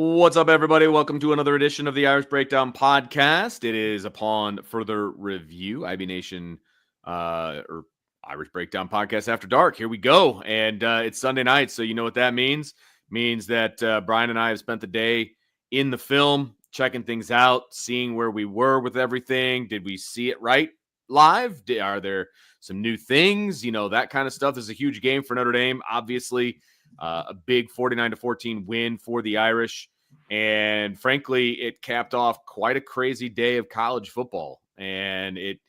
What's up, everybody? Welcome to another edition of the Irish Breakdown podcast. It is upon further review, IB Nation or Irish Breakdown podcast after dark. Here we go. And it's Sunday night, so you know what that means. Means that Brian and I have spent the day in the film, checking things out, seeing where we were with everything. Did we see it right live? Are there some new things? You know, that kind of stuff. This is a huge game for Notre Dame, obviously. A big 49-14 win for the Irish. And frankly, it capped off quite a crazy day of college football. And it,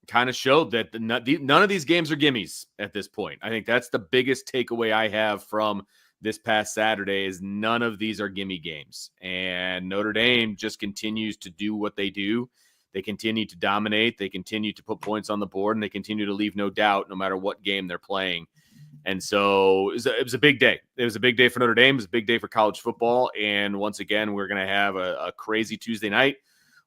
kind of showed that none of these games are gimmies at this point. I think that's the biggest takeaway I have from this past Saturday is none of these are gimme games. And Notre Dame just continues to do what they do. They continue to dominate. They continue to put points on the board, and they continue to leave no doubt no matter what game they're playing. And so it was a big day. It was a big day for Notre Dame. It was a big day for college football. And once again, we're going to have a crazy Tuesday night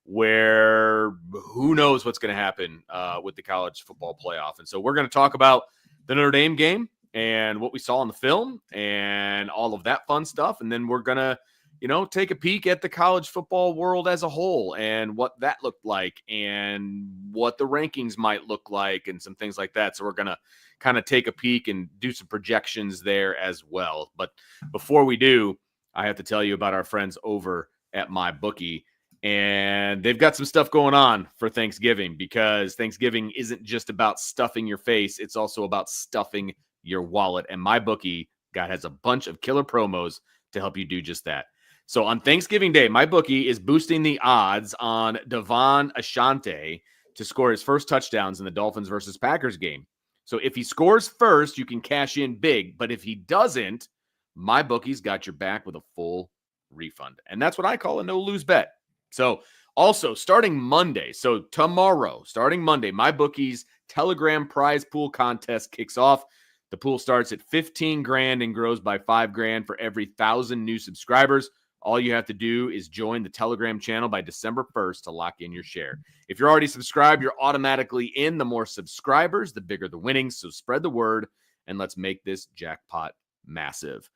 where who knows what's going to happen with the college football playoff. And so we're going to talk about the Notre Dame game and what we saw in the film and all of that fun stuff. And then we're going to, take a peek at the college football world as a whole and what that looked like and what the rankings might look like and some things like that. So we're going to kind of take a peek and do some projections there as well. But before we do, I have to tell you about our friends over at MyBookie. And they've got some stuff going on for Thanksgiving because Thanksgiving isn't just about stuffing your face. It's also about stuffing your wallet. And MyBookie has a bunch of killer promos to help you do just that. So on Thanksgiving Day, MyBookie is boosting the odds on Devon Ashante to score his first touchdowns in the Dolphins versus Packers game. So if he scores first, you can cash in big. But if he doesn't, MyBookie's got your back with a full refund. And that's what I call a no-lose bet. So also starting Monday, so tomorrow, starting Monday, MyBookie's Telegram prize pool contest kicks off. The pool starts at $15,000 and grows by $5,000 for every 1,000 new subscribers. All you have to do is join the Telegram channel by December 1st to lock in your share. If you're already subscribed, you're automatically in. The more subscribers, the bigger the winnings. So spread the word and let's make this jackpot massive.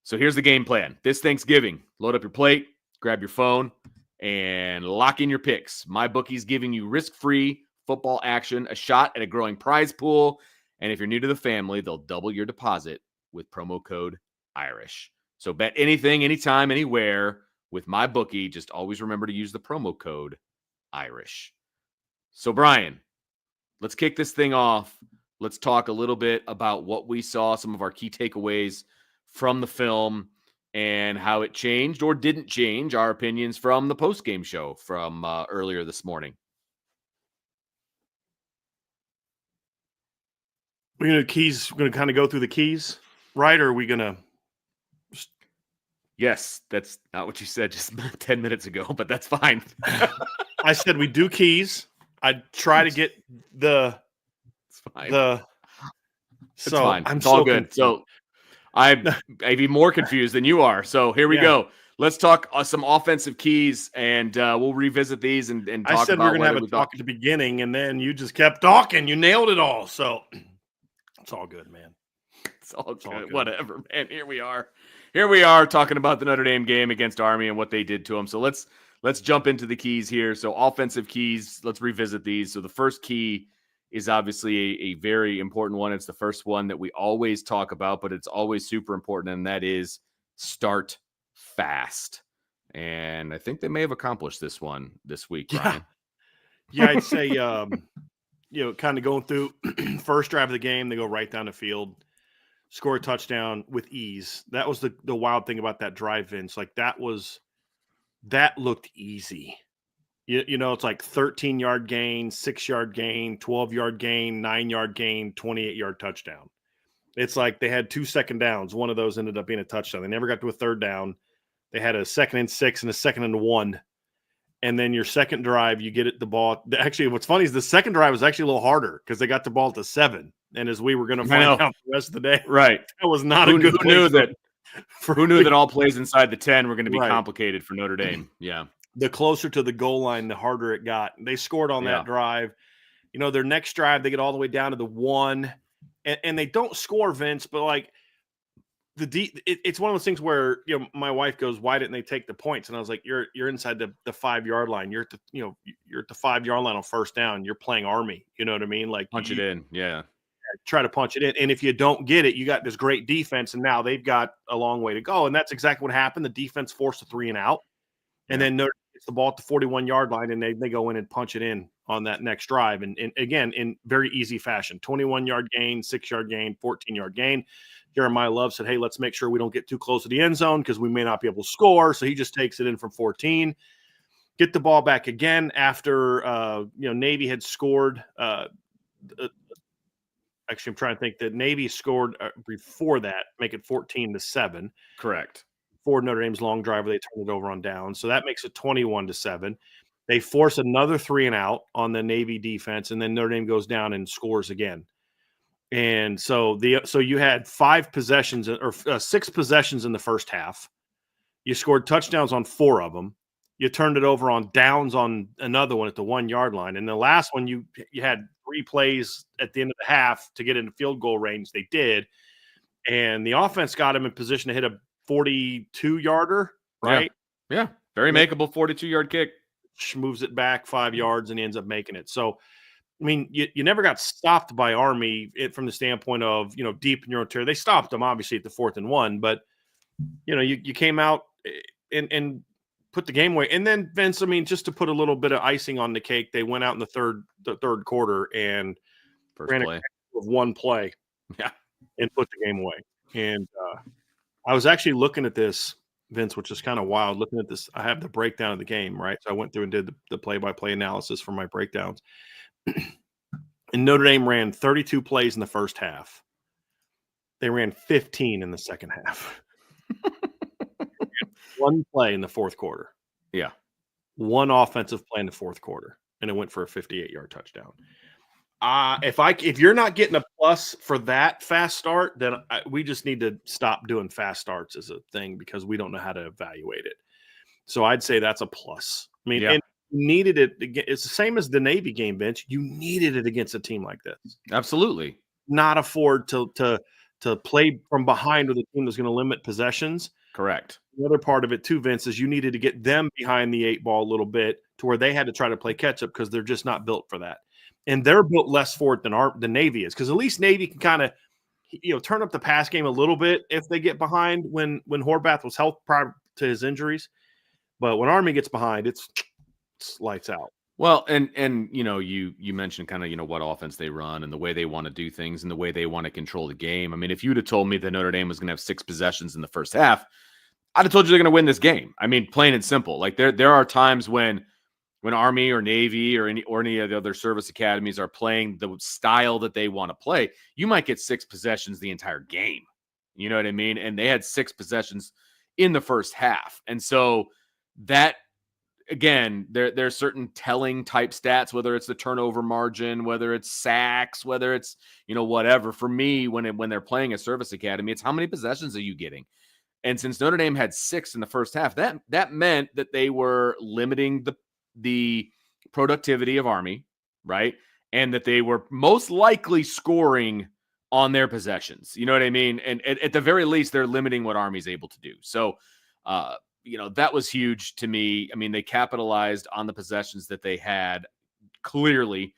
So here's the game plan. This Thanksgiving, load up your plate, grab your phone, and lock in your picks. MyBookie's giving you risk-free football action, a shot at a growing prize pool. And if you're new to the family, they'll double your deposit with promo code IRISH. So bet anything, anytime, anywhere with MyBookie. Just always remember to use the promo code IRISH. So, Brian, let's kick this thing off. Let's talk a little bit about what we saw, some of our key takeaways from the film and how it changed or didn't change our opinions from the post-game show from earlier this morning. We're going to kind of go through the keys, right? Or are we going to... Yes, that's not what you said just 10 minutes ago, but that's fine. I said we do keys. I'd try to get It's fine. It's fine. It's all good. Confused. So I'm maybe more confused than you are. So here we go. Let's talk some offensive keys, and we'll revisit these and talk about. I said we're going to have a talk at the beginning, and then you just kept talking. You nailed it all. So it's all good, man. It's all good. Whatever, man. Here we are talking about the Notre Dame game against Army and what they did to them. So let's jump into the keys here. So offensive keys, let's revisit these. So the first key is obviously a very important one. It's the first one that we always talk about, but it's always super important, and that is start fast. And I think they may have accomplished this one this week, Brian. Yeah, I'd say, kind of going through first drive of the game, they go right down the field, score a touchdown with ease. That was the wild thing about that drive, Vince. Like that looked easy. It's like 13-yard gain, 6-yard gain, 12-yard gain, 9-yard gain, 28-yard touchdown. It's like they had 2 second downs. One of those ended up being a touchdown. They never got to a third down. They had a 2nd and 6 and a 2nd and 1. And then your second drive, you get it the ball. Actually, what's funny is the second drive was actually a little harder because they got the ball to 7. And as we were going to find out the rest of the day, right? That was not a good. Who knew that all plays inside the 10 were going to be complicated for Notre Dame? Yeah. The closer to the goal line, the harder it got. They scored on that drive. Their next drive, they get all the way down to the 1, and they don't score, Vince, but like it's one of those things where, you know, my wife goes, "Why didn't they take the points?" And I was like, "You're inside the 5-yard line. You're at the, you know, you're at the 5-yard line on first down. You're playing Army. You know what I mean? Like, Punch it in. Yeah. try to punch it in. And if you don't get it, you got this great defense, and now they've got a long way to go. And that's exactly what happened. The defense forced a 3 and out, and then Notre Dame gets the ball at the 41-yard line, and they go in and punch it in on that next drive. And again, in very easy fashion, 21-yard gain, 6-yard gain, 14-yard gain. Jeremiah Love said, "Hey, let's make sure we don't get too close to the end zone because we may not be able to score." So he just takes it in from 14. Get the ball back again after Navy had scored. Actually, I'm trying to think that Navy scored before that, make it 14-7. Correct. For Notre Dame's long driver, they turned it over on down. So that makes it 21-7. They force another 3 and out on the Navy defense, and then Notre Dame goes down and scores again. And so you had 5 possessions or 6 possessions in the first half. You scored touchdowns on 4 of them. You turned it over on downs on another one at the 1-yard line. And the last one, you had 3 plays at the end of the half to get into field goal range. They did. And the offense got him in position to hit a 42-yarder, right? Yeah. Very makeable 42-yard kick. Moves it back 5 yards and he ends up making it. So, I mean, you never got stopped by Army from the standpoint of, you know, deep in your own territory. They stopped them, obviously, at the 4th and 1. But, you know, you came out and put the game away. And then, Vince, I mean, just to put a little bit of icing on the cake, they went out in the third quarter and ran a one play, and put the game away. And I was actually looking at this, Vince, which is kind of wild. Looking at this, I have the breakdown of the game, right? So I went through and did the play-by-play analysis for my breakdowns. And Notre Dame ran 32 plays in the first half. They ran 15 in the second half. 1 play in the fourth quarter. Yeah. 1 offensive play in the fourth quarter, and it went for a 58-yard touchdown. If you're not getting a plus for that fast start, then we just need to stop doing fast starts as a thing because we don't know how to evaluate it. So I'd say that's a plus. I mean, and needed it. It's the same as the Navy game, Bench. You needed it against a team like this. Absolutely. Not afford to play from behind with a team that's going to limit possessions. Correct. The other part of it too, Vince, is you needed to get them behind the 8 ball a little bit to where they had to try to play catch up because they're just not built for that. And they're built less for it than Navy is, because at least Navy can kind of, you know, turn up the pass game a little bit if they get behind when Horvath was healthy prior to his injuries. But when Army gets behind, it's lights out. Well, and you know, you mentioned kind of, you know, what offense they run and the way they want to do things and the way they want to control the game. I mean, if you'd have told me that Notre Dame was going to have 6 possessions in the first half, I'd have told you they're going to win this game. I mean, plain and simple. Like there are times when Army or Navy or any of the other service academies are playing the style that they want to play, you might get 6 possessions the entire game. You know what I mean? And they had 6 possessions in the first half. And so that, again, there's certain telling type stats, whether it's the turnover margin, whether it's sacks, whether it's, you know, whatever. For me, when they're playing a service academy, it's how many possessions are you getting? And since Notre Dame had 6 in the first half, that meant that they were limiting the productivity of Army, right? And that they were most likely scoring on their possessions. You know what I mean? And at the very least, they're limiting what Army's able to do. So, you know, that was huge to me. I mean, they capitalized on the possessions that they had clearly,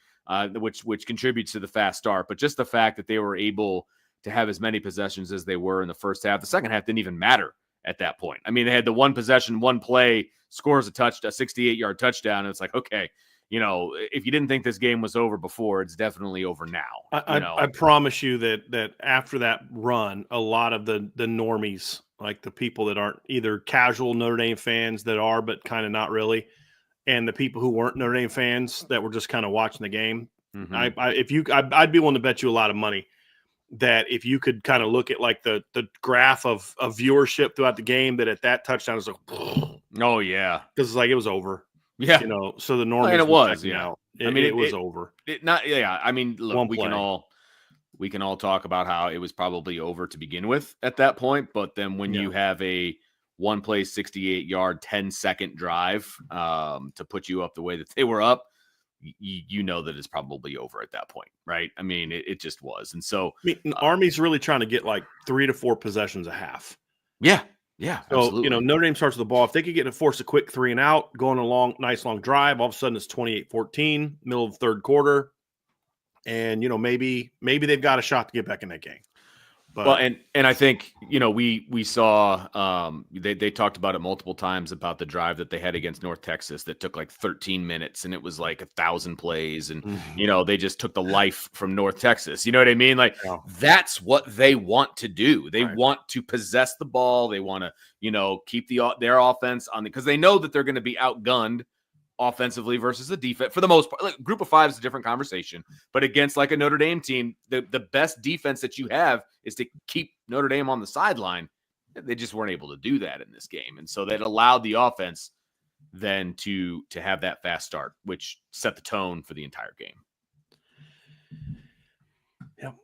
which contributes to the fast start. But just the fact that they were able to have as many possessions as they were in the first half, the second half didn't even matter at that point. I mean, they had the 1 possession, 1 play, scores a 68-yard touchdown. And it's like, okay, you know, if you didn't think this game was over before, it's definitely over now. I promise you that after that run, a lot of the normies, like the people that aren't either casual Notre Dame fans that are, but kind of not really, and the people who weren't Notre Dame fans that were just kind of watching the game, I'd be willing to bet you a lot of money that if you could kind of look at like the graph of viewership throughout the game, that at that touchdown is like, oh yeah, because it's like it was over. Yeah, you know, so the normies, and it was, out. It was over. I mean, look, we can all talk about how it was probably over to begin with at that point, but then when you have a 1 play 68-yard 10-second drive to put you up the way that they were up, you know that it's probably over at that point, right? I mean, it just was. And so Army's really trying to get like 3 to 4 possessions a half. Yeah, So, absolutely. Notre Dame starts with the ball. If they could get to force a quick 3 and out, go on a nice long drive, all of a sudden it's 28-14, middle of the third quarter. And, maybe they've got a shot to get back in that game. But, well, and I think, we saw they talked about it multiple times about the drive that they had against North Texas that took like 13 minutes and it was like 1,000 plays. And, they just took the life from North Texas. You know what I mean? Like that's what they want to do. They want to possess the ball. They want to, keep their offense on because they know that they're going to be outgunned offensively versus the defense for the most part. Like, group of 5 is a different conversation, but against like a Notre Dame team, the best defense that you have is to keep Notre Dame on the sideline. They just weren't able to do that in this game. And so that allowed the offense then to have that fast start, which set the tone for the entire game. Yep.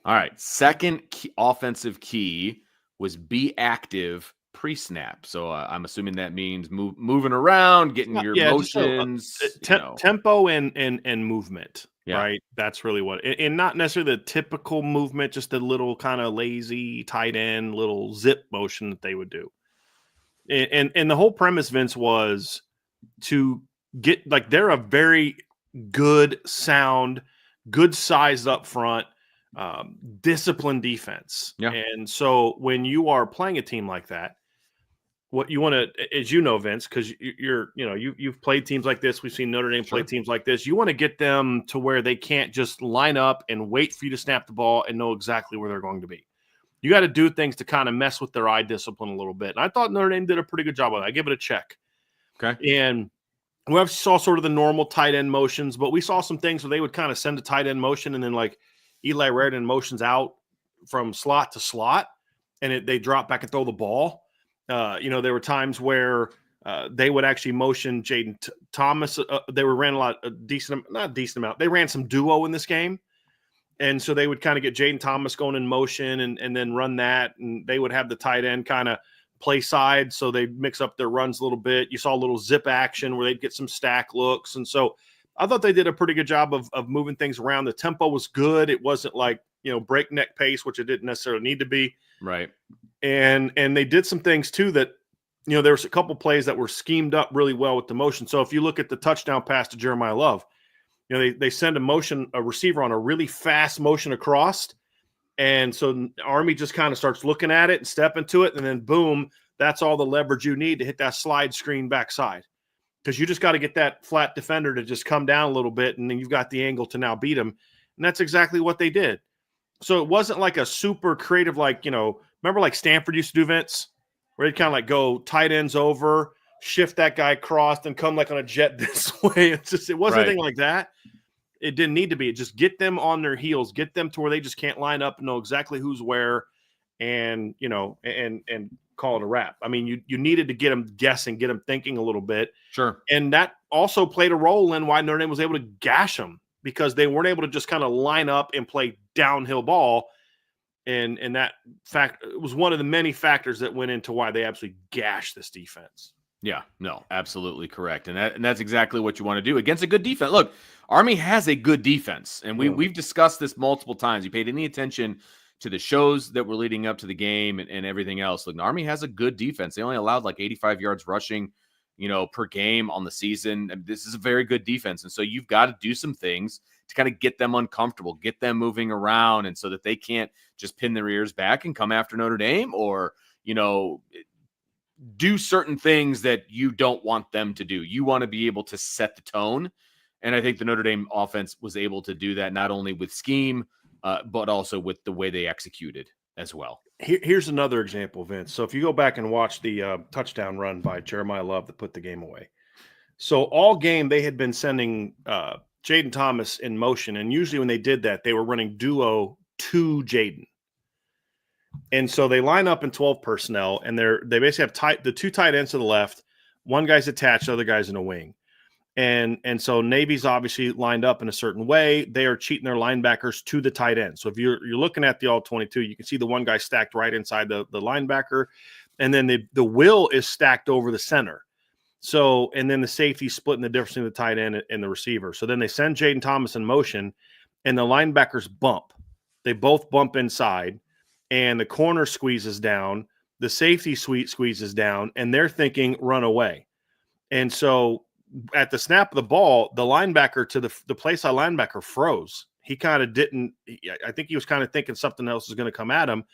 All right. Second offensive key was be active pre-snap. So I'm assuming that means moving around, getting your motions, tempo and movement. Yeah. Right. That's really what, and not necessarily the typical movement, just a little kind of lazy tight end, little zip motion that they would do. And the whole premise, Vince, was to get like, they're a very good sound, good size up front, disciplined defense. Yeah. And so when you are playing a team like that, what you want to, as Vince, because you've played teams like this. We've seen Notre Dame play teams like this. You want to get them to where they can't just line up and wait for you to snap the ball and know exactly where they're going to be. You got to do things to kind of mess with their eye discipline a little bit. And I thought Notre Dame did a pretty good job of it. I give it a check. Okay. And we saw sort of the normal tight end motions, but we saw some things where they would kind of send a tight end motion and then like Eli Raridan motions out from slot to slot and they drop back and throw the ball. There were times where they would actually motion Jaden Thomas. They ran not a decent amount. They ran some duo in this game. And so they would kind of get Jaden Thomas going in motion and then run that. And they would have the tight end kind of play side. So they'd mix up their runs a little bit. You saw a little zip action where they'd get some stack looks. And so I thought they did a pretty good job of moving things around. The tempo was good. It wasn't like, breakneck pace, which it didn't necessarily need to be. Right. And they did some things too that, there was a couple plays that were schemed up really well with the motion. So if you look at the touchdown pass to Jeremiah Love, they send a receiver on a really fast motion across. And so Army just kind of starts looking at it and step into it. And then boom, that's all the leverage you need to hit that slide screen backside. Because you just got to get that flat defender to just come down a little bit. And then you've got the angle to now beat him. And that's exactly what they did. So it wasn't like a super creative, like, remember like Stanford used to do, Vince, where they'd kind of like go tight ends over, shift that guy across, and come like on a jet this way. It wasn't anything like that. It didn't need to be. It just get them on their heels, get them to where they just can't line up and know exactly who's where, and and call it a wrap. I mean, you needed to get them guessing, get them thinking a little bit. Sure. And that also played a role in why Notre Dame was able to gash them, because they weren't able to just kind of line up and play downhill ball. And that fact, it was one of the many factors that went into why they absolutely gashed this defense. Yeah, no, absolutely correct. And that's exactly what you want to do against a good defense. Look, Army has a good defense, and we've discussed this multiple times. You paid any attention to the shows that were leading up to the game and everything else. Look, Army has a good defense. They only allowed like 85 yards rushing, per game on the season. And this is a very good defense. And so you've got to do some things to kind of get them uncomfortable, get them moving around, and so that they can't just pin their ears back and come after Notre Dame or, do certain things that you don't want them to do. You want to be able to set the tone. And I think the Notre Dame offense was able to do that, not only with scheme, but also with the way they executed as well. Here's another example, Vince. So if you go back and watch the touchdown run by Jeremiah Love that put the game away. So all game they had been sending Jaden Thomas in motion. And usually when they did that, they were running duo to Jaden. And so they line up in 12 personnel, and they basically have the two tight ends to the left. One guy's attached, the other guy's in a wing. And so Navy's obviously lined up in a certain way. They are cheating their linebackers to the tight end. So if you're looking at the all-22, you can see the one guy stacked right inside the linebacker, and then the will is stacked over the center. So, and then the safety splitting the difference between the tight end and the receiver. So then they send Jaden Thomas in motion, and the linebackers bump. They both bump inside, and the corner squeezes down. The safety squeezes down, and they're thinking run away. And so at the snap of the ball, the linebacker to the play side linebacker froze. He kind of didn't – I think he was kind of thinking something else was going to come at him,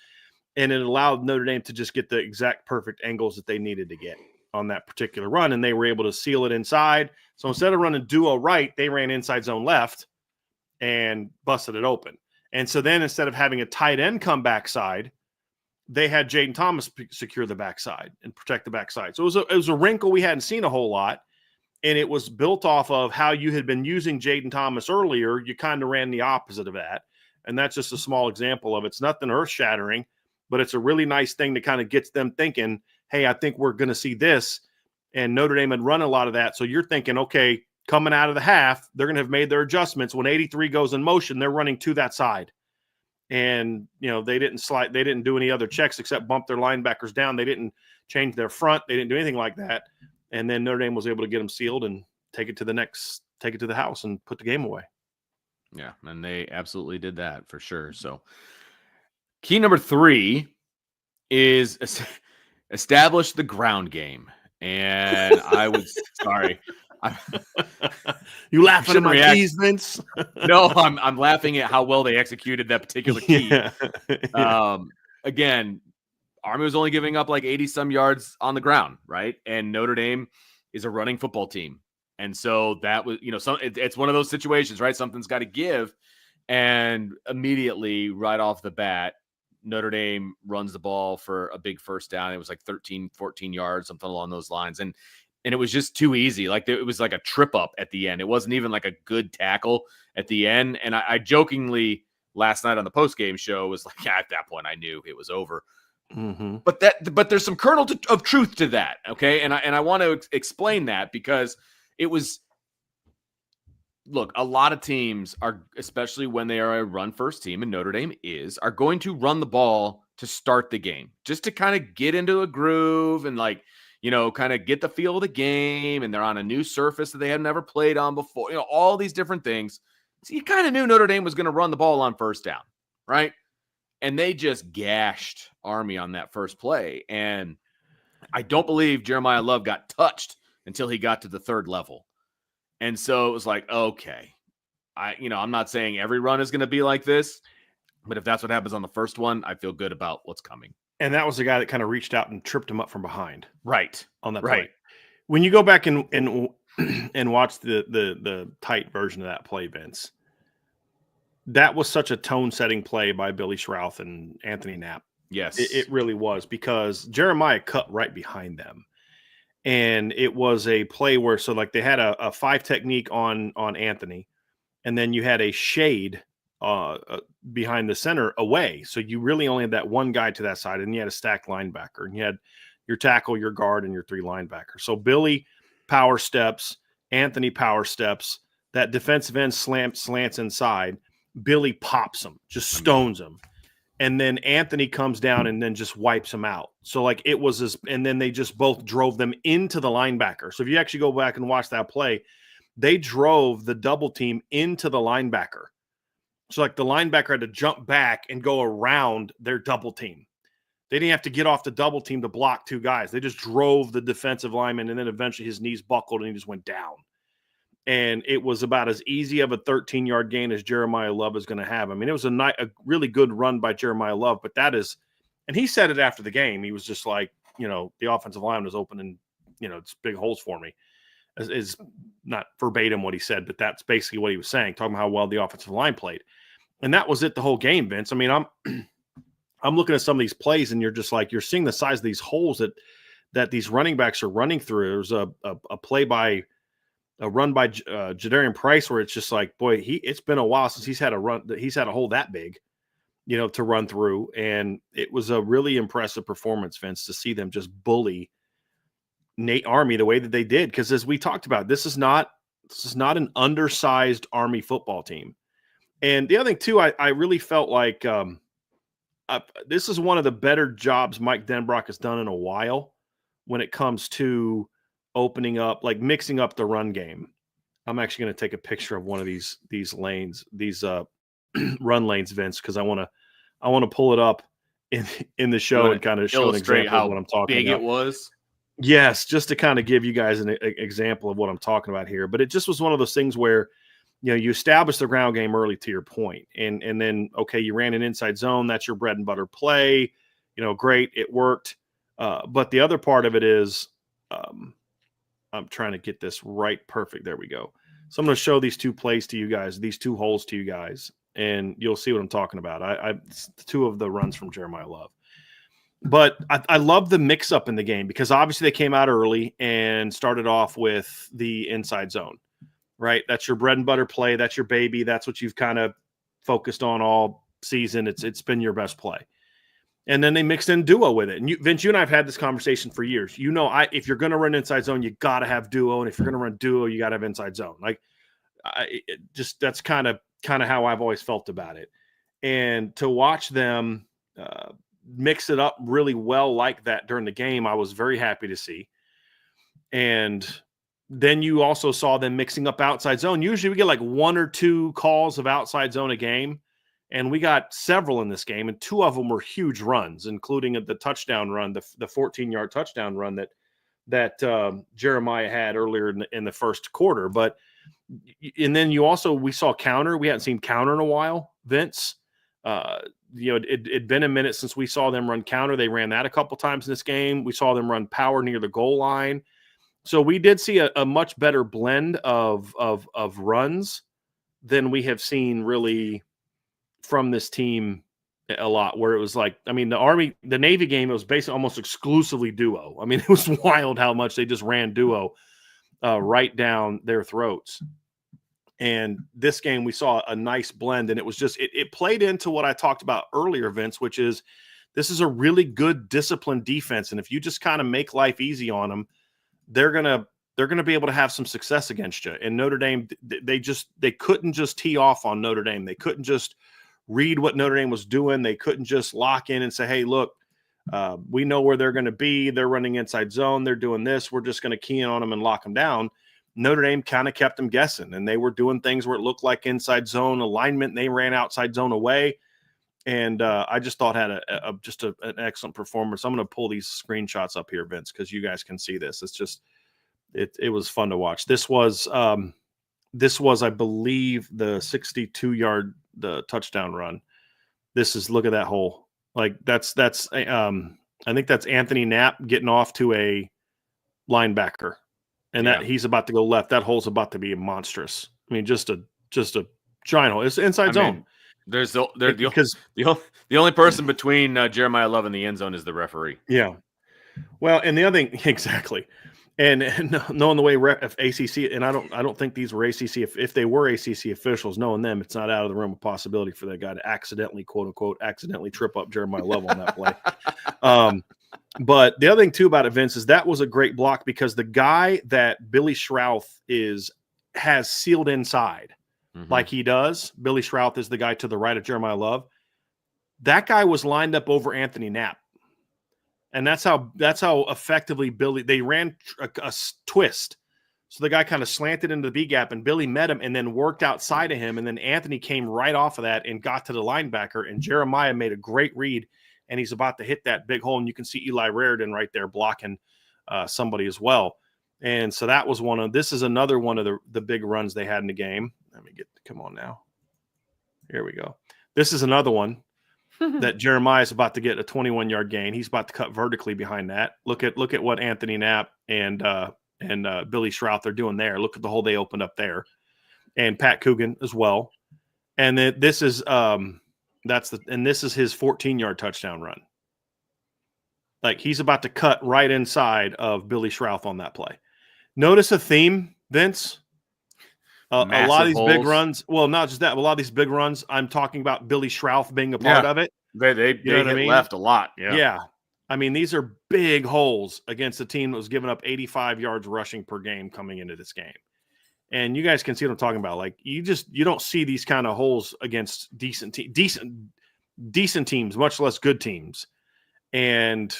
and it allowed Notre Dame to just get the exact perfect angles that they needed to get on that particular run, and they were able to seal it inside. So instead of running duo right, they ran inside zone left and busted it open. And so then instead of having a tight end come backside, they had Jaden Thomas secure the backside and protect the backside. So it was a wrinkle we hadn't seen a whole lot, and it was built off of how you had been using Jaden Thomas earlier. You kind of ran the opposite of that, and that's just a small example of it. It's nothing earth-shattering, but it's a really nice thing to kind of get them thinking, hey, I think we're going to see this. And Notre Dame had run a lot of that. So you're thinking, okay, coming out of the half, they're going to have made their adjustments. When 83 goes in motion, they're running to that side. And, they didn't do any other checks except bump their linebackers down. They didn't change their front. They didn't do anything like that. And then Notre Dame was able to get them sealed and take it to the house and put the game away. Yeah, and they absolutely did that for sure. So key number 3 is establish the ground game. And I was sorry. You laughing at my keys, Vince? No, I'm laughing at how well they executed that particular key. Yeah. Again, Army was only giving up like 80 some yards on the ground, right? And Notre Dame is a running football team. And so that was, it's one of those situations, right? Something's got to give. And immediately right off the bat, Notre Dame runs the ball for a big first down. It was like 13, 14 yards, something along those lines. And it was just too easy. Like it was like a trip up at the end. It wasn't even like a good tackle at the end. And I jokingly last night on the post-game show was like, yeah, at that point I knew it was over. Mm-hmm. But there's some kernel of truth to that. Okay. And I want to explain that because it was, look, a lot of teams are, especially when they are a run first team, and Notre Dame are going to run the ball to start the game, just to kind of get into a groove and kind of get the feel of the game. And they're on a new surface that they had never played on before, all these different things. So you kind of knew Notre Dame was going to run the ball on first down, right? And they just gashed Army on that first play. And I don't believe Jeremiah Love got touched until he got to the third level. And so it was like, okay, I'm not saying every run is going to be like this, but if that's what happens on the first one, I feel good about what's coming. And that was the guy that kind of reached out and tripped him up from behind. Right. On that play. When you go back and watch the tight version of that play, Vince, that was such a tone-setting play by Billy Schrouth and Anthony Knapp. Yes. It really was, because Jeremiah cut right behind them. And it was a play where, they had a 5 technique on Anthony, and then you had a shade behind the center away. So you really only had that one guy to that side, and you had a stacked linebacker, and you had your tackle, your guard, and your 3 linebackers. So Billy power steps, Anthony power steps, that defensive end slants inside. Billy pops him, just stones him. And then Anthony comes down and then just wipes him out. So it was and then they just both drove them into the linebacker. So if you actually go back and watch that play, they drove the double team into the linebacker. So the linebacker had to jump back and go around their double team. They didn't have to get off the double team to block 2 guys. They just drove the defensive lineman, and then eventually his knees buckled and he just went down. And it was about as easy of a 13-yard gain as Jeremiah Love is going to have. I mean, it was a really good run by Jeremiah Love, but that is – and he said it after the game. He was just like, the offensive line was open and, it's big holes for me. Is not verbatim what he said, but that's basically what he was saying, talking about how well the offensive line played. And that was it the whole game, Vince. I mean, I'm looking at some of these plays, and you're just like, you're seeing the size of these holes that these running backs are running through. There's a play by – a run by Jadarian Price where it's just like, boy, it's been a while since he's had a hole that big, to run through. And it was a really impressive performance, Vince, to see them just bully Nate Army the way that they did. Because as we talked about, this is not an undersized Army football team. And the other thing too, I really felt like this is one of the better jobs Mike Denbrock has done in a while when it comes to opening up, like mixing up the run game. I'm actually going to take a picture of one of these lanes, these run lanes, Vince, because I want to pull it up in the show and kind of show an example of what I'm talking about. Big it was. Yes, just to kind of give you guys an example of what I'm talking about here. But it just was one of those things where, you establish the ground game early, to your point, and then, okay, you ran an inside zone. That's your bread and butter play. Great, it worked. But the other part of it is, I'm trying to get this right. Perfect. There we go. So I'm going to show these two plays to you guys, these two holes to you guys, and you'll see what I'm talking about. It's two of the runs from Jeremiah Love. But I love the mix-up in the game because obviously they came out early and started off with the inside zone, right? That's your bread and butter play. That's your baby. That's what you've kind of focused on all season. It's been your best play. And then they mixed in duo with it. And Vince, you and I have had this conversation for years. If you're going to run inside zone, you got to have duo. And if you're going to run duo, you got to have inside zone. That's kind of how I've always felt about it. And to watch them mix it up really well like that during the game, I was very happy to see. And then you also saw them mixing up outside zone. Usually we get like one or two calls of outside zone a game, and we got several in this game, and two of them were huge runs, including the touchdown run, the 14-yard touchdown run that Jeremiah had earlier in the first quarter. And then we saw counter. We hadn't seen counter in a while, Vince. It'd been a minute since we saw them run counter. They ran that a couple times in this game. We saw them run power near the goal line. So we did see a much better blend of runs than we have seen really from this team a lot, where it was like, the Navy game, it was basically almost exclusively duo. It was wild how much they just ran duo right down their throats. And this game, we saw a nice blend, and it was just it played into what I talked about earlier, Vince, which is this is a really good disciplined defense, and if you just kind of make life easy on them, they're gonna be able to have some success against you. And Notre Dame, they couldn't just tee off on Notre Dame. They couldn't just read what Notre Dame was doing. They couldn't just lock in and say, "Hey, look, we know where they're going to be. They're running inside zone. They're doing this. We're just going to key in on them and lock them down." Notre Dame kind of kept them guessing, and they were doing things where it looked like inside zone alignment, and they ran outside zone away. And I just thought had an excellent performance. I'm going to pull these screenshots up here, Vince, because you guys can see this. It's just it was fun to watch. This was I believe the 62-yard the touchdown run. Look at that hole. Like that's I think that's Anthony Knapp getting off to a linebacker. And that he's about to go left. That hole's about to be monstrous. Just a giant hole. It's inside zone. The only person between Jeremiah Love and the end zone is the referee. Yeah. Well, and the other thing, exactly. And knowing the way ACC, and I don't think these were ACC. If they were ACC officials, knowing them, it's not out of the realm of possibility for that guy to accidentally, quote unquote, trip up Jeremiah Love on that play. But the other thing too about it, Vince, is that was a great block because the guy that Billy Schrouth has sealed inside, like he does. Billy Schrouth is the guy to the right of Jeremiah Love. That guy was lined up over Anthony Knapp. And that's how effectively they ran a twist. So the guy kind of slanted into the B gap, and Billy met him and then worked outside of him. And then Anthony came right off of that and got to the linebacker, and Jeremiah made a great read, and he's about to hit that big hole. And you can see Eli Raridan right there blocking somebody as well. And so that was this is another one of the big runs they had in the game. Come on now. Here we go. This is another one that Jeremiah is about to get a 21-yard gain. He's about to cut vertically behind that. Look at what Anthony Knapp and Billy Schrouth are doing there. Look at the hole they opened up there, and Pat Coogan as well. And then this is this is his 14-yard touchdown run. Like he's about to cut right inside of Billy Schrouth on that play. Notice a theme, Vince. A lot of these big runs. Well, not just that. A lot of these big runs. I'm talking about Billy Schrouth being a part of it. They hit left a lot. Yeah. These are big holes against a team that was giving up 85 yards rushing per game coming into this game. And you guys can see what I'm talking about. Like you don't see these kind of holes against decent teams, much less good teams. And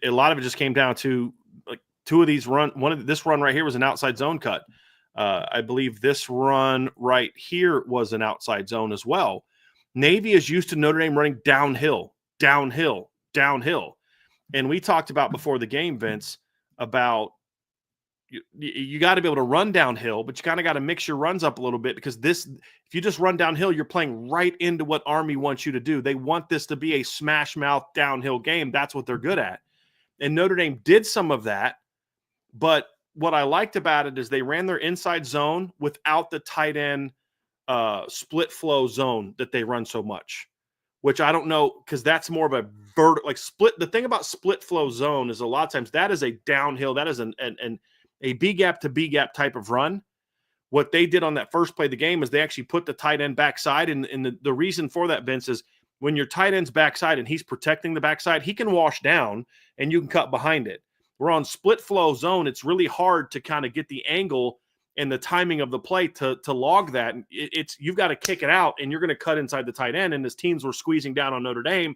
a lot of it just came down to two of these this run right here was an outside zone cut. I believe this run right here was an outside zone as well. Navy is used to Notre Dame running downhill. And we talked about before the game, Vince, about you got to be able to run downhill, but you kind of got to mix your runs up a little bit, because if you just run downhill, you're playing right into what Army wants you to do. They want this to be a smash mouth downhill game. That's what they're good at. And Notre Dame did some of that, but what I liked about it is they ran their inside zone without the tight end split flow zone that they run so much, which I don't know, because that's more of a split. The thing about split flow zone is a lot of times that is a downhill. That is a B gap to B gap type of run. What they did on that first play of the game is they actually put the tight end backside. And the reason for that, Vince, is when your tight end's backside and he's protecting the backside, he can wash down and you can cut behind it. We're on split flow zone. It's really hard to kind of get the angle and the timing of the play to log that. You've got to kick it out, and you're going to cut inside the tight end. And as teams were squeezing down on Notre Dame,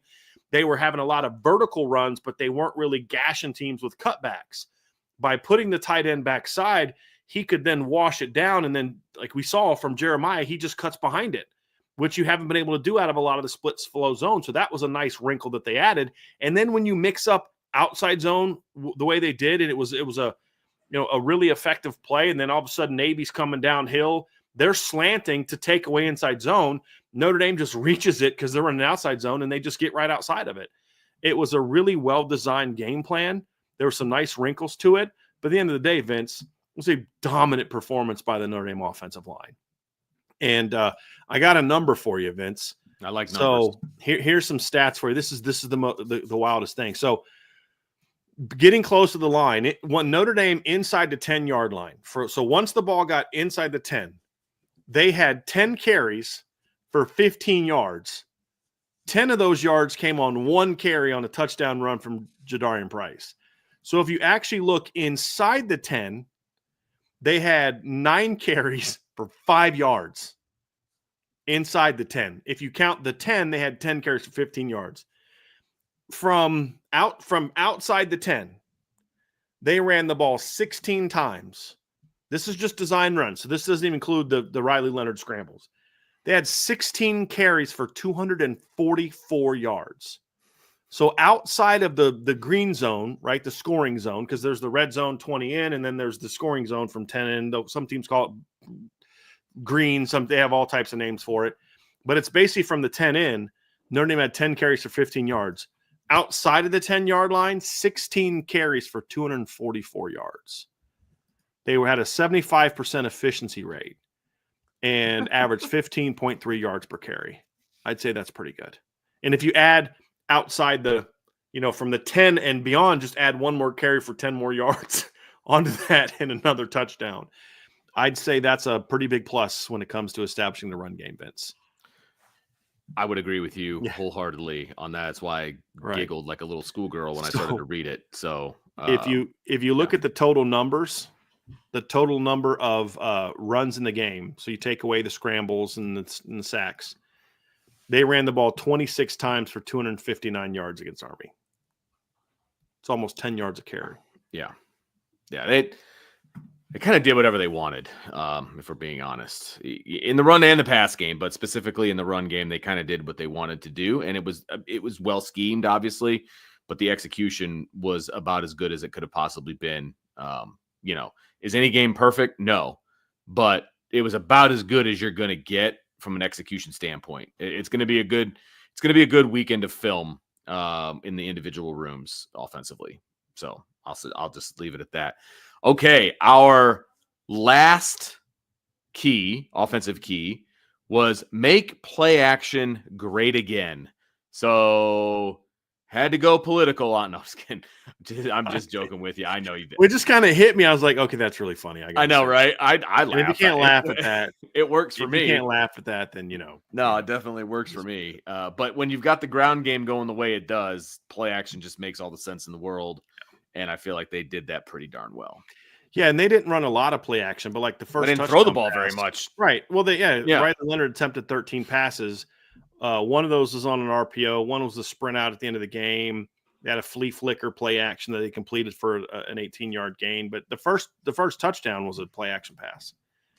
they were having a lot of vertical runs, but they weren't really gashing teams with cutbacks. By putting the tight end backside, he could then wash it down. And then, like we saw from Jeremiah, he just cuts behind it, which you haven't been able to do out of a lot of the split flow zone. So that was a nice wrinkle that they added. And then when you mix up outside zone the way they did, and it was a really effective play, and then all of a sudden Navy's coming downhill, they're slanting to take away inside zone. Notre Dame just reaches it because they're in an outside zone, and they just get right outside of it. It was a really well-designed game plan. There were some nice wrinkles to it, but at the end of the day, Vince, it was a dominant performance by the Notre Dame offensive line. And I got a number for you, Vince. I like numbers. So here's some stats for you. This is the wildest thing. So getting close to the line, when Notre Dame inside the 10-yard line. So once the ball got inside the 10, they had 10 carries for 15 yards. 10 of those yards came on one carry on a touchdown run from Jadarian Price. So if you actually look inside the 10, they had 9 carries for 5 yards inside the 10. If you count the 10, they had 10 carries for 15 yards. From outside the 10, they ran the ball 16 times. This is just design runs, so this doesn't even include the Riley Leonard scrambles. They had 16 carries for 244 yards. So outside of the green zone, right, the scoring zone, because there's the red zone 20 in, and then there's the scoring zone from 10 in. Some teams call it green. They have all types of names for it. But it's basically from the 10 in, Notre Dame had 10 carries for 15 yards. Outside of the 10-yard line, 16 carries for 244 yards. They had a 75% efficiency rate and averaged 15.3 yards per carry. I'd say that's pretty good. And if you add outside from the 10 and beyond, just add one more carry for 10 more yards onto that and another touchdown, I'd say that's a pretty big plus when it comes to establishing the run game, Vince. I would agree with you wholeheartedly on that. That's why I giggled like a little schoolgirl when I started to read it. So if you look at the total numbers, the total number of runs in the game, so you take away the scrambles and the sacks, they ran the ball 26 times for 259 yards against Army. It's almost 10 yards a carry. Yeah. They kind of did whatever they wanted, if we're being honest, in the run and the pass game, but specifically in the run game, they kind of did what they wanted to do. And it was well schemed, obviously, but the execution was about as good as it could have possibly been. Is any game perfect? No, but it was about as good as you're going to get from an execution standpoint. It's going to be a good weekend of film in the individual rooms offensively. So I'll just leave it at that. Okay, our last offensive key, was make play action great again. So had to go political on. No, I'm just kidding. I'm just joking with you. I know you did. It just kind of hit me. I was like, okay, that's really funny. I know, right? I laugh. If you can't laugh at that, it works for me. If you can't laugh at that, then No, it definitely works for me. But when you've got the ground game going the way it does, play action just makes all the sense in the world. And I feel like they did that pretty darn well. Yeah, and they didn't run a lot of play action, but like the first, they didn't throw the ball very much. Right. Well, Riley Leonard attempted 13 passes. One of those was on an RPO. One was a sprint out at the end of the game. They had a flea flicker play action that they completed for an 18-yard gain. But the first touchdown was a play action pass.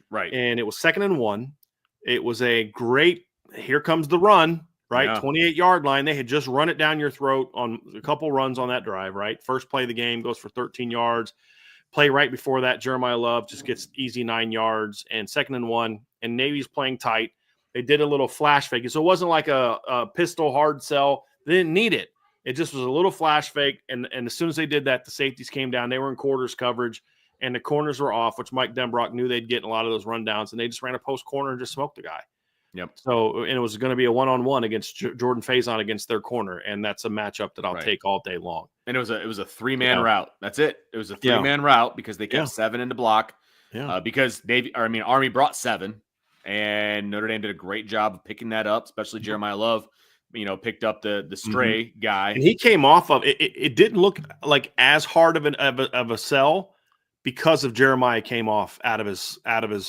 Right. And it was 2nd and 1. It was a great, here comes the run, right? Yeah. 28-yard line. They had just run it down your throat on a couple runs on that drive, right? First play of the game goes for 13 yards. Play right before that, Jeremiah Love just gets easy 9 yards, and 2nd and 1. And Navy's playing tight. They did a little flash fake. So it wasn't like a pistol hard sell. They didn't need it. It just was a little flash fake. And as soon as they did that, the safeties came down. They were in quarters coverage, and the corners were off, which Mike Denbrock knew they'd get in a lot of those rundowns. And they just ran a post corner and just smoked the guy. Yep. So, and it was going to be a one-on-one against Jordan Faison against their corner. And that's a matchup that I'll take all day long. And it was a 3-man route. That's it. It was a 3-man route because they kept 7 in the block. Yeah. Because Army brought 7. And Notre Dame did a great job of picking that up, especially Jeremiah Love, picked up the stray guy. And he came off of it. It didn't look like as hard of a sell because of Jeremiah came off out of his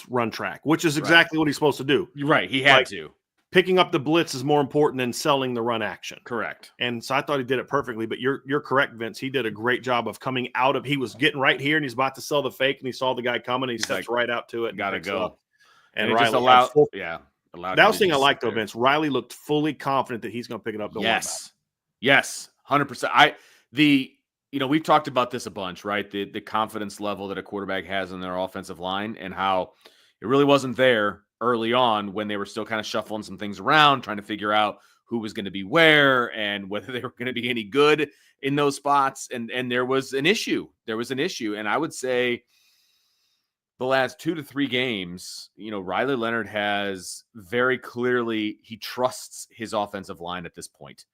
run track, which is exactly what he's supposed to do. You're right. He had to. Picking up the blitz is more important than selling the run action. Correct. And so I thought he did it perfectly, but you're correct, Vince. He did a great job of coming out of, he was getting right here and he's about to sell the fake and he saw the guy coming and he steps right out to it. Gotta go. And it Riley just allowed. That was the thing I liked though, Vince. Riley looked fully confident that he's going to pick it up. Yes, 100%. We've talked about this a bunch, right? The confidence level that a quarterback has in their offensive line and how it really wasn't there early on when they were still kind of shuffling some things around, trying to figure out who was going to be where and whether they were going to be any good in those spots. And there was an issue. And I would say the last 2 to 3 games, Riley Leonard has very clearly, he trusts his offensive line at this point.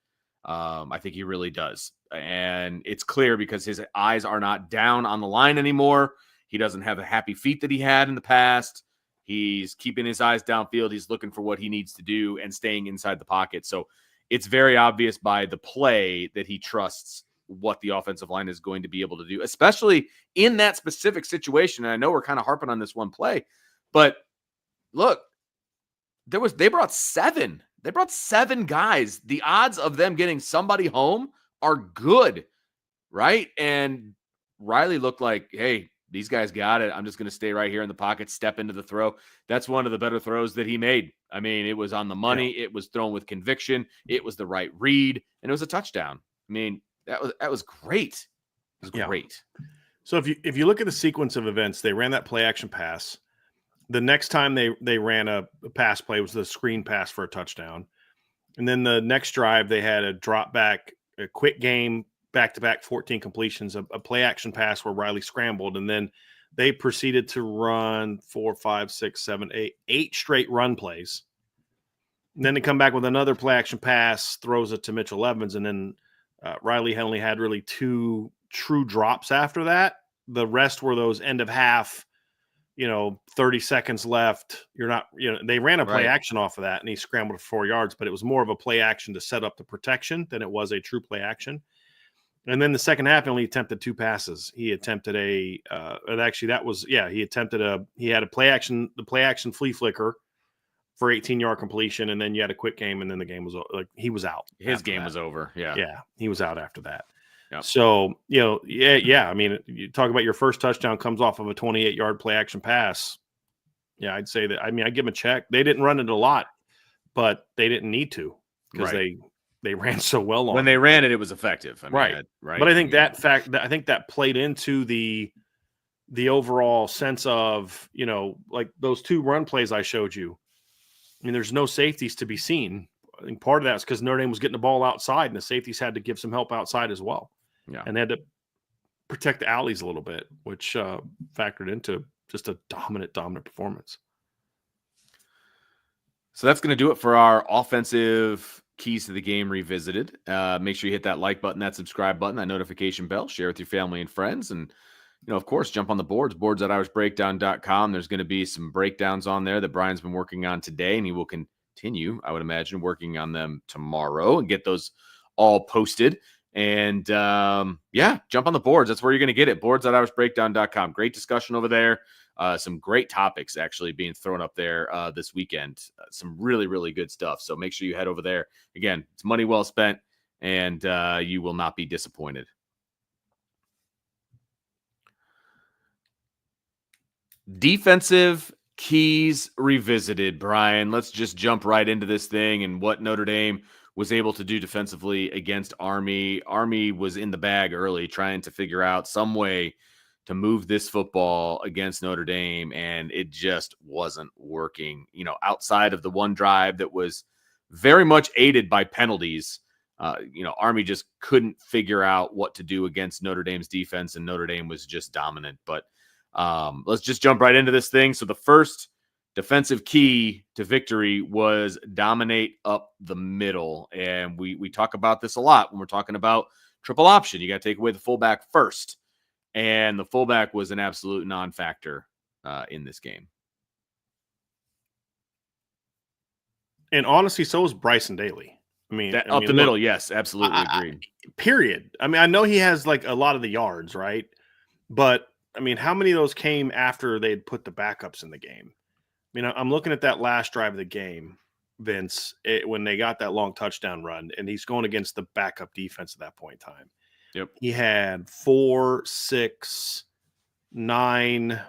I think he really does. And it's clear because his eyes are not down on the line anymore. He doesn't have the happy feet that he had in the past. He's keeping his eyes downfield. He's looking for what he needs to do and staying inside the pocket. So it's very obvious by the play that he trusts what the offensive line is going to be able to do, especially in that specific situation. And I know we're kind of harping on this one play, but look, they brought 7. They brought 7 guys. The odds of them getting somebody home are good, right? And Riley looked like, hey, these guys got it. I'm just going to stay right here in the pocket, step into the throw. That's one of the better throws that he made. I mean, it was on the money. Yeah. It was thrown with conviction. It was the right read, and it was a touchdown. I mean, that was great. It was great. So if you look at the sequence of events, they ran that play action pass. The next time they ran a pass play was the screen pass for a touchdown. And then the next drive, they had a drop back, a quick game, back-to-back 14 completions, a play action pass where Riley scrambled. And then they proceeded to run 4, 5, 6, 7, 8 straight run plays. And then they come back with another play action pass, throws it to Mitchell Evans. And then Riley only had really 2 true drops after that. The rest were those end of half, 30 seconds left. They ran a play action off of that and he scrambled for 4 yards, but it was more of a play action to set up the protection than it was a true play action. And then the second half, he only attempted 2 passes. He attempted he had a play action, the play action flea flicker for 18-yard completion. And then you had a quick game and then the game was he was out. His game was over. Yeah. Yeah. He was out after that. Yep. So, I mean, you talk about your first touchdown comes off of a 28-yard play action pass. Yeah, I'd say that. I mean, I give them a check. They didn't run it a lot, but they didn't need to because they ran so well on when they ran it. It was effective. I mean, right. But I think that played into the overall sense of, like those 2 run plays I showed you. I mean, there's no safeties to be seen. I think part of that is because Notre Dame was getting the ball outside and the safeties had to give some help outside as well. Yeah. And they had to protect the alleys a little bit, which factored into just a dominant performance. So that's going to do it for our offensive keys to the game revisited. Make sure you hit that like button, that subscribe button, that notification bell, share with your family and friends. And, of course, jump on the boards at irishbreakdown.com. There's going to be some breakdowns on there that Brian's been working on today, and he will continue, I would imagine, working on them tomorrow and get those all posted. And jump on the boards. That's where you're going to get it. Boards at irishbreakdown.com. Great discussion over there. Some great topics actually being thrown up there this weekend. Some really, really good stuff. So make sure you head over there. Again, it's money well spent. and you will not be disappointed. Defensive keys revisited, Brian. Let's just jump right into this thing and what Notre Dame was able to do defensively against Army. Army was in the bag early, trying to figure out some way to move this football against Notre Dame, and it just wasn't working. You know, outside of the one drive that was very much aided by penalties, Army just couldn't figure out what to do against Notre Dame's defense, and Notre Dame was just dominant. But let's just jump right into this thing. So the first defensive key to victory was dominate up the middle. And we talk about this a lot when we're talking about triple option. You got to take away the fullback first. And the fullback was an absolute non-factor in this game. And honestly, so was Bryson Daly. Up the middle, yes, absolutely agreed. Period. I mean, I know he has like a lot of the yards, right? But I mean, how many of those came after they'd put the backups in the game? I mean, I'm looking at that last drive of the game, Vince, when they got that long touchdown run, and he's going against the backup defense at that point in time. Yep. He had 4, 6, 9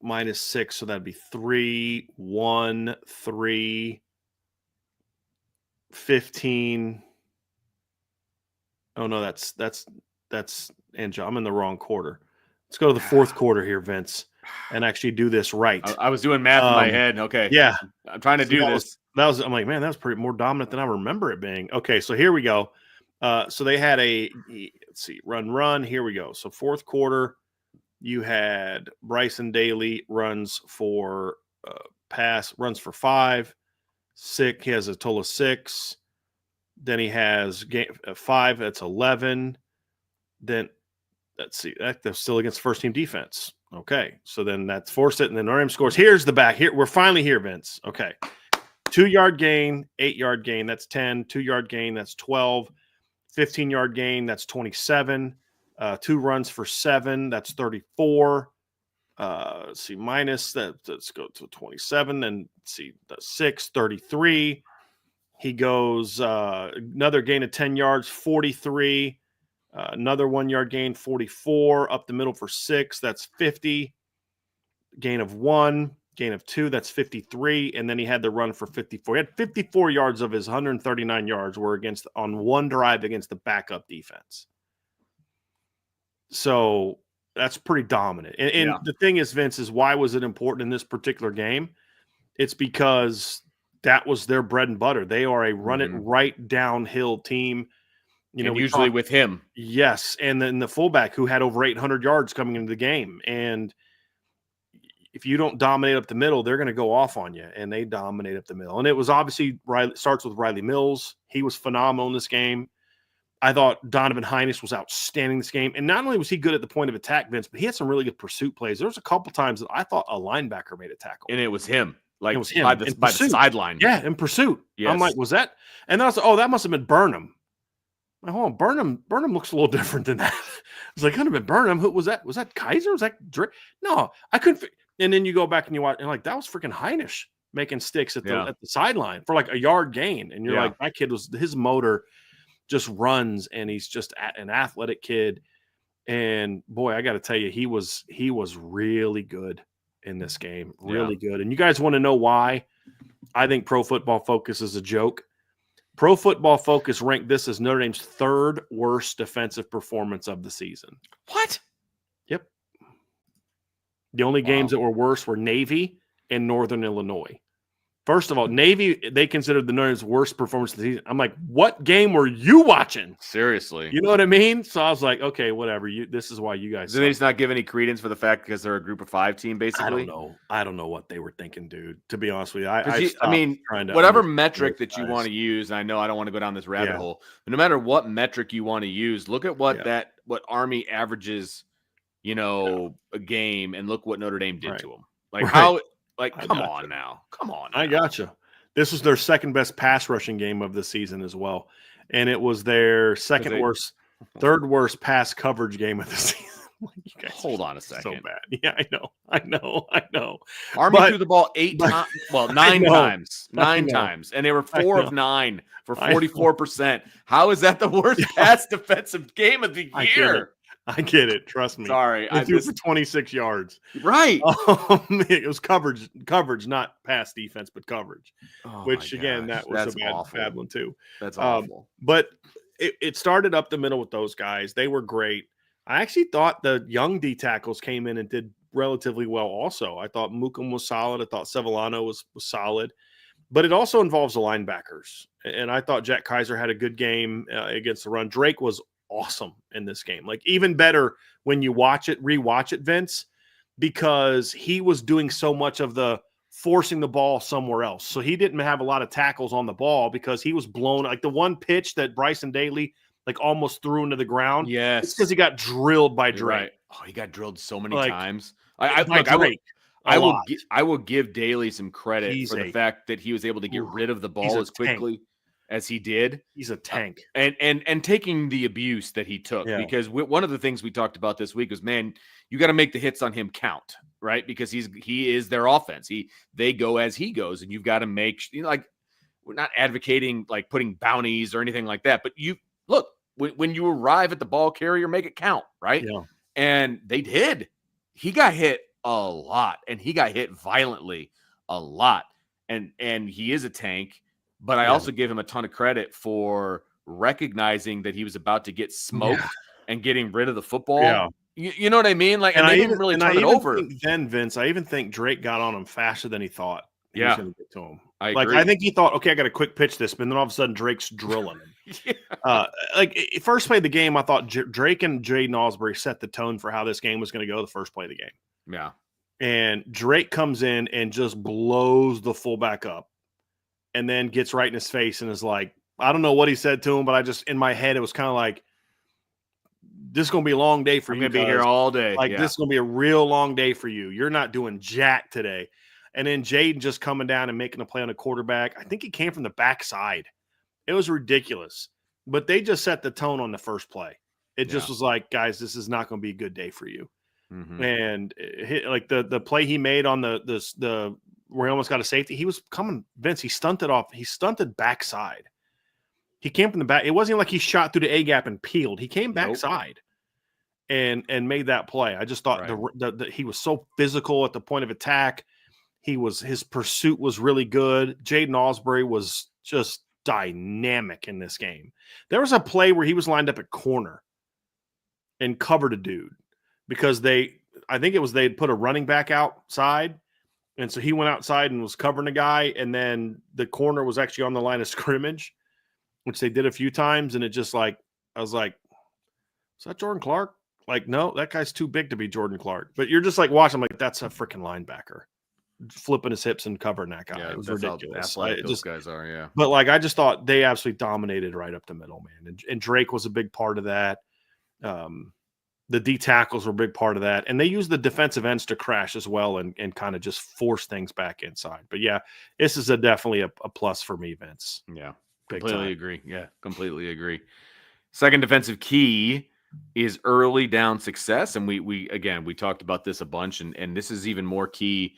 minus 6, so that'd be 3, 1, 3, 15. Oh no, that's Angel. I'm in the wrong quarter. Let's go to the fourth quarter here, Vince, and actually do this right. I was doing math in my head. Okay. Yeah. I'm trying to do this. I'm like, man, that was pretty more dominant than I remember it being. Okay, so here we go. So they had run. Here we go. So fourth quarter, you had Bryson Daly runs for 5. 6. He has a total of 6. Then he has 5. That's 11. Then let's see. That's still against first team defense. Okay. So then that's forced it. And then Notre Dame scores. Here's the back. Here, we're finally here, Vince. Okay. 2-yard gain, 8-yard gain. That's 10. 2-yard gain. That's 12. 15-yard gain. That's 27. 2 runs for 7. That's 34. Let's see, minus that. Let's go to 27. Then let's see, 6, 33. He goes another gain of 10 yards, 43. Another 1-yard gain, 44. Up the middle for 6. That's 50. Gain of 1. Gain of 2. That's 53. And then he had the run for 54. He had 54 yards of his 139 yards were on one drive against the backup defense. So that's pretty dominant. And the thing is, Vince, is why was it important in this particular game? It's because that was their bread and butter. They are a run it right downhill team. Usually with him. Yes. And then the fullback who had over 800 yards coming into the game. And if you don't dominate up the middle, they're going to go off on you. And they dominate up the middle. And it was obviously starts with Riley Mills. He was phenomenal in this game. I thought Donovan Hines was outstanding this game. And not only was he good at the point of attack, Vince, but he had some really good pursuit plays. There was a couple times that I thought a linebacker made a tackle. And it was him. Like, it was him. by the sideline. Yeah, in pursuit. Yes. I'm like, was that? And I was like, that must have been Burnham. I'm like, hold on, Burnham looks a little different than that. I was like, couldn't have been Burnham. Who was that? Was that Kaiser? Was that Drake? No, I couldn't. And then you go back and you watch, and like, that was freaking Heinisch making sticks at the sideline for like a yard gain. And you're like, that kid his motor just runs, and he's just an athletic kid. And boy, I got to tell you, he was really good in this game, really good. And you guys want to know why I think Pro Football Focus is a joke? Pro Football Focus ranked this as Notre Dame's 3rd worst defensive performance of the season. What? Yep. The only games that were worse were Navy and Northern Illinois. First of all, Navy, they considered the Notre Dame's worst performance of the season. I'm like, what game were you watching? Seriously. You know what I mean? So I was like, okay, whatever. This is why you guys. Did they just not give any credence for the fact because they're a group of 5 team, basically? I don't know what they were thinking, dude. To be honest with you, whatever metric that you want to use, and I know I don't want to go down this rabbit hole, but no matter what metric you want to use, look at what Army averages, a game, and look what Notre Dame did to them. Like how. Like, come on now. I gotcha. This was their second best pass rushing game of the season as well. And it was their third worst pass coverage game of the season. Like, you guys Hold on a so second. bad. Yeah, I know. Army But- threw the ball nine know. times. I know. Times. And they were I 4 know. of 9 for I know. 44%. How is that the worst pass defensive game of the I get year? I get it. Trust me. Sorry. They threw for 26 yards. Right. It was coverage, not pass defense, but coverage. Oh, which my again, gosh. that was That's a awful. bad one too. That's awful. But it started up the middle with those guys. They were great. I actually thought the young D tackles came in and did relatively well. Also, I thought Mookum was solid. I thought Sevillano was solid. But it also involves the linebackers, and I thought Jack Kaiser had a good game against the run. Drake was awesome in this game, like even better when you rewatch it, Vince, because he was doing so much of the forcing the ball somewhere else. So he didn't have a lot of tackles on the ball because he was blown. Like the one pitch that Bryson Daly like almost threw into the ground. Yes. It's because he got drilled by You're Drake. right. Oh, he got drilled so many Like, times. I will give Daly some credit for the fact that he was able to get rid of the ball as quickly as he did. He's a tank. And taking the abuse that he took, because one of the things we talked about this week was, man, you got to make the hits on him count, right? Because he is their offense. They go as he goes, and you've got to make, like, we're not advocating like putting bounties or anything like that, but you look, when you arrive at the ball carrier, make it count, right? Yeah. And they did. He got hit a lot, and he got hit violently a lot. And he is a tank, but I also give him a ton of credit for recognizing that he was about to get smoked and getting rid of the football. Yeah. You know what I mean? Like, and they didn't really turn it over. Then, Vince, I even think Drake got on him faster than he thought he was going to get to him. I agree. I think he thought, okay, I got a quick pitch this, but then all of a sudden Drake's drilling him. First play of the game, I thought Drake and Jaden Osbury set the tone for how this game was going to go the first play of the game. Yeah. And Drake comes in and just blows the fullback up and then gets right in his face and is like, I don't know what he said to him, but in my head, it was kind of like, this is going to be a long day for you. I'm going to be here all day. This is going to be a real long day for you. You're not doing jack today. And then Jaden just coming down and making a play on a quarterback. I think he came from the backside. It was ridiculous. But they just set the tone on the first play. It just was like, guys, this is not going to be a good day for you. Mm-hmm. And the play he made on the where he almost got a safety, he was coming, Vince, he stunted backside. He came from the back. It wasn't like he shot through the A gap and peeled. He came backside and made that play. I just thought he was so physical at the point of attack. His pursuit was really good. Jaden Osbury was just dynamic in this game. There was a play where he was lined up at corner and covered a dude because I think it was they'd put a running back outside. And so he went outside and was covering a guy. And then the corner was actually on the line of scrimmage, which they did a few times. And it just I was like, is that Jordan Clark? Like, no, that guy's too big to be Jordan Clark. But you're just like watching, like, that's a freaking linebacker flipping his hips and covering that guy. It was ridiculous. Those guys are, yeah. But I just thought they absolutely dominated right up the middle, man. And Drake was a big part of that. The D tackles were a big part of that. And they used the defensive ends to crash as well and kind of just force things back inside. But yeah, this is definitely a plus for me, Vince. Yeah. Completely agree. Yeah, completely agree. Second defensive key is early down success. And we talked about this a bunch, and this is even more key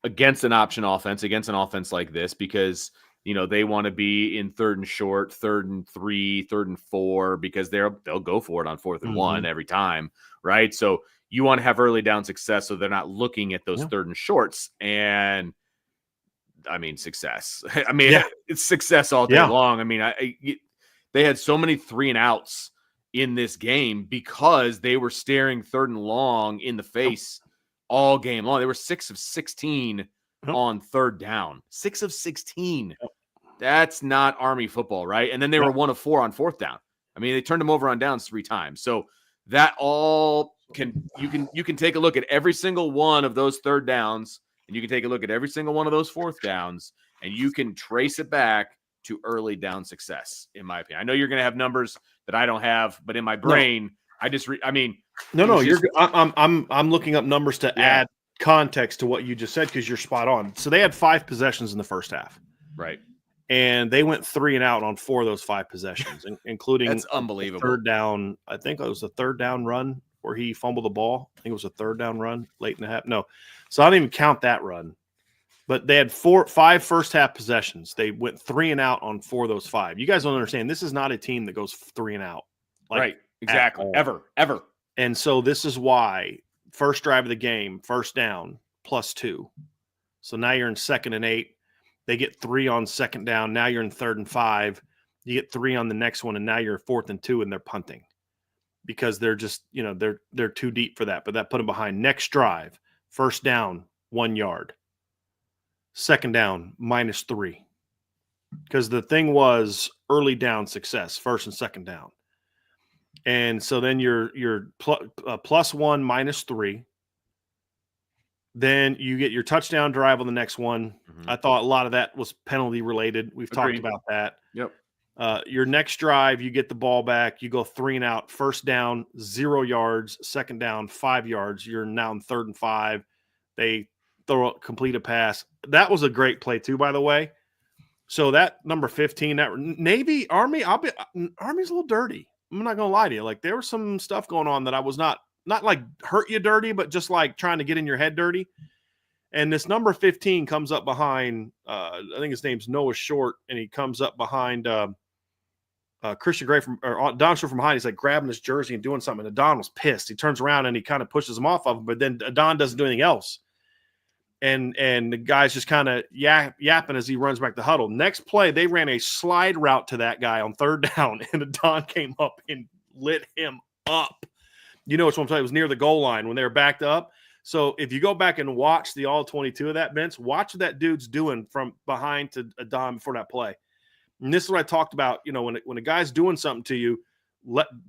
against an option offense, against an offense like this, because, they want to be in 3rd and short, 3rd and 3, 3rd and 4, because they'll go for it on 4th and 1 every time, right? So you want to have early down success so they're not looking at those 3rd and shorts. And I mean, success. It's success all day long. I mean, they had so many 3 and outs in this game because they were staring 3rd and long in the face all game long. They were 6 of 16 on 3rd down. 6 of 16. That's not Army football, right? And then they were 1 of 4 on 4th down. I mean, they turned them over on downs 3 times. So that all you can take a look at every single one of those 3rd downs, and you can take a look at every single one of those 4th downs, and you can trace it back to early down success, in my opinion. I know you're going to have numbers that I don't have, but in my brain, I'm looking up numbers to add context to what you just said because you're spot on. So they had 5 possessions in the first half, right? And they went 3 and out on 4 of those 5 possessions, including that's unbelievable. 3rd down. I think it was a 3rd down run where he fumbled the ball. I think it was a third down run late in the half. No, so I don't even count that run. But they had 5 first half possessions. They went 3 and out on 4 of those 5. You guys don't understand. This is not a team that goes 3 and out. Right. Exactly. Ever. And so this is why first drive of the game, first down, +2. So now you're in 2nd and 8. They get 3 on 2nd down. Now you're in 3rd and 5. You get 3 on the next one, and now you're 4th and 2, and they're punting because they're just, they're too deep for that. But that put them behind. Next drive, first down, 1 yard. 2nd down, -3. Because the thing was early down success, 1st and 2nd down. And so then you're +1, -3. Then you get your touchdown drive on the next one. Mm-hmm. I thought a lot of that was penalty related. We've talked about that. Yep. Your next drive, you get the ball back. You go 3 and out. First down, 0 yards. 2nd down, 5 yards. You're now in 3rd and 5. They complete a pass. That was a great play too, by the way. So that number 15, that Navy, Army, Army's a little dirty. I'm not gonna lie to you. Like there was some stuff going on that I was not like hurt you dirty, but just like trying to get in your head dirty. And this number 15 comes up behind. I think his name's Noah Short, and he comes up behind Christian Gray or Don Short from behind. He's like grabbing his jersey and doing something. And Don was pissed. He turns around and he kind of pushes him off of him, but then Don doesn't do anything else. And the guy's just kind of yapping as he runs back the huddle. Next play, they ran a slide route to that guy on 3rd down, and Don came up and lit him up. You know which one I'm saying? It was near the goal line when they were backed up. So if you go back and watch the all 22 of that, Vince, watch what that dude's doing from behind to Don before that play. And this is what I talked about. When a guy's doing something to you,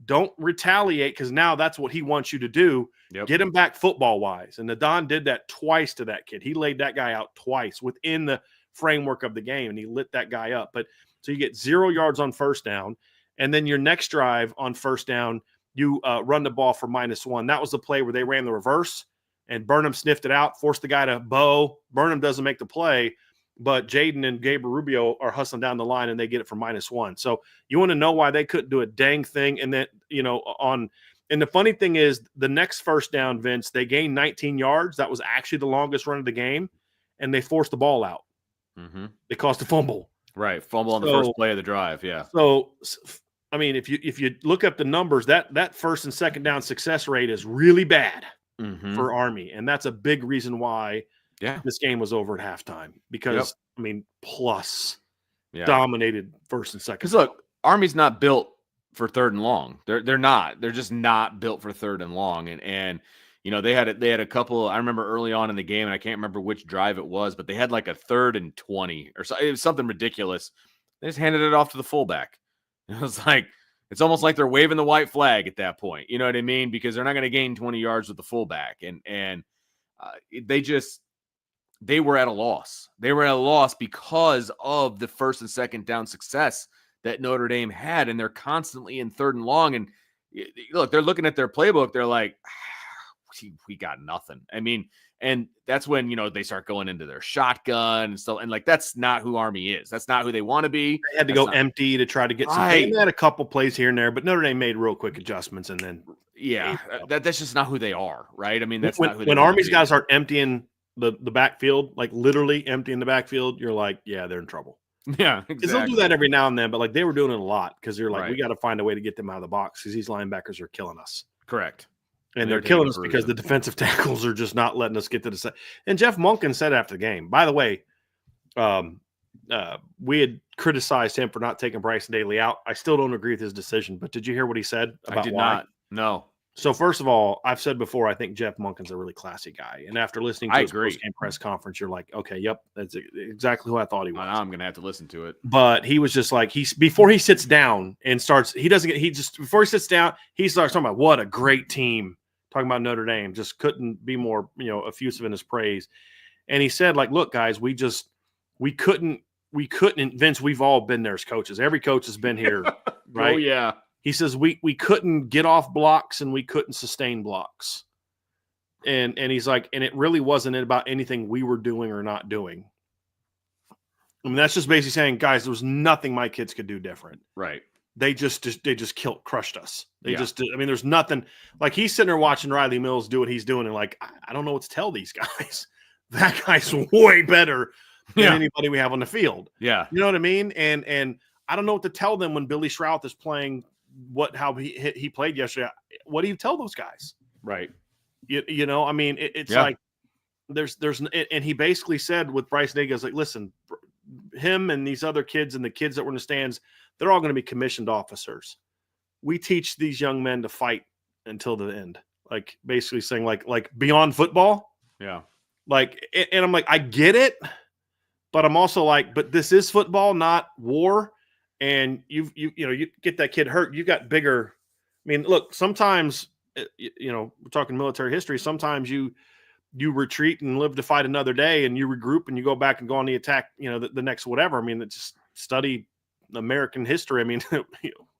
don't retaliate, because now that's what he wants you to do. Yep. Get him back football wise. And the Don did that twice to that kid. He laid that guy out twice within the framework of the game, and he lit that guy up. But so you get 0 yards on first down, and then your next drive on first down, you run the ball for -1. That was the play where they ran the reverse, and Burnham sniffed it out, forced the guy to bow. Burnham doesn't make the play, but Jaden and Gabriel Rubio are hustling down the line, and they get it for -1. So you want to know why they couldn't do a dang thing. And then, and the funny thing is the next first down, Vince, they gained 19 yards. That was actually the longest run of the game, and they forced the ball out. Mm-hmm. It caused a fumble. Right. Fumble on the first play of the drive. Yeah. So, I mean, if you look up the numbers, that 1st and 2nd down success rate is really bad for Army. And that's a big reason why this game was over at halftime, because I mean, plus dominated 1st and 2nd. Because look, Army's not built for 3rd and long. They're not. They're just not built for 3rd and long. And they had a couple. I remember early on in the game, and I can't remember which drive it was, but they had like a 3rd and 20 or so. It was something ridiculous. They just handed it off to the fullback. It was like, it's almost like they're waving the white flag at that point. You know what I mean? Because they're not going to gain 20 yards with the fullback. And they were at a loss. They were at a loss because of the 1st and 2nd down success that Notre Dame had. And they're constantly in 3rd and long. And look, they're looking at their playbook. They're like, we got nothing. I mean, and that's when, they start going into their shotgun and stuff. And like, that's not who Army is. That's not who they want to be. They had to go empty to try to get some. They had a couple plays here and there, but Notre Dame made real quick adjustments. And then, that's just not who they are. Right. I mean, that's not who they are. When Army's guys are emptying the backfield, like literally emptying the backfield, you're like, yeah, they're in trouble. Yeah, exactly. Because they'll do that every now and then, but like they were doing it a lot because they're like, we got to find a way to get them out of the box because these linebackers are killing us. Correct. And they're killing us because the defensive tackles are just not letting us get to the set. And Jeff Monken said after the game, by the way, we had criticized him for not taking Bryson Daly out. I still don't agree with his decision, but did you hear what he said about I did why? not. No. So first of all, I've said before, I think Jeff Monken's a really classy guy. And after listening to his post-game press conference, you're like, okay, yep, that's exactly who I thought he was. Now I'm going to have to listen to it. But he was just like, before he sits down and starts, before he sits down, he starts talking about what a great team. Talking about Notre Dame, just couldn't be more, effusive in his praise. And he said, like, look, guys, we couldn't, Vince, we've all been there as coaches. Every coach has been here, right? Oh, yeah. He says, we couldn't get off blocks and we couldn't sustain blocks. And he's like, and it really wasn't about anything we were doing or not doing. I mean, that's just basically saying, guys, there was nothing my kids could do different. Right. they just crushed us. They just did. I mean, there's nothing like he's sitting there watching Riley Mills do what he's doing, and like I don't know what to tell these guys. That guy's way better than anybody we have on the field. Yeah, you know what I mean. And I don't know what to tell them when Billy Shrouth is playing. How he played yesterday. What do you tell those guys? Right. You know. I mean, it's like there's and he basically said with Bryce Nagel, like, listen, him and these other kids and the kids that were in the stands, they're all going to be commissioned officers. We teach these young men to fight until the end. Like basically saying like beyond football. Yeah. Like, and I'm like, I get it, but I'm also like, but this is football, not war. And you get that kid hurt. You got bigger. I mean, look, sometimes, we're talking military history. Sometimes you retreat and live to fight another day, and you regroup and you go back and go on the attack, the next whatever. I mean, just study American history. I mean,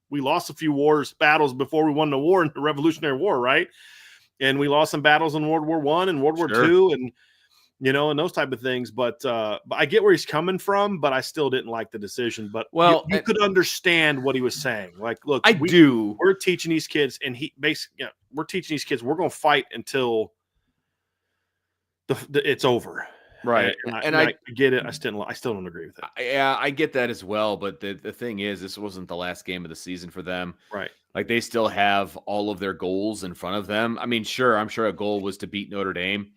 we lost a few battles before we won the war in the Revolutionary War, right? And we lost some battles in World War I and World War II and and those type of things. But I get where he's coming from, but I still didn't like the decision. But you could understand what he was saying. Like, look, we're teaching these kids, and we're teaching these kids, we're going to fight until it's over. Right. And I get it. I still don't agree with it. Yeah, I get that as well. But the thing is, this wasn't the last game of the season for them. Right. Like they still have all of their goals in front of them. I mean, I'm sure a goal was to beat Notre Dame,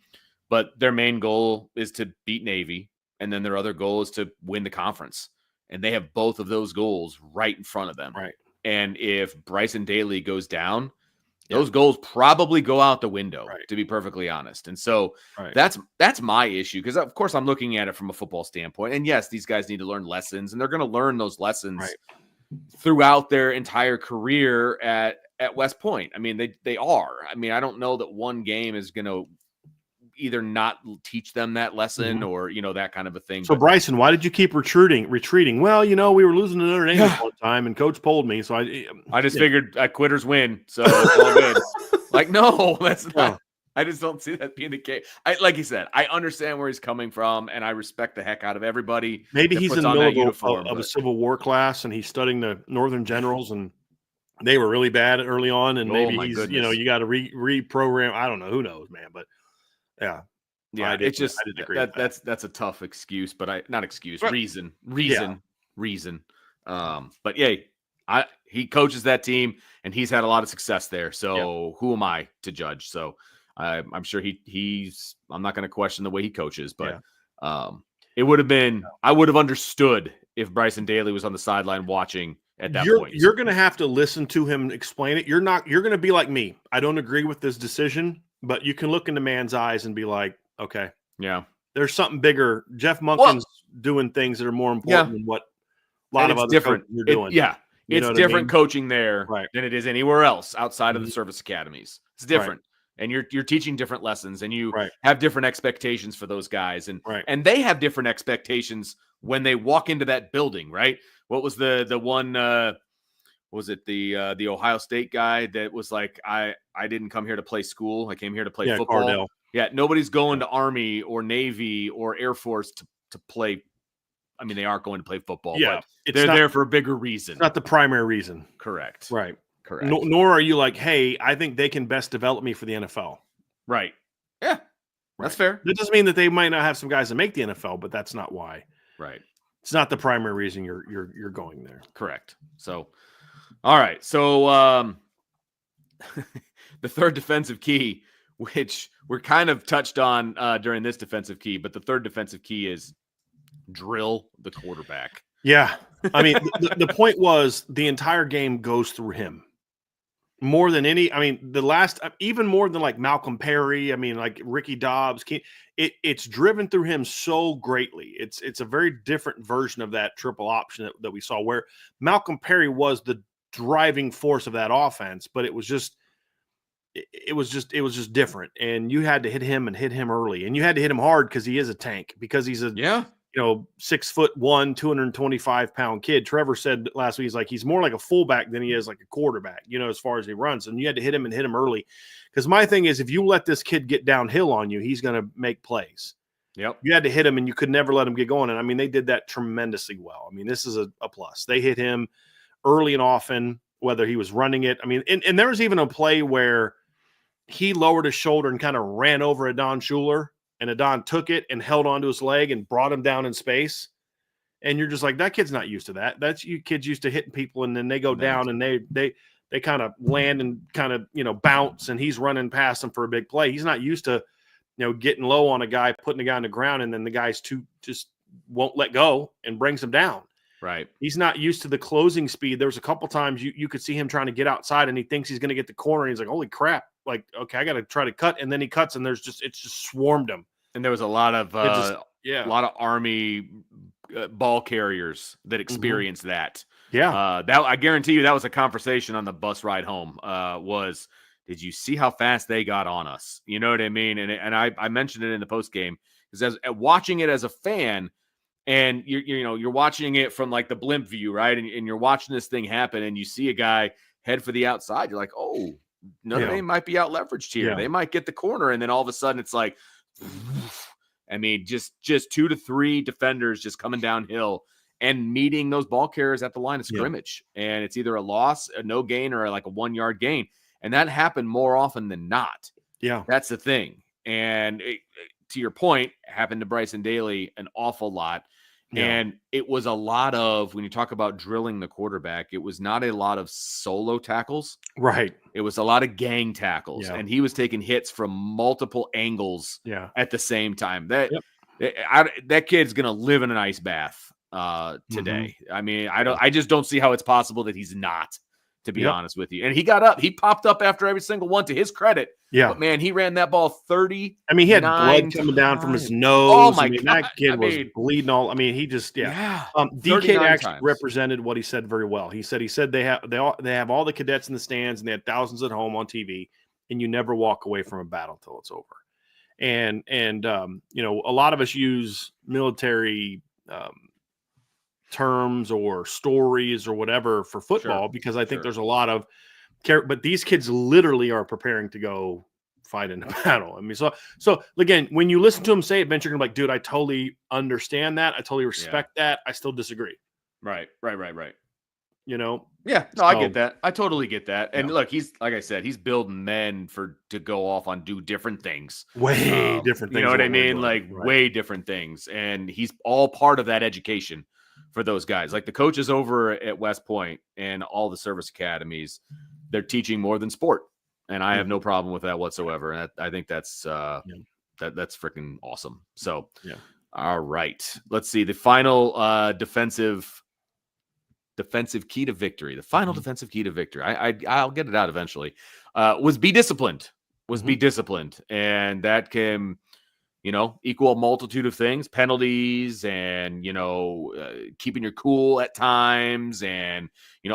but their main goal is to beat Navy. And then their other goal is to win the conference. And they have both of those goals right in front of them. Right. And if Bryson Daly goes down, those goals probably go out the window, to be perfectly honest. And so that's my issue, because of course I'm looking at it from a football standpoint. And yes, these guys need to learn lessons, and they're going to learn those lessons throughout their entire career at West Point. I mean, they are. I mean, I don't know that one game is going to either not teach them that lesson or, that kind of a thing. So Bryson, why did you keep retreating? Well, we were losing to Notre Dame all the time, and coach pulled me. So I just figured quitters win. So it's all good. Like, no, that's not. I just don't see that being the case. Like you said, I understand where he's coming from, and I respect the heck out of everybody. Maybe he's in the middle of a Civil War class, and he's studying the Northern generals, and they were really bad early on, and maybe he's, you got to reprogram. I don't know. Who knows, man? But yeah. It's just that's a tough excuse, but not excuse, reason. But he coaches that team, and he's had a lot of success there. So who am I to judge? So I'm sure I'm not going to question the way he coaches, but it would have been, I would have understood if Bryson Daly was on the sideline watching at that point. You're going to have to listen to him explain it. You're going to be like me. I don't agree with this decision, but you can look in the man's eyes and be like, okay, there's something bigger. Jeff Monken's doing things that are more important than what a lot of other coaches are doing. It's different coaching there than it is anywhere else outside of the service academies. It's different. And you're teaching different lessons, and you have different expectations for those guys. And they have different expectations when they walk into that building, right? What was the one was it the Ohio State guy that was like, I didn't come here to play school. I came here to play football. Cardell. Yeah, nobody's going to Army or Navy or Air Force to play. I mean, they aren't going to play football, but they're there for a bigger reason. It's not the primary reason. Correct. Right. Correct. Nor are you like, hey, I think they can best develop me for the NFL. Right. Yeah. That's fair. That doesn't mean that they might not have some guys that make the NFL, but that's not why. Right. It's not the primary reason you're going there. Correct. So, all right. So, the third defensive key, which we're kind of touched on during this defensive key, but the third defensive key is drill the quarterback. Yeah. I mean, the point was the entire game goes through him more than any. I mean, even more than like Malcolm Perry. I mean, like Ricky Dobbs. It's driven through him so greatly. It's a very different version of that triple option that we saw, where Malcolm Perry was the driving force of that offense, but it was just different. And you had to hit him early, and you had to hit him hard because he is a tank, because he's a 6'1", 225-pound kid. Trevor said last week, he's more like a fullback than he is like a quarterback, as far as he runs. And you had to hit him early. Because my thing is, if you let this kid get downhill on you, he's going to make plays. Yep. You had to hit him, and you could never let him get going. And I mean, they did that tremendously well. I mean, this is a plus. They hit him early and often, whether he was running it. I mean, and there was even a play where he lowered his shoulder and kind of ran over Adon Schuler, and Adon took it and held onto his leg and brought him down in space. And you're just like, that kid's not used to that. That's you kids used to hitting people, and then they go down and they kind of land and kind of, bounce, and he's running past them for a big play. He's not used to, getting low on a guy, putting a guy on the ground, and then the guy's just won't let go and brings him down. Right. He's not used to the closing speed. There was a couple times you could see him trying to get outside, and he thinks he's going to get the corner. And he's like, holy crap. Like, okay, I got to try to cut. And then he cuts, and it's just swarmed him. And there was a lot of Army ball carriers that experienced that. Yeah. That I guarantee you that was a conversation on the bus ride home. Did you see how fast they got on us? You know what I mean? And I mentioned it in the post game because as watching it as a fan, and you're watching it from like the blimp view, right? And you're watching this thing happen, and you see a guy head for the outside. You're like, oh, Notre Dame might be out leveraged here. They might get the corner, and then all of a sudden it's like, I mean, just 2 to 3 defenders just coming downhill and meeting those ball carriers at the line of scrimmage, and it's either a loss, a no gain, or like a 1 yard gain, and that happened more often than not. Yeah, that's the thing. And to your point, happened to Bryson Daly an awful lot. And it was a lot of, when you talk about drilling the quarterback, it was not a lot of solo tackles. Right. It was a lot of gang tackles. And he was taking hits from multiple angles at the same time. That kid's going to live in an ice bath today. I mean, I just don't see how it's possible that he's not, to be honest with you. And he got up. He popped up after every single one, to his credit. Yeah. But, man, he ran that ball 30. I mean, he had blood coming down from his nose. Oh, my God. That kid was bleeding all. I mean, he just, DK actually represented what he said very well. He said they have all the cadets in the stands, and they had thousands at home on TV, and you never walk away from a battle till it's over. And a lot of us use military terms or stories or whatever for football because I think there's a lot of care, but these kids literally are preparing to go fight in a battle. I mean, so again, when you listen to them say it, Ben, you're gonna be like, dude, I totally understand that. I totally respect that. I still disagree. Right. You know? Yeah, no, I get that. I totally get that. And look, he's, like I said, he's building men to go off on do different things. Way different things. You know what I mean? Way different things. And he's all part of that education for those guys. Like the coaches over at West Point and all the service academies, they're teaching more than sport. And I have no problem with that whatsoever. And I think that's that's freaking awesome. So, all right. Let's see. The final defensive key to victory. The final defensive key to victory. I'll get it out eventually. Was be disciplined. Be disciplined. And that can, equal a multitude of things, penalties and, keeping your cool at times and,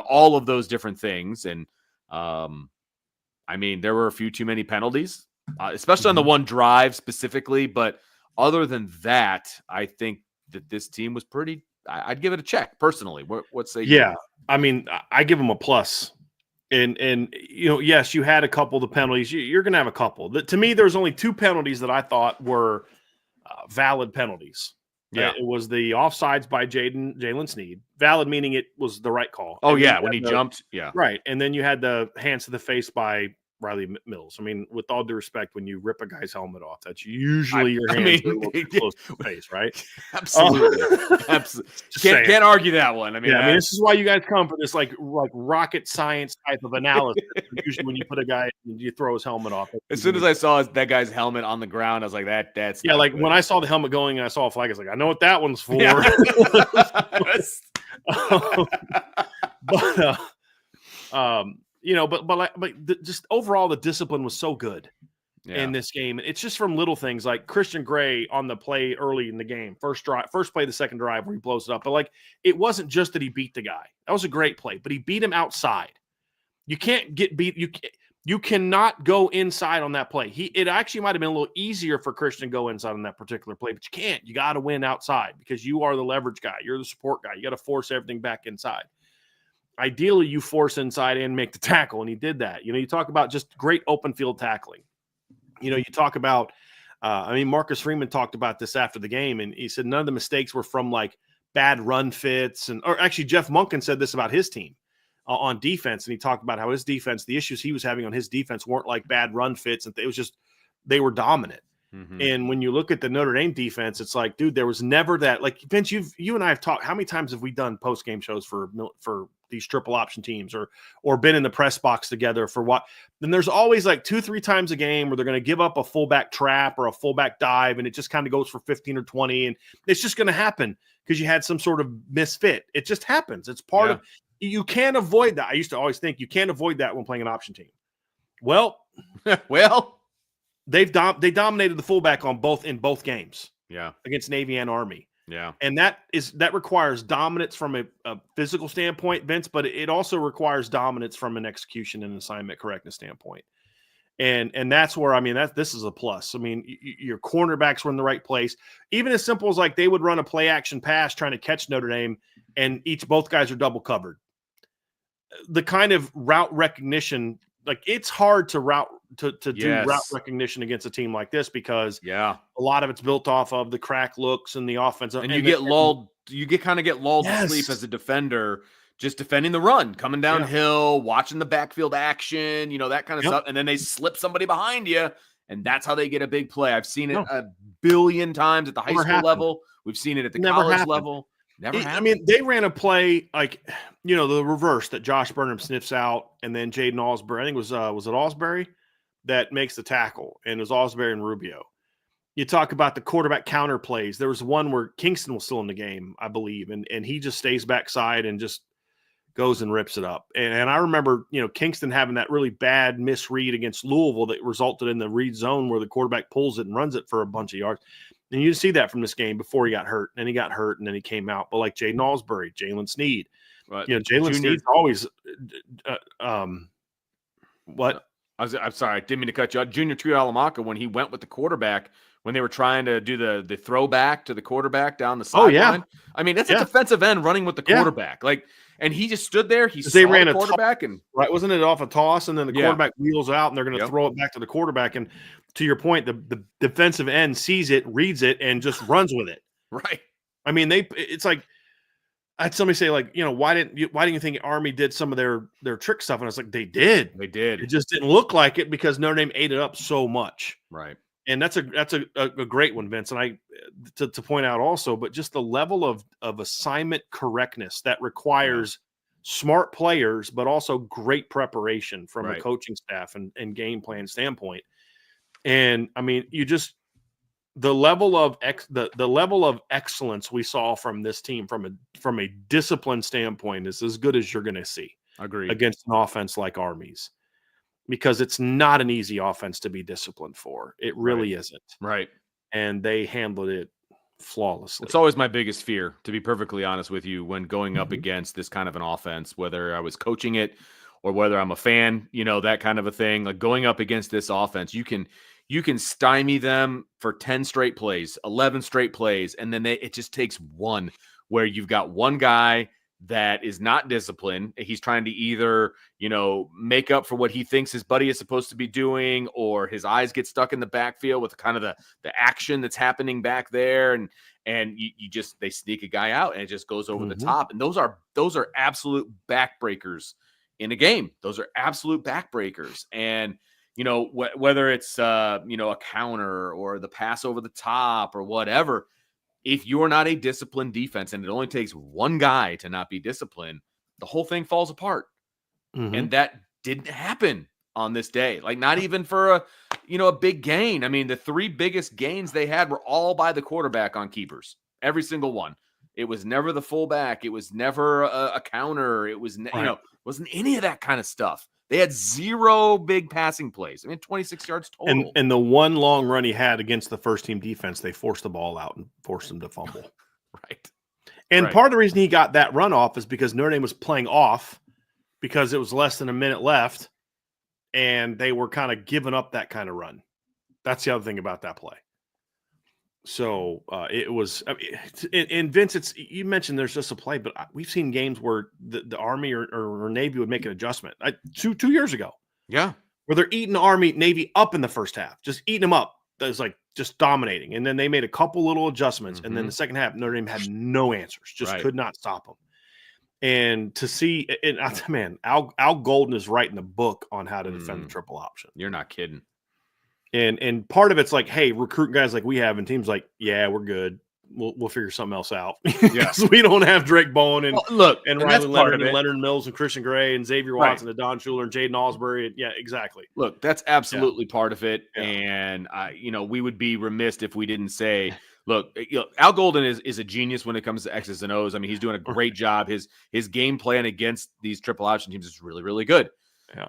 all of those different things. And, I mean, there were a few too many penalties, especially on the one drive specifically. But other than that, I think that this team was pretty, I'd give it a check personally. What say you? Yeah. I mean, I give them a plus. And yes, you had a couple of the penalties. You're going to have a couple. To me, there's only 2 penalties that I thought were valid penalties. Yeah. It was the offsides by Jalen Sneed. Valid meaning it was the right call. Oh, yeah, when he jumped. Yeah. Right. And then you had the hands to the face by Riley Mills. I mean, with all due respect, when you rip a guy's helmet off, that's usually your hands are a little too close to the face, right? Absolutely. Absolutely. Can't argue that one. I mean, this is why you guys come for this like rocket science type of analysis. Usually when you put a guy, you throw his helmet off. As soon as I saw that guy's helmet on the ground, I was like, that's like good. When I saw the helmet going and I saw a flag, I was like, I know what that one's for. Yeah. But just overall, the discipline was so good in this game. It's just from little things like Christian Gray on the play early in the game, first play, the second drive where he blows it up. But it wasn't just that he beat the guy. That was a great play, but he beat him outside. You can't get beat. You cannot go inside on that play. It actually might have been a little easier for Christian to go inside on that particular play, but you can't. You got to win outside because you are the leverage guy. You're the support guy. You got to force everything back inside. Ideally, you force inside and make the tackle, and he did that. You talk about just great open field tackling. You talk about, Marcus Freeman talked about this after the game, and he said none of the mistakes were from bad run fits, or actually Jeff Monken said this about his team. on defense, and he talked about how his defense, the issues he was having on his defense weren't like bad run fits, and it was just they were dominant. And when you look at the Notre Dame defense, it's like, dude, there was never that. Like, Vince, you and I have talked. How many times have we done post game shows for these triple option teams, or been in the press box together for what? Then there's always like 2-3 times a game where they're going to give up a fullback trap or a fullback dive, and it just kind of goes for 15 or 20, and it's just going to happen because you had some sort of misfit. It just happens. It's part of. You can't avoid that. I used to always think you can't avoid that when playing an option team. Well, they dominated the fullback in both games. Yeah, against Navy and Army. Yeah, and that requires dominance from a physical standpoint, Vince, but it also requires dominance from an execution and assignment correctness standpoint. And that's where, I mean, this is a plus. I mean, your cornerbacks were in the right place. Even as simple as like they would run a play action pass trying to catch Notre Dame, and both guys are double covered. The kind of route recognition, like it's hard to do route recognition against a team like this because a lot of it's built off of the crack looks and the offense. And you get lulled. You kind of get lulled to sleep as a defender, just defending the run, coming downhill, watching the backfield action, that kind of stuff. And then they slip somebody behind you, and that's how they get a big play. I've seen it a billion times at the high school level. We've seen it at the college level. Never happened. I mean, they ran a play like, the reverse that Josh Burnham sniffs out, and then Jaden Alsbury, I think was it Alsbury that makes the tackle, and it was Alsbury and Rubio. You talk about the quarterback counter plays. There was one where Kingston was still in the game, I believe, and he just stays backside and just goes and rips it up. And I remember, Kingston having that really bad misread against Louisville that resulted in the read zone where the quarterback pulls it and runs it for a bunch of yards. And you see that from this game before he got hurt. And then he got hurt, and then he came out. But like Jaden Alsbury, Jalen Sneed. Right. Jalen Sneed's always what? I'm sorry, I didn't mean to cut you out. Junior Tuihalamaka, when he went with the quarterback, when they were trying to do the throwback to the quarterback down the sideline. I mean, that's a defensive end running with the quarterback. Like, and he just stood there. They ran a quarterback, and wasn't it off a toss? And then the quarterback wheels out, and they're going to throw it back to the quarterback. And to your point, the defensive end sees it, reads it, and just runs with it. Right. I mean, it's like I had somebody say, like, why didn't you think Army did some of their trick stuff? And I was like, they did. It just didn't look like it because Notre Dame ate it up so much. Right. And that's a great one, Vince. And I to point out also, but just the level of assignment correctness that requires smart players, but also great preparation from a coaching staff and game plan standpoint. And I mean, the level of the level of excellence we saw from this team from a discipline standpoint is as good as you're going to see. Agreed. Against an offense like Army's. Because it's not an easy offense to be disciplined for. It really isn't. Right. And they handled it flawlessly. It's always my biggest fear, to be perfectly honest with you, when going up against this kind of an offense, whether I was coaching it or whether I'm a fan, that kind of a thing. Like going up against this offense, you can stymie them for 10 straight plays, 11 straight plays, and then it just takes one where you've got one guy that is not disciplined. He's trying to either, make up for what he thinks his buddy is supposed to be doing, or his eyes get stuck in the backfield with kind of the action that's happening back there. And they sneak a guy out and it just goes over the top. And those are absolute backbreakers in a game. Those are absolute backbreakers. And, whether it's, a counter or the pass over the top or whatever, if you're not a disciplined defense and it only takes one guy to not be disciplined, the whole thing falls apart. And that didn't happen on this day. Like not even for a big gain. I mean, the 3 biggest gains they had were all by the quarterback on keepers. Every single one. It was never the fullback. It was never a counter. It was, wasn't any of that kind of stuff. They had 0 big passing plays. I mean, 26 yards total. And the one long run he had against the first team defense, they forced the ball out and forced him to fumble. Right. And part of the reason he got that run off is because Notre Dame was playing off because it was less than a minute left and they were kind of giving up that kind of run. That's the other thing about that play. So it was, and Vince, you mentioned there's just a play, but we've seen games where the Army or Navy would make an adjustment. 2 years ago, where they're eating Navy up in the first half, just eating them up. That was like just dominating, and then they made a couple little adjustments, and then the second half, Notre Dame had no answers, just could not stop them. And to see, and man, Al Golden is writing the book on how to defend the triple option. You're not kidding. And part of it's like, hey, recruit guys like we have, and teams like, yeah, we're good. We'll figure something else out. Because we don't have Drake Bowen and Riley Leonard and Leonard Mills and Christian Gray and Xavier Watson and Don Schuler and Jaden Osbury. And, yeah, exactly. Look, that's absolutely part of it. Yeah. And we would be remiss if we didn't say, look, Al Golden is a genius when it comes to X's and O's. I mean, he's doing a great job. His game plan against these triple option teams is really, really good. Yeah.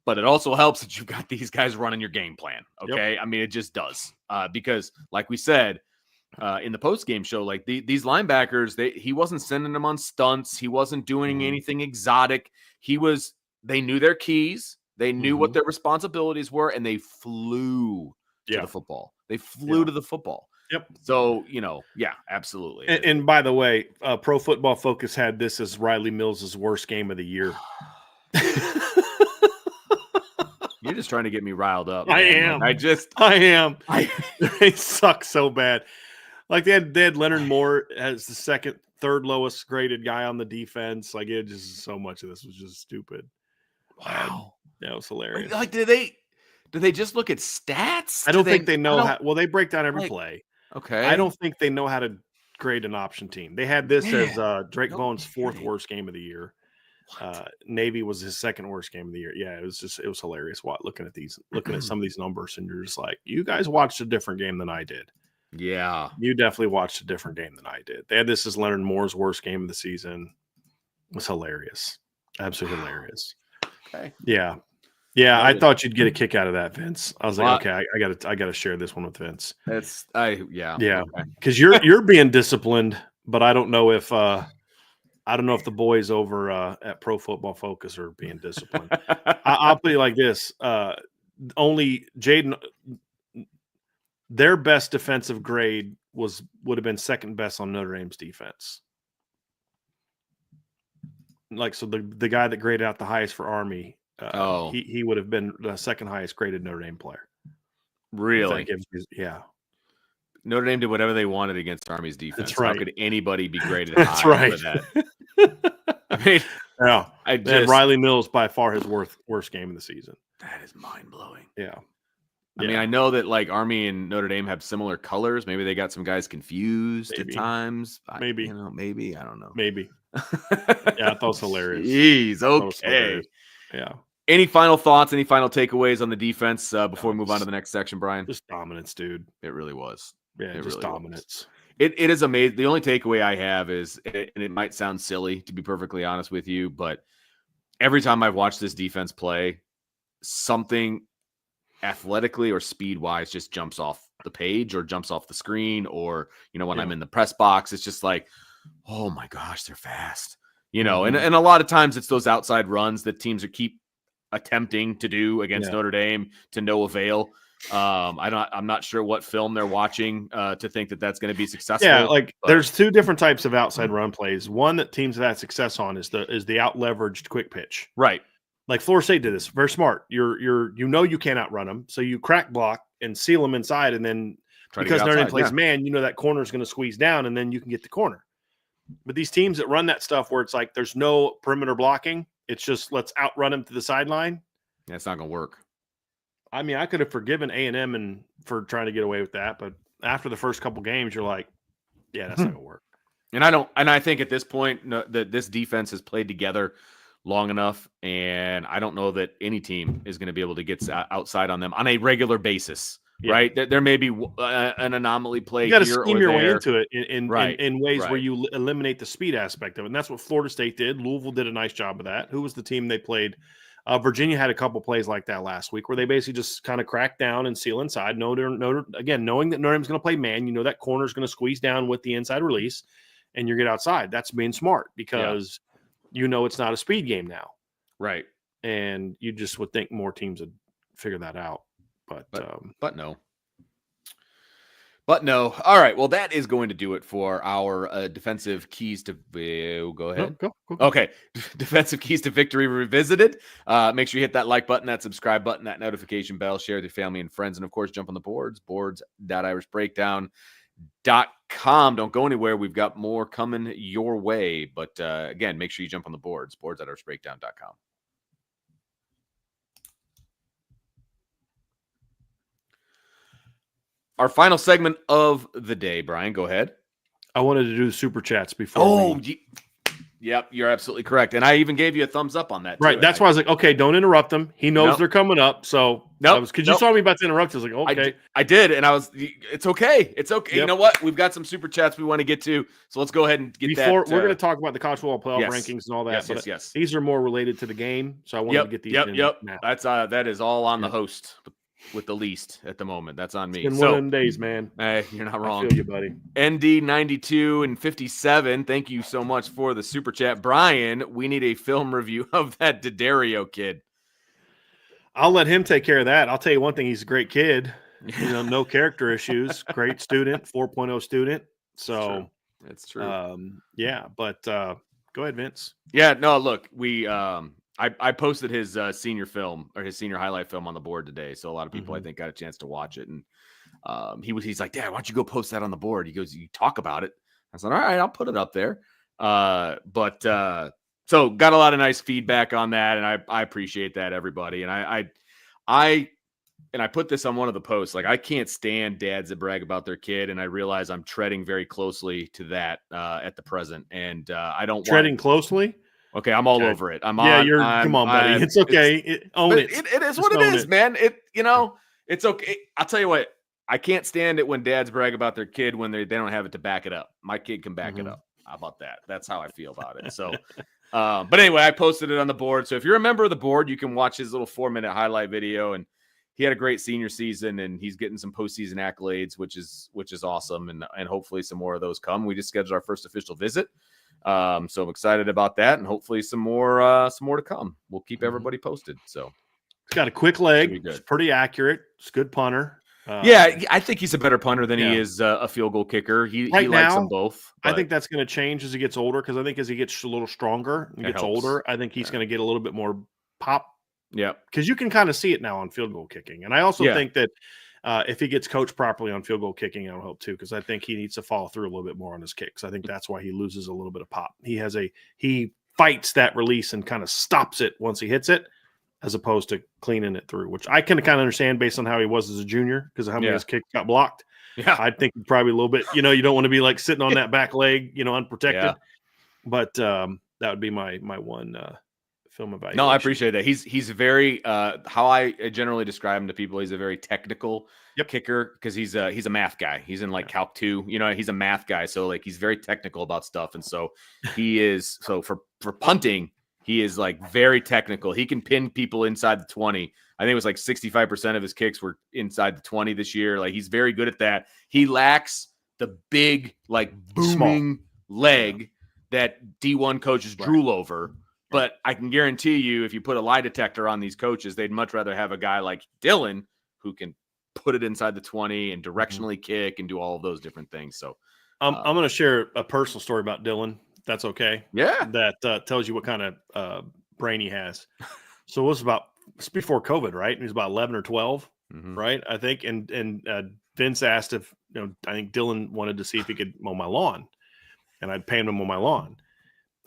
But it also helps that you've got these guys running your game plan. Okay. Yep. I mean, it just does. Because like we said, in the post-game show, like these linebackers, he wasn't sending them on stunts. He wasn't doing anything exotic. They knew their keys. They knew what their responsibilities were, and they flew to the football. They flew to the football. Yep. So, absolutely. And by the way, Pro Football Focus had this as Riley Mills' worst game of the year. You're just trying to get me riled up. I am. They suck so bad. Like they had Leonard Moore as the third lowest graded guy on the defense. Like it just so much of this was just stupid. Wow, that was hilarious. Like, do they just look at stats? I don't think they know how. Well, they break down every play. Okay, I don't think they know how to grade an option team. They had this as Drake Bowen's fourth worst game of the year. Navy was his second worst game of the year. Yeah, it was hilarious. Looking at some of these numbers, and you're just like, you guys watched a different game than I did. Yeah, you definitely watched a different game than I did. They had this as Leonard Moore's worst game of the season. It was hilarious, absolutely hilarious. Okay, yeah. I thought you'd get a kick out of that, Vince. I was like, okay, I gotta share this one with Vince. Because you're being disciplined, but I don't know if the boys over at Pro Football Focus are being disciplined. I'll put it like this: only Jaden. Their best defensive grade would have been second best on Notre Dame's defense. Like, so the guy that graded out the highest for Army, he would have been the second highest graded Notre Dame player. Really? Yeah. Notre Dame did whatever they wanted against Army's defense. That's right. How could anybody be graded That's high right. for that? I mean, and Riley Mills by far his worst game of the season. That is mind-blowing. Yeah. I mean, I know that like Army and Notre Dame have similar colors. Maybe they got some guys confused at times. Maybe. Maybe. I don't know. Maybe. Yeah, I thought it was hilarious. Jeez, okay. Yeah. Any final thoughts, any final takeaways on the defense before we move on to the next section, Brian? Just dominance, dude. It really was. Yeah, just really dominance. It is amazing. The only takeaway I have is, and it might sound silly to be perfectly honest with you, but every time I've watched this defense play, something athletically or speed wise just jumps off the page or jumps off the screen, or when I'm in the press box, it's just like, oh my gosh, they're fast, and a lot of times it's those outside runs that teams keep attempting to do against Notre Dame to no avail. I'm not sure what film they're watching to think that that's going to be successful. Yeah, there's two different types of outside run plays. One that teams have had success on is the out leveraged quick pitch. Right. Like Florida State did this. Very smart. You can't outrun them, so you crack block and seal them inside, and then because Notre Dame plays man, that corner is going to squeeze down, and then you can get the corner. But these teams that run that stuff where it's like there's no perimeter blocking, it's just let's outrun them to the sideline. Yeah, it's not going to work. I mean, I could have forgiven A&M for trying to get away with that, but after the first couple games, you're like, yeah, that's not going to work. And I think at this point that this defense has played together long enough, and I don't know that any team is going to be able to get outside on them on a regular basis, right? There may be an anomaly play. You got to scheme your way into it in ways right. where you eliminate the speed aspect of it, and that's what Florida State did. Louisville did a nice job of that. Who was the team they played? Virginia had a couple plays like that last week where they basically just kind of crack down and seal inside. Again, knowing that Notre Dame's going to play man, that corner's going to squeeze down with the inside release, and you get outside. That's being smart because it's not a speed game now. Right. And you just would think more teams would figure that out. But no. But no. All right. Well, that is going to do it for our defensive keys to go ahead. Go. Okay. Defensive keys to victory revisited. Make sure you hit that like button, that subscribe button, that notification bell, share with your family and friends, and of course, jump on the boards.irishbreakdown Don't go anywhere. We've got more coming your way. But again, make sure you jump on the boards at oursbreakdown.com. Our final segment of the day, Brian, go ahead. I wanted to do the super chats before. Yep, you're absolutely correct. And I even gave you a thumbs up on that. Right. That's why I was like, okay, don't interrupt them. He knows they're coming up. So, because you saw me about to interrupt, I was like, okay. I did. And it's okay. It's okay. Yep. You know what? We've got some super chats we want to get to. So let's go ahead and get that. We're going to talk about the college football playoff rankings and all that. Yes. These are more related to the game. So I wanted to get these in now. That is all on the host. With the least at the moment. That's on me. It's been one of them days, man. Hey, you're not wrong. I feel you, buddy. ND 92 and 57. Thank you so much for the super chat. Brian, we need a film review of that D'Addario kid. I'll let him take care of that. I'll tell you one thing. He's a great kid. No character issues. Great student, 4.0 student. So it's true. But go ahead, Vince. Yeah, no, look, I posted his senior film or his senior highlight film on the board today. So a lot of people, I think, got a chance to watch it. And he's like, Dad, why don't you go post that on the board? He goes, you talk about it. I said, all right, I'll put it up there. So got a lot of nice feedback on that. And I appreciate that, everybody. And I put this on one of the posts. Like, I can't stand dads that brag about their kid. And I realize I'm treading very closely to that at the present. And I don't treading closely. Okay, I'm all over it. Come on, buddy. It's okay. Own it. It is what it is, man. It's okay. I'll tell you what. I can't stand it when dads brag about their kid when they don't have it to back it up. My kid can back it up. How about that? That's how I feel about it. So, but anyway, I posted it on the board. So if you're a member of the board, you can watch his little 4-minute highlight video. And he had a great senior season, and he's getting some postseason accolades, which is awesome. And hopefully some more of those come. We just scheduled our first official visit. So I'm excited about that, and hopefully some more to come. We'll keep everybody posted. So he's got a quick leg. It's pretty accurate. It's a good punter. I think he's a better punter than he is a field goal kicker. He likes them both. I think that's going to change as he gets older, because I think as he gets a little stronger and gets older, I think he's going to get a little bit more pop. Yeah, because you can kind of see it now on field goal kicking, and I also think that. If he gets coached properly on field goal kicking, it'll help too, because I think he needs to follow through a little bit more on his kicks. I think that's why he loses a little bit of pop. He fights that release and kind of stops it once he hits it, as opposed to cleaning it through, which I can kind of understand based on how he was as a junior, because of how many of his kicks got blocked. Yeah, I think probably a little bit. You don't want to be like sitting on that back leg, unprotected. Yeah. But that would be my one. Film evaluation. No, I appreciate that. He's very how I generally describe him to people. He's a very technical kicker, because he's a math guy. He's in like Calc 2. He's a math guy, so like he's very technical about stuff. And so he is. So for punting, he is like very technical. He can pin people inside the 20. I think it was like 65% of his kicks were inside the 20 this year. Like, he's very good at that. He lacks the big like booming leg that D1 coaches drool over. But I can guarantee you, if you put a lie detector on these coaches, they'd much rather have a guy like Dylan who can put it inside the 20 and directionally kick and do all of those different things. So I'm going to share a personal story about Dylan. That's okay. Yeah. That tells you what kind of brain he has. So it's before COVID, right? He was about 11 or 12, right? I think. And Vince asked if, I think Dylan wanted to see if he could mow my lawn, and I'd pay him to mow my lawn.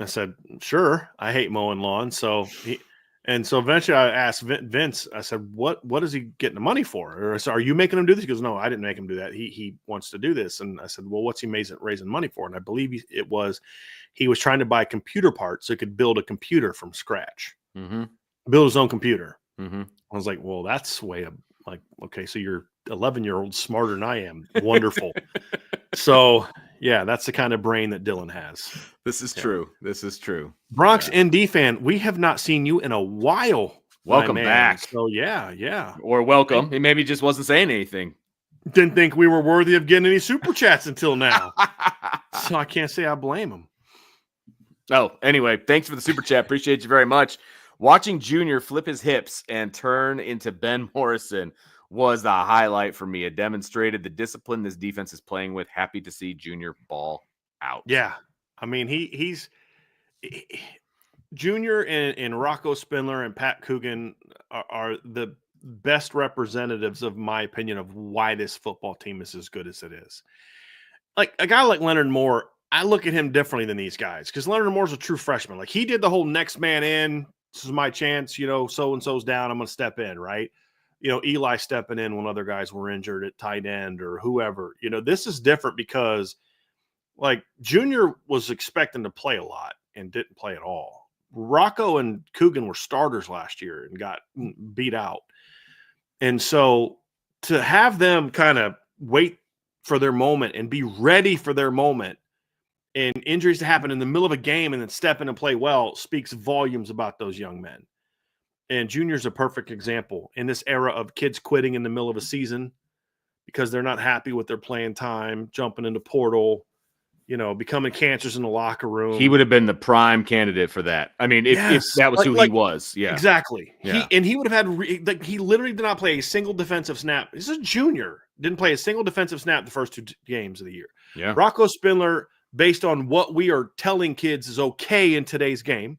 I said, sure, I hate mowing lawns. So eventually I asked Vince, I said, what is he getting the money for? Or I said, are you making him do this? He goes, no, I didn't make him do that. He wants to do this. And I said, well, what's he raising money for? And I believe he was trying to buy computer parts so he could build a computer from scratch, build his own computer. I was like, well, that's way up. Like, okay, so you're 11-year-old smarter than I am. Wonderful. So yeah, that's the kind of brain that Dylan has. This is true. This is true. Bronx ND fan, we have not seen you in a while. Welcome back. So yeah. Or welcome. He maybe just wasn't saying anything. Didn't think we were worthy of getting any super chats until now. So I can't say I blame him. Oh, anyway, thanks for the super chat. Appreciate you very much. Watching Junior flip his hips and turn into Ben Morrison was the highlight for me. It demonstrated the discipline this defense is playing with. Happy to see Junior ball out. Yeah. I mean, he's Junior and Rocco Spindler and Pat Coogan are the best representatives, of my opinion, of why this football team is as good as it is. like a guy like Leonard Moore, I look at him differently than these guys because Leonard Moore's a true freshman. Like he did the whole next man in. This is my chance. So and so's down. I'm going to step in, right? Eli stepping in when other guys were injured at tight end or whoever. This is different because like Junior was expecting to play a lot and didn't play at all. Rocco and Coogan were starters last year and got beat out. And so to have them kind of wait for their moment and be ready for their moment and injuries to happen in the middle of a game and then step in and play well speaks volumes about those young men. And Junior's a perfect example in this era of kids quitting in the middle of a season because they're not happy with their playing time, jumping into portal, becoming cancers in the locker room. He would have been the prime candidate for that. I mean, if that was who he was. Yeah, exactly. Yeah. He would have had he literally did not play a single defensive snap. This is a junior. Didn't play a single defensive snap the first 2 games of the year. Yeah. Rocco Spindler, based on what we are telling kids is okay in today's game,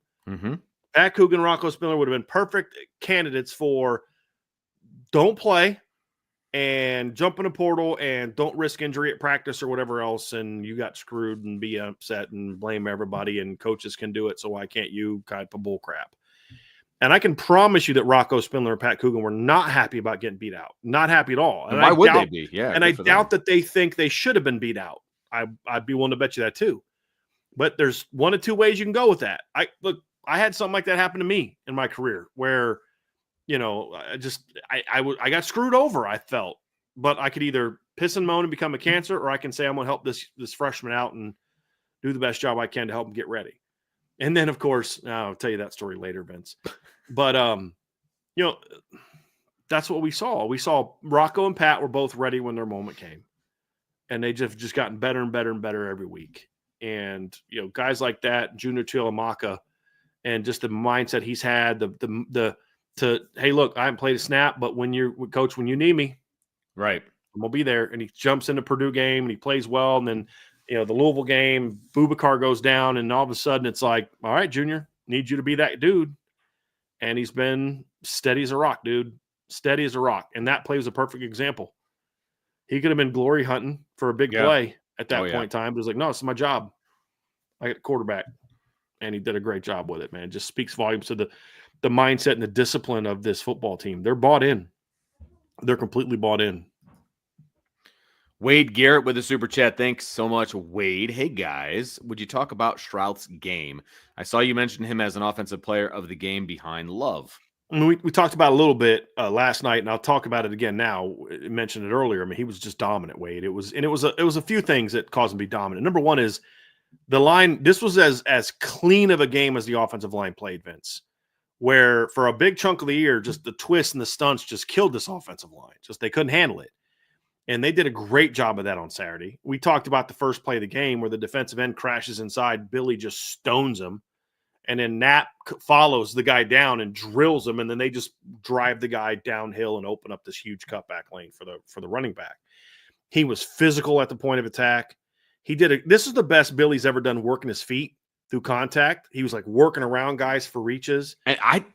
Pat Coogan, Rocco Spindler would have been perfect candidates for don't play and jump in a portal and don't risk injury at practice or whatever else, and you got screwed and be upset and blame everybody and coaches can do it, so why can't you type of bull crap. And I can promise you that Rocco Spindler and Pat Coogan were not happy about getting beat out. Not happy at all. And why would they be? Yeah. And I doubt that they think they should have been beat out. I'd be willing to bet you that too. But there's 1 of 2 ways you can go with that. I had something like that happen to me in my career where I got screwed over, I felt. But I could either piss and moan and become a cancer, or I can say I'm going to help this freshman out and do the best job I can to help him get ready. And then, of course, I'll tell you that story later, Vince. But, that's what we saw. We saw Rocco and Pat were both ready when their moment came. And they just gotten better and better and better every week. And, guys like that, Junior Tuihalamaka, and just the mindset he's had, hey, look, I haven't played a snap, but when you need me, right, I'm gonna be there. And he jumps into Purdue game and he plays well. And then, the Louisville game, Boubacar goes down, and all of a sudden it's like, all right, Junior, need you to be that dude. And he's been steady as a rock, dude. Steady as a rock. And that play was a perfect example. He could have been glory hunting for a big play at that point in time. But it was like, no, it's my job. I got a quarterback. And he did a great job with it, man. It just speaks volumes to the mindset and the discipline of this football team. They're bought in. They're completely bought in. Wade Garrett with a super chat. Thanks so much, Wade. Hey, guys, would you talk about Strout's game? I saw you mention him as an offensive player of the game behind Love. I mean, we talked about it a little bit last night, and I'll talk about it again now. I mentioned it earlier. I mean, he was just dominant, Wade. It was a few things that caused him to be dominant. Number one is the line. This was as clean of a game as the offensive line played, Vince, where for a big chunk of the year, just the twists and the stunts just killed this offensive line. Just they couldn't handle it. And they did a great job of that on Saturday. We talked about the first play of the game where the defensive end crashes inside. Billy just stones him. And then Knapp follows the guy down and drills him. And then they just drive the guy downhill and open up this huge cutback lane for the running back. He was physical at the point of attack. This is the best Billy's ever done working his feet through contact. He was like working around guys for reaches. And I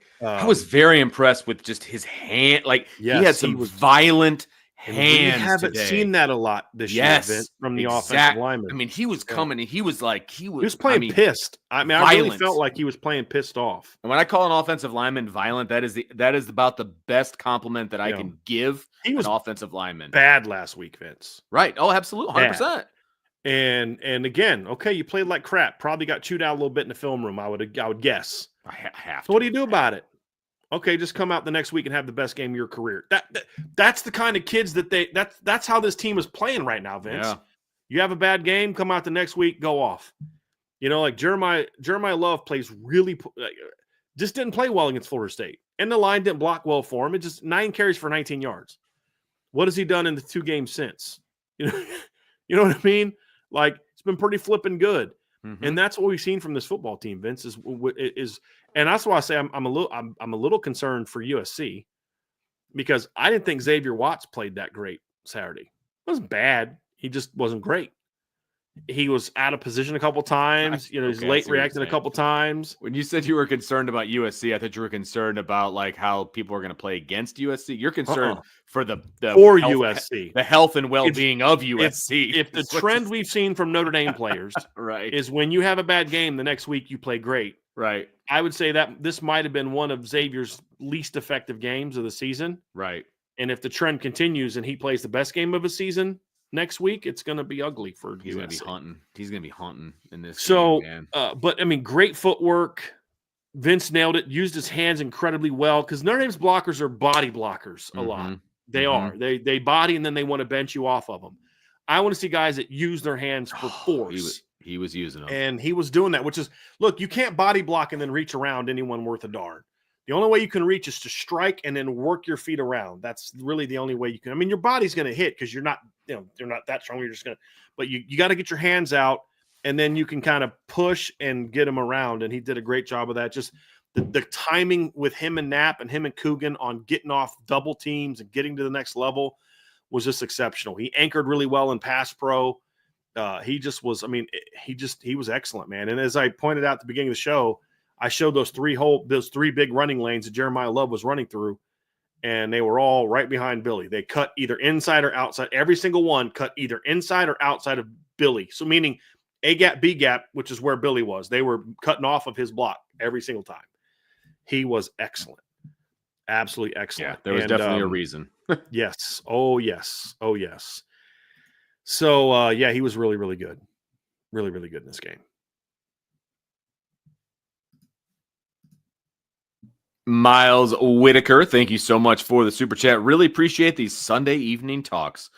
was very impressed with just his hand. Like he had some violent hands. We haven't seen that a lot this year, Vince, from the offensive lineman. I mean, he was coming and he was playing pissed. I mean, I really felt like he was playing pissed off. And when I call an offensive lineman violent, that is about the best compliment that I can give an offensive lineman. Bad last week, Vince. Right. Oh, absolutely. 100%. And again, okay, you played like crap. Probably got chewed out a little bit in the film room, I would guess. I have to. So what do you do about it? Okay, just come out the next week and have the best game of your career. That's the kind of kids that's how this team is playing right now, Vince. Yeah. You have a bad game, come out the next week, go off. Like Jeremiah Love plays really just didn't play well against Florida State. And the line didn't block well for him. It just 9 carries for 19 yards. What has he done in the 2 games since? You know what I mean? Like it's been pretty flipping good. Mm-hmm. And that's what we've seen from this football team, Vince, is and that's why I say I'm a little concerned for USC because I didn't think Xavier Watts played that great Saturday. It wasn't bad. He just wasn't great. He was out of position a couple times. He's late reacting a couple times. When you said you were concerned about USC, I thought you were concerned about like how people are going to play against USC. You're concerned for the USC, the health and well-being of USC. If the trend we've seen from Notre Dame players right. is when you have a bad game, the next week you play great. Right. I would say that this might have been one of Xavier's least effective games of the season. Right. And if the trend continues and he plays the best game of his season next week, it's going to be ugly for He's USC. Going to be hunting. He's going to be hunting in this game, man. But, I mean, great footwork. Vince nailed it, used his hands incredibly well because Notre Dame's blockers are body blockers a lot. They are. They body and then they want to bench you off of them. I want to see guys that use their hands for force. He was using them. And he was doing that, which is, look, you can't body block and then reach around anyone worth a darn. The only way you can reach is to strike and then work your feet around. That's really the only way you can. I mean, your body's going to hit because you're not that strong. You're just going to, but you got to get your hands out and then you can kind of push and get him around. And he did a great job of that. Just the timing with him and Knapp and him and Coogan on getting off double teams and getting to the next level was just exceptional. He anchored really well in pass pro. He just was, I mean, he was excellent, man. And as I pointed out at the beginning of the show, I showed those three big running lanes that Jeremiah Love was running through, and they were all right behind Billy. They cut either inside or outside. Every single one cut either inside or outside of Billy. So meaning A gap, B gap, which is where Billy was. They were cutting off of his block every single time. He was excellent. Absolutely excellent. Yeah, there was definitely a reason. Yes. Oh, yes. Oh, yes. So, he was really, really good. Really, really good in this game. Miles Whitaker, thank you so much for the super chat. Really appreciate these Sunday evening talks.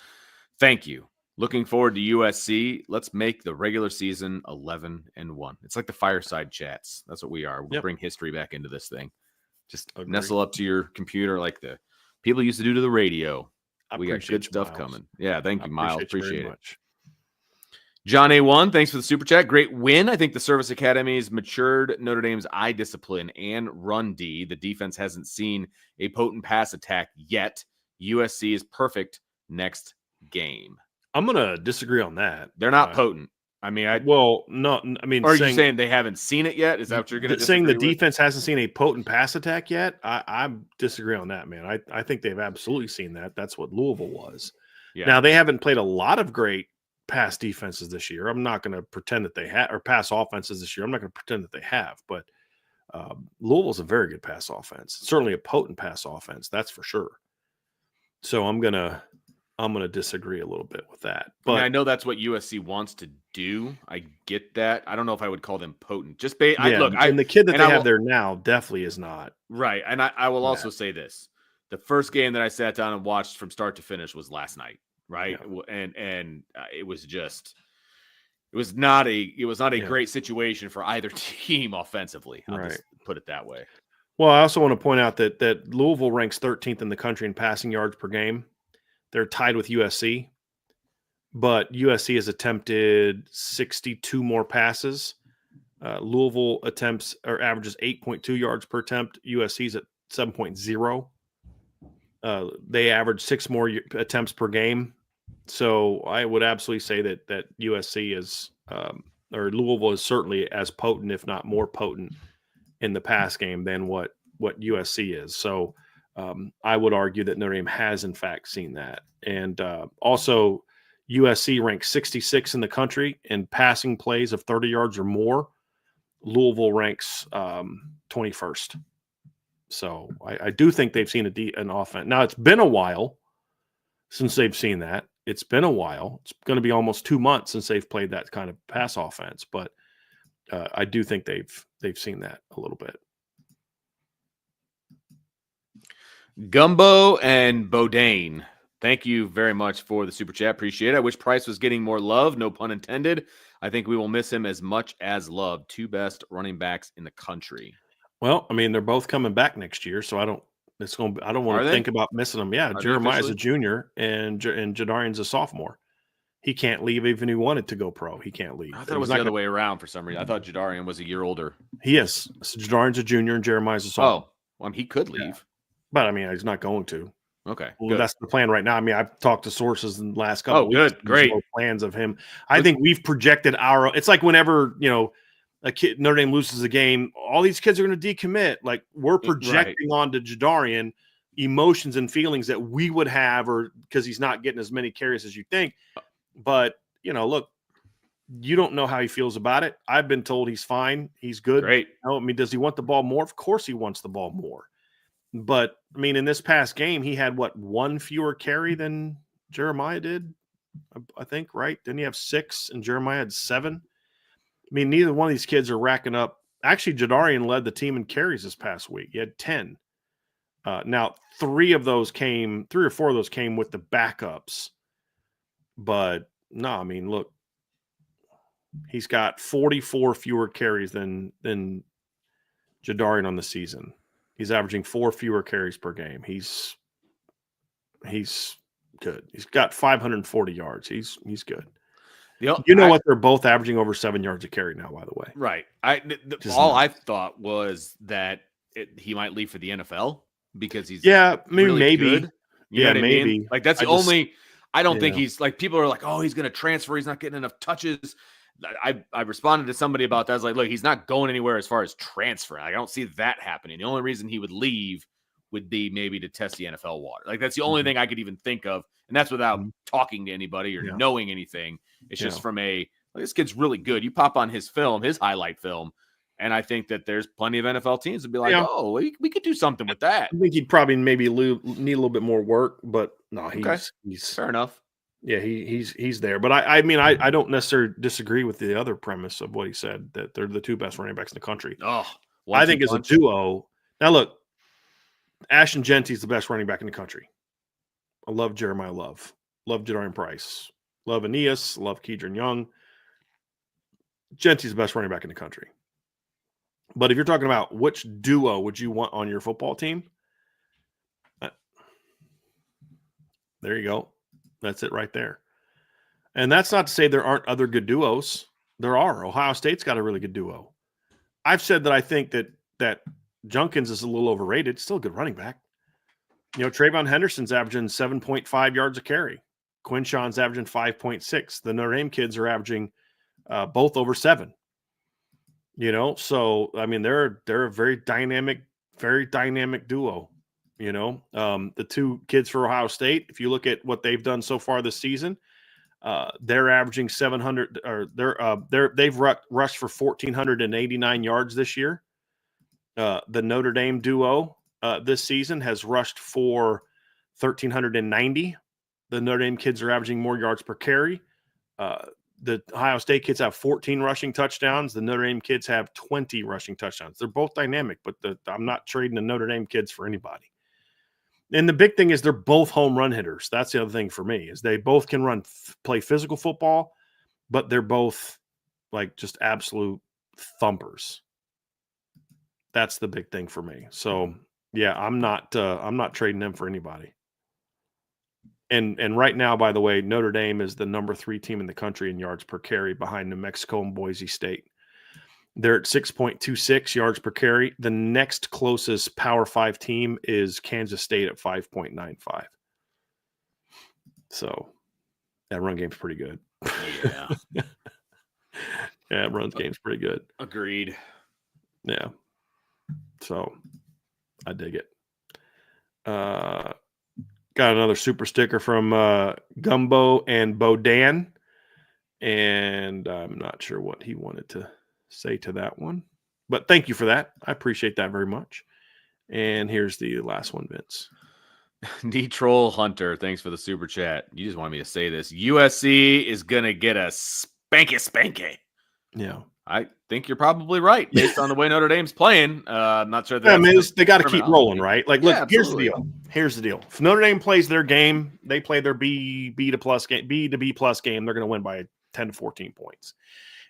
Thank you. Looking forward to USC. Let's make the regular season 11-1. It's like the fireside chats. That's what we are. We'll bring history back into this thing. Just nestle up to your computer like the people used to do to the radio. We got good stuff coming. Yeah, thank you, Miles. Appreciate it. Much. John A1, thanks for the super chat. Great win. I think the Service Academy's matured Notre Dame's eye discipline and run D. The defense hasn't seen a potent pass attack yet. USC is perfect next game. I'm going to disagree on that. They're not potent. I mean, no. I mean, or are you saying they haven't seen it yet? Is that what you're going to saying the defense hasn't seen a potent pass attack yet? I disagree on that, man. I think they've absolutely seen that. That's what Louisville was. Yeah. Now they haven't played a lot of great pass defenses this year. I'm not going to pretend that they have, or pass offenses this year. I'm not going to pretend that they have, but Louisville's a very good pass offense. Certainly a potent pass offense. That's for sure. So I'm going to disagree a little bit with that. But I mean, I know that's what USC wants to do. I get that. I don't know if I would call them potent. Just the kid that they have there now definitely is not. Right. And I will also say this. The first game that I sat down and watched from start to finish was last night. Right. Yeah. And it was not a great situation for either team offensively. I'll just put it that way. Well, I also want to point out that Louisville ranks 13th in the country in passing yards per game. They're tied with USC, but USC has attempted 62 more passes. Louisville averages 8.2 yards per attempt. USC's at 7.0. They average 6 more attempts per game. So I would absolutely say that USC is, or Louisville is certainly as potent, if not more potent, in the pass game than what USC is. So I would argue that Notre Dame has, in fact, seen that. And also, USC ranks 66 in the country in passing plays of 30 yards or more. Louisville ranks 21st. So I do think they've seen an offense. Now, it's been a while since they've seen that. It's been a while. It's going to be almost 2 months since they've played that kind of pass offense. But I do think they've seen that a little bit. Gumbo and Bodane, thank you very much for the super chat. Appreciate it. I wish Price was getting more love. No pun intended. I think we will miss him as much as Love. 2 best running backs in the country. Well, I mean, they're both coming back next year, so I don't want to think about missing them. Yeah, Jeremiah's a junior and Jadarian's a sophomore. He can't leave even if he wanted to go pro. He can't leave. I thought it was the other way around for some reason. I thought Jadarian was a year older. He is. So Jadarian's a junior and Jeremiah's a sophomore. Oh, well, he could leave. Yeah. But, I mean, he's not going to. Okay. Well, Good. that's the plan right now. I mean, I've talked to sources in the last couple of weeks. Good. Great. No plans of him. I think we've projected it's like whenever, a kid Notre Dame loses a game, all these kids are going to decommit. Like we're projecting onto Jadarian emotions and feelings that we would have, or because he's not getting as many carries as you think. But, look, you don't know how he feels about it. I've been told he's fine. He's good. Great. I mean, does he want the ball more? Of course he wants the ball more. But, I mean, in this past game, he had, one fewer carry than Jeremiah did, I think, right? Didn't he have 6 and Jeremiah had 7? I mean, neither one of these kids are racking up. Actually, Jadarian led the team in carries this past week. He had 10. Now, 3 or 4 of those came with the backups. But, no, I mean, look, he's got 44 fewer carries than Jadarian on the season. He's averaging 4 fewer carries per game. He's good. He's got 540 yards. He's good. What? They're both averaging over 7 yards a carry now, by the way. Right. I thought was that he might leave for the NFL because he's really maybe. Good. You know what maybe. I mean? Like that's the only. I don't think he's like people are like, oh, he's going to transfer. He's not getting enough touches. I responded to somebody about that. I was like, look, he's not going anywhere as far as transfer. Like, I don't see that happening. The only reason he would leave would be maybe to test the NFL water. Like that's the only thing I could even think of. And that's without talking to anybody or knowing anything. It's just from this kid's really good. You pop on his highlight film. And I think that there's plenty of NFL teams that be like, oh, we could do something with that. I think he'd probably maybe need a little bit more work, but no, he's fair enough. Yeah, he's there. But I mean, I don't necessarily disagree with the other premise of what he said, that they're the 2 best running backs in the country. Oh, I think as a duo. Now, look, Ashton Genty's the best running back in the country. I love Jeremiah Love. Love Jadarian Price. Love Aeneas. Love Keedron Young. Genty's the best running back in the country. But if you're talking about which duo would you want on your football team, there you go. That's it right there. And that's not to say there aren't other good duos. There are. Ohio State's got a really good duo. I've said that I think that Junkins is a little overrated. Still a good running back. Trayvon Henderson's averaging 7.5 yards a carry. Quinshawn's averaging 5.6. The Notre Dame kids are averaging both over 7. So I mean they're a very dynamic duo. The 2 kids for Ohio State, if you look at what they've done so far this season, they're averaging 700, or they've rushed for 1,489 yards this year. The Notre Dame duo this season has rushed for 1,390. The Notre Dame kids are averaging more yards per carry. The Ohio State kids have 14 rushing touchdowns. The Notre Dame kids have 20 rushing touchdowns. They're both dynamic, but I'm not trading the Notre Dame kids for anybody. And the big thing is they're both home run hitters. That's the other thing for me, is they both can play physical football, but they're both like just absolute thumpers. That's the big thing for me. So yeah, I'm not trading them for anybody. And right now, by the way, Notre Dame is the number 3 team in the country in yards per carry, behind New Mexico and Boise State. They're at 6.26 yards per carry. The next closest Power 5 team is Kansas State at 5.95. So that run game's pretty good. Yeah. Yeah, run game's pretty good. Agreed. Yeah. So I dig it. Got another super sticker from Gumbo and Bodan. And I'm not sure what he wanted to say to that one. But thank you for that. I appreciate that very much. And here's the last one, Vince. D-Troll Hunter, thanks for the super chat. You just wanted me to say this. USC is going to get a spanky. Yeah. I think you're probably right based on the way Notre Dame's playing. I'm not sure. They got to keep rolling, right? Like, look, absolutely. Here's the deal. If Notre Dame plays their game, they play their B to B plus game, they're going to win by 10 to 14 points.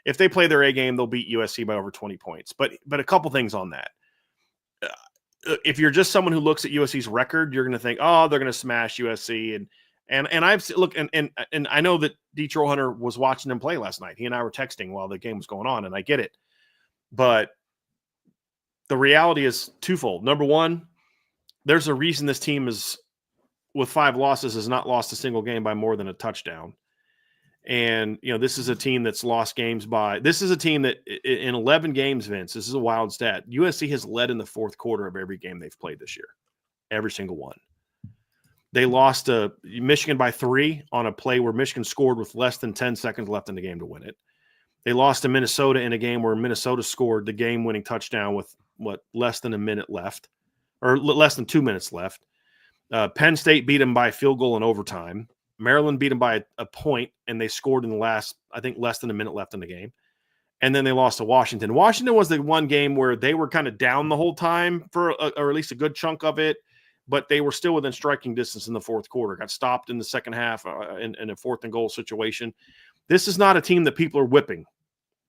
If they play their A game, they'll beat USC by over 20 points. But a couple things on that. If you're just someone who looks at USC's record, you're going to think, oh, they're going to smash USC. And I've look and I know that D-Troll Hunter was watching them play last night. He and I were texting while the game was going on, and I get it. But the reality is twofold. Number one, there's a reason this team is with 5 losses has not lost a single game by more than a touchdown. And, this is a team that's lost games this is a team that in 11 games, Vince, this is a wild stat. USC has led in the fourth quarter of every game they've played this year. Every single one. They lost to Michigan by 3 on a play where Michigan scored with less than 10 seconds left in the game to win it. They lost to Minnesota in a game where Minnesota scored the game-winning touchdown with, less than a minute left, or less than 2 minutes left. Penn State beat them by a field goal in overtime. Maryland beat them by a point, and they scored in the last, I think, less than a minute left in the game. And then they lost to Washington. Washington was the one game where they were kind of down the whole time or at least a good chunk of it, but they were still within striking distance in the fourth quarter. Got stopped in the second half in a 4th and goal situation. This is not a team that people are whipping.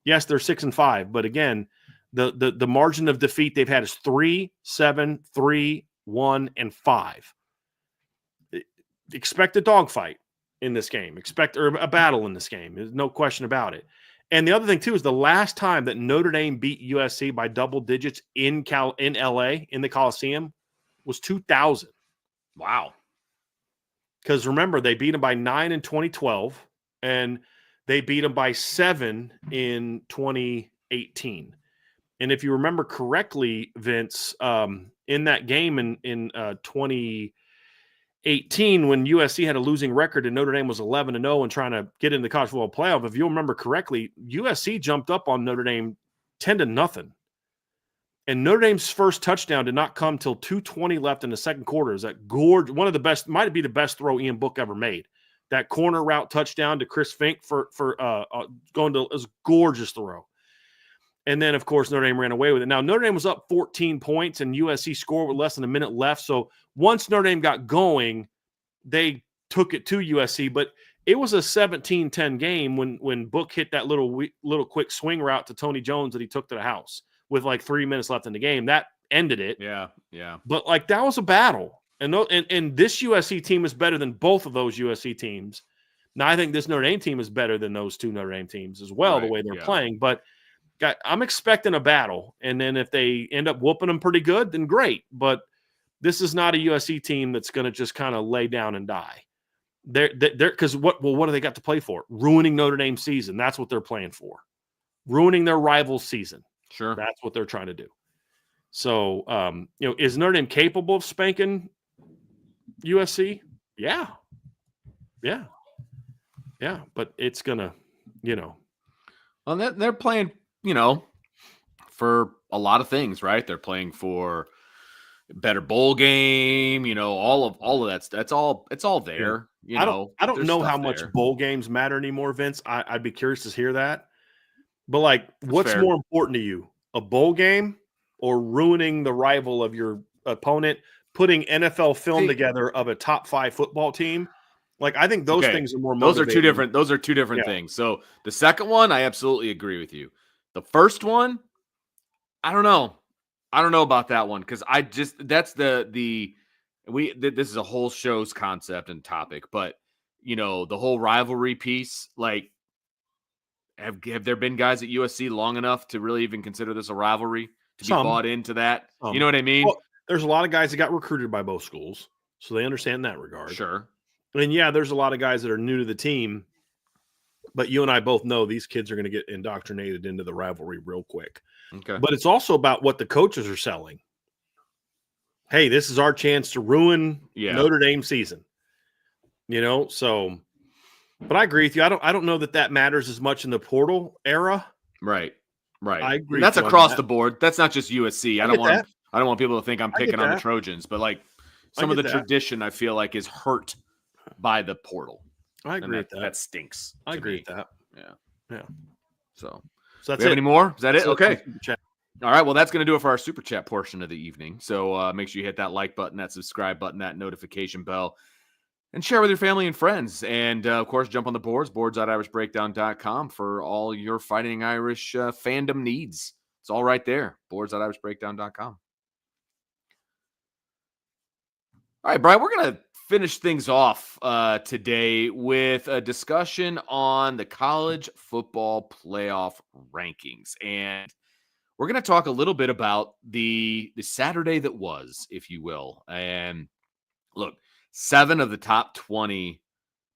Yes, they're 6-5, but again, the margin of defeat they've had is 3, 7, 3, 1, and 5. Expect a dogfight in this game. Expect a battle in this game. There's no question about it. And the other thing too is the last time that Notre Dame beat USC by double digits in LA in the Coliseum was 2000. Wow. Because remember, they beat them by 9 in 2012, and they beat them by 7 in 2018. And if you remember correctly, Vince, in that game in 2018, when USC had a losing record and Notre Dame was 11-0 and trying to get into the college football playoff, if you'll remember correctly, USC jumped up on Notre Dame 10-0. And Notre Dame's first touchdown did not come till 2:20 left in the second quarter. Is that gorgeous? One of the best, might be the best throw Ian Book ever made. That corner route touchdown to Chris Fink for going to a gorgeous throw. And then, of course, Notre Dame ran away with it. Now, Notre Dame was up 14 points, and USC scored with less than a minute left. So once Notre Dame got going, they took it to USC. But it was a 17-10 game when Book hit that little quick swing route to Tony Jones that he took to the house with like 3 minutes left in the game. That ended it. Yeah. But that was a battle. And this USC team is better than both of those USC teams. Now, I think this Notre Dame team is better than those 2 Notre Dame teams as well, the way they're playing. But I'm expecting a battle. And then if they end up whooping them pretty good, then great. But this is not a USC team that's going to just kind of lay down and die. They're because what do they got to play for? Ruining Notre Dame's season. That's what they're playing for. Ruining their rival's season. Sure. That's what they're trying to do. So, is Notre Dame capable of spanking USC? Yeah. But it's going to, Well, they're playing, for a lot of things, right? They're playing for a better bowl game, all of that. It's all there. I don't know how much bowl games matter anymore, Vince. I'd be curious to hear that. But what's more important to you, a bowl game or ruining the rival of your opponent, putting NFL film together of a top 5 football team? I think those things are more motivating. Those are two different things. So the second one, I absolutely agree with you. The first one, I don't know about that one, because that's this is a whole show's concept and topic, but the whole rivalry piece, have there been guys at USC long enough to really even consider this a rivalry, to be bought into that? You know what I mean? Well, there's a lot of guys that got recruited by both schools, so they understand in that regard. Sure. And there's a lot of guys that are new to the team, but you and I both know these kids are going to get indoctrinated into the rivalry real quick. Okay. But it's also about what the coaches are selling. Hey, this is our chance to ruin Notre Dame season. So, but I agree with you. I don't know that matters as much in the portal era. Right. I agree. And that's across the board. That's not just USC. I don't want people to think I'm picking on the Trojans, but some of the tradition I feel like is hurt by the portal. I agree with that. That stinks. I agree with that. Yeah. So that's it. Any more? Is that it? Okay. All right. Well, that's going to do it for our super chat portion of the evening. So make sure you hit that like button, that subscribe button, that notification bell, and share with your family and friends. And of course, jump on the boards.irishbreakdown.com for all your Fighting Irish fandom needs. It's all right there. boards.irishbreakdown.com. All right, Brian, we're going to finish things off today with a discussion on the college football playoff rankings. And we're going to talk a little bit about the Saturday that was, if you will. And look, 7 of the top 20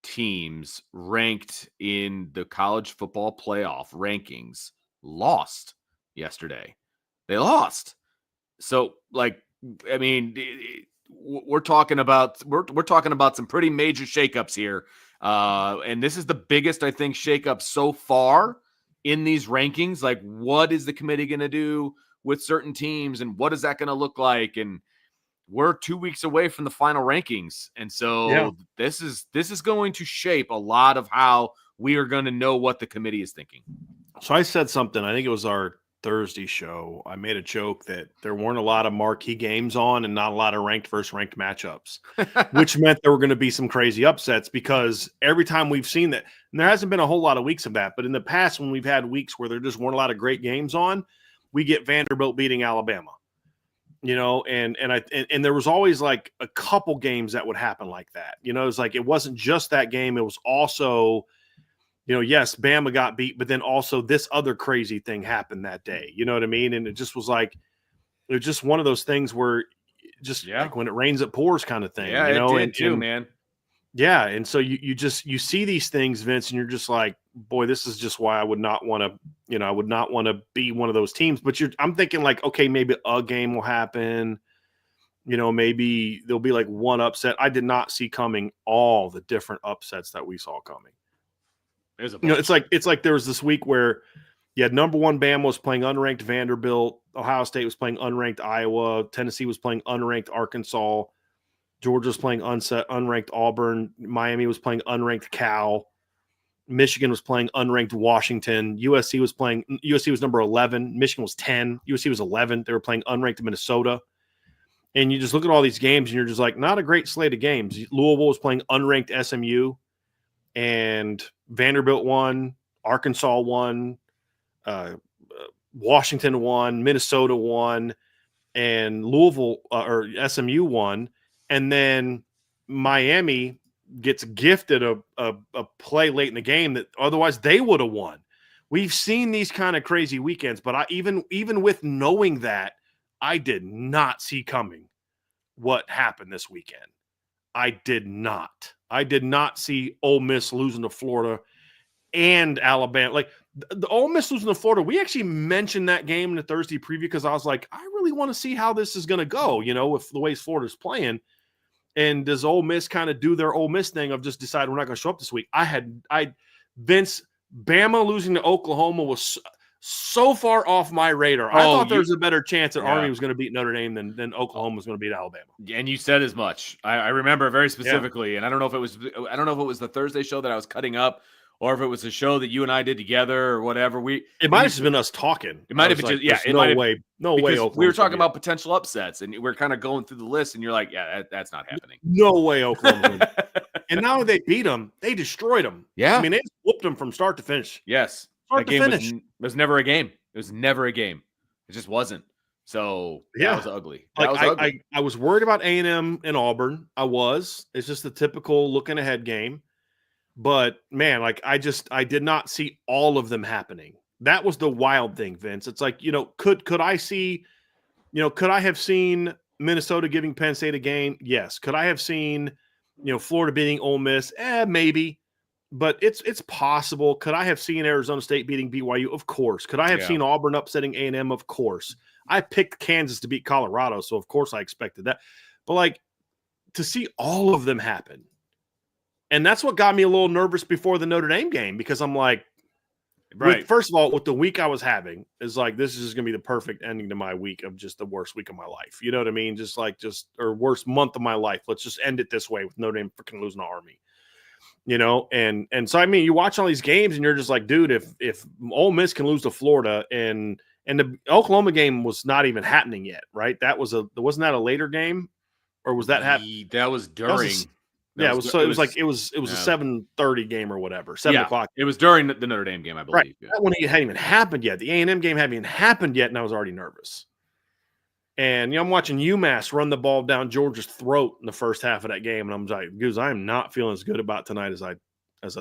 teams ranked in the college football playoff rankings lost yesterday. They lost. So, like, I mean, we're talking about some pretty major shakeups here, and this is the biggest, I think, shakeup so far in these rankings. Like, what is the committee going to do with certain teams, and what is that going to look like? And we're 2 weeks away from the final rankings, and so this is going to shape a lot of how we are going to know what the committee is thinking. So I said something. I think it was our Thursday show. I made a joke that there weren't a lot of marquee games on and not a lot of ranked versus ranked matchups, which meant there were going to be some crazy upsets, because every time we've seen that, and there hasn't been a whole lot of weeks of that, but in the past when we've had weeks where there just weren't a lot of great games on, we get Vanderbilt beating Alabama. And there was always like a couple games that would happen like that. It was like, it wasn't just that game. It was also, yes, Bama got beat, but then also this other crazy thing happened that day. You know what I mean? And it just was like, it was just one of those things where just like when it rains, it pours kind of thing. Yeah, it did too, man. Yeah. And so you see these things, Vince, and you're just like, boy, this is just why I would not want to, I would not want to be one of those teams. But I'm thinking like, okay, maybe a game will happen. Maybe there'll be like one upset. I did not see coming all the different upsets that we saw coming. It's like there was this week where you had number 1 Bama was playing unranked Vanderbilt, Ohio State was playing unranked Iowa, Tennessee was playing unranked Arkansas, Georgia was playing unranked Auburn, Miami was playing unranked Cal, Michigan was playing unranked Washington, USC was number 11, Michigan was 10, USC was 11. They were playing unranked Minnesota. And you just look at all these games and you're just like, not a great slate of games. Louisville was playing unranked SMU, and Vanderbilt won, Arkansas won, Washington won, Minnesota won, and Louisville or SMU won. And then Miami gets gifted a play late in the game that otherwise they would have won. We've seen these kind of crazy weekends, but even with knowing that, I did not see coming what happened this weekend. I did not see Ole Miss losing to Florida and Alabama. Like the Ole Miss losing to Florida, we actually mentioned that game in the Thursday preview because I was like, I really want to see how this is going to go, with the way Florida's playing. And does Ole Miss kind of do their Ole Miss thing of just decide we're not going to show up this week? Vince, Bama losing to Oklahoma was so far off my radar. I thought there was a better chance that Army was going to beat Notre Dame than Oklahoma was going to beat Alabama. And you said as much. I remember very specifically, and I don't know if it was the Thursday show that I was cutting up, or if it was a show that you and I did together or whatever. It might have just been us talking. It might have been no way. We were talking about potential upsets, and we're kind of going through the list, and you're like, yeah, that's not happening. No way, Oklahoma. And now they beat them. They destroyed them. Yeah. I mean, they whooped them from start to finish. Yes. Start to finish. It was never a game. It was never a game. It just wasn't. So that was ugly. I was worried about A&M and Auburn. It's just the typical looking ahead game. But man, I did not see all of them happening. That was the wild thing, Vince. It's like, could I have seen Minnesota giving Penn State a game? Yes. Could I have seen, Florida beating Ole Miss? Maybe. But it's possible. Could I have seen Arizona State beating BYU? Of course. Could I have seen Auburn upsetting A&M? Of course. I picked Kansas to beat Colorado, so of course I expected that. But to see all of them happen, and that's what got me a little nervous before the Notre Dame game, because I'm like, right. First of all, with the week I was having is like, this is just going to be the perfect ending to my week of just the worst week of my life. You know what I mean? Or worst month of my life. Let's just end it this way with Notre Dame freaking losing to Army. And so, I mean, you watch all these games and you're just like, dude, if Ole Miss can lose to Florida and the Oklahoma game was not even happening yet, right? Wasn't that a later game, or was that happening? That was during. It was a 7:30 game or whatever, 7:00. It was during the Notre Dame game, I believe. Right. That one hadn't even happened yet. The A&M game hadn't even happened yet, and I was already nervous. And I'm watching UMass run the ball down Georgia's throat in the first half of that game, and I'm like, Goose, I am not feeling as good about tonight as I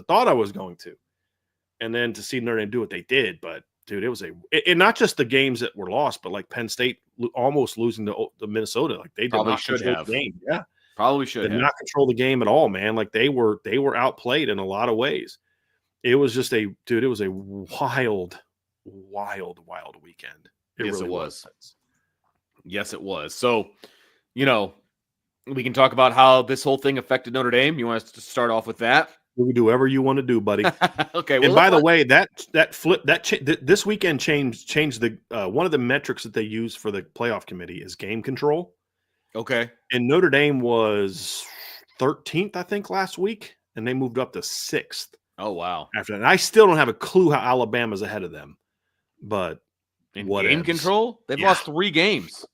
thought I was going to. And then to see Notre Dame do what they did, but dude, it was and not just the games that were lost, but like Penn State almost losing to Minnesota, like they did probably not should have the game. Yeah. Probably should did have. not control the game at all, man. Like they were outplayed in a lot of ways. It was just it was a wild weekend. Yes, it was. Yes, it was. So, we can talk about how this whole thing affected Notre Dame. You want us to start off with that? You can do whatever you want to do, buddy. Okay. Well, and by the way, this weekend changed the one of the metrics that they use for the playoff committee is game control. Okay. And Notre Dame was 13th, I think, last week, and they moved up to 6th. Oh, wow. After that, and I still don't have a clue how Alabama's ahead of them. But in game control, they've lost 3 games.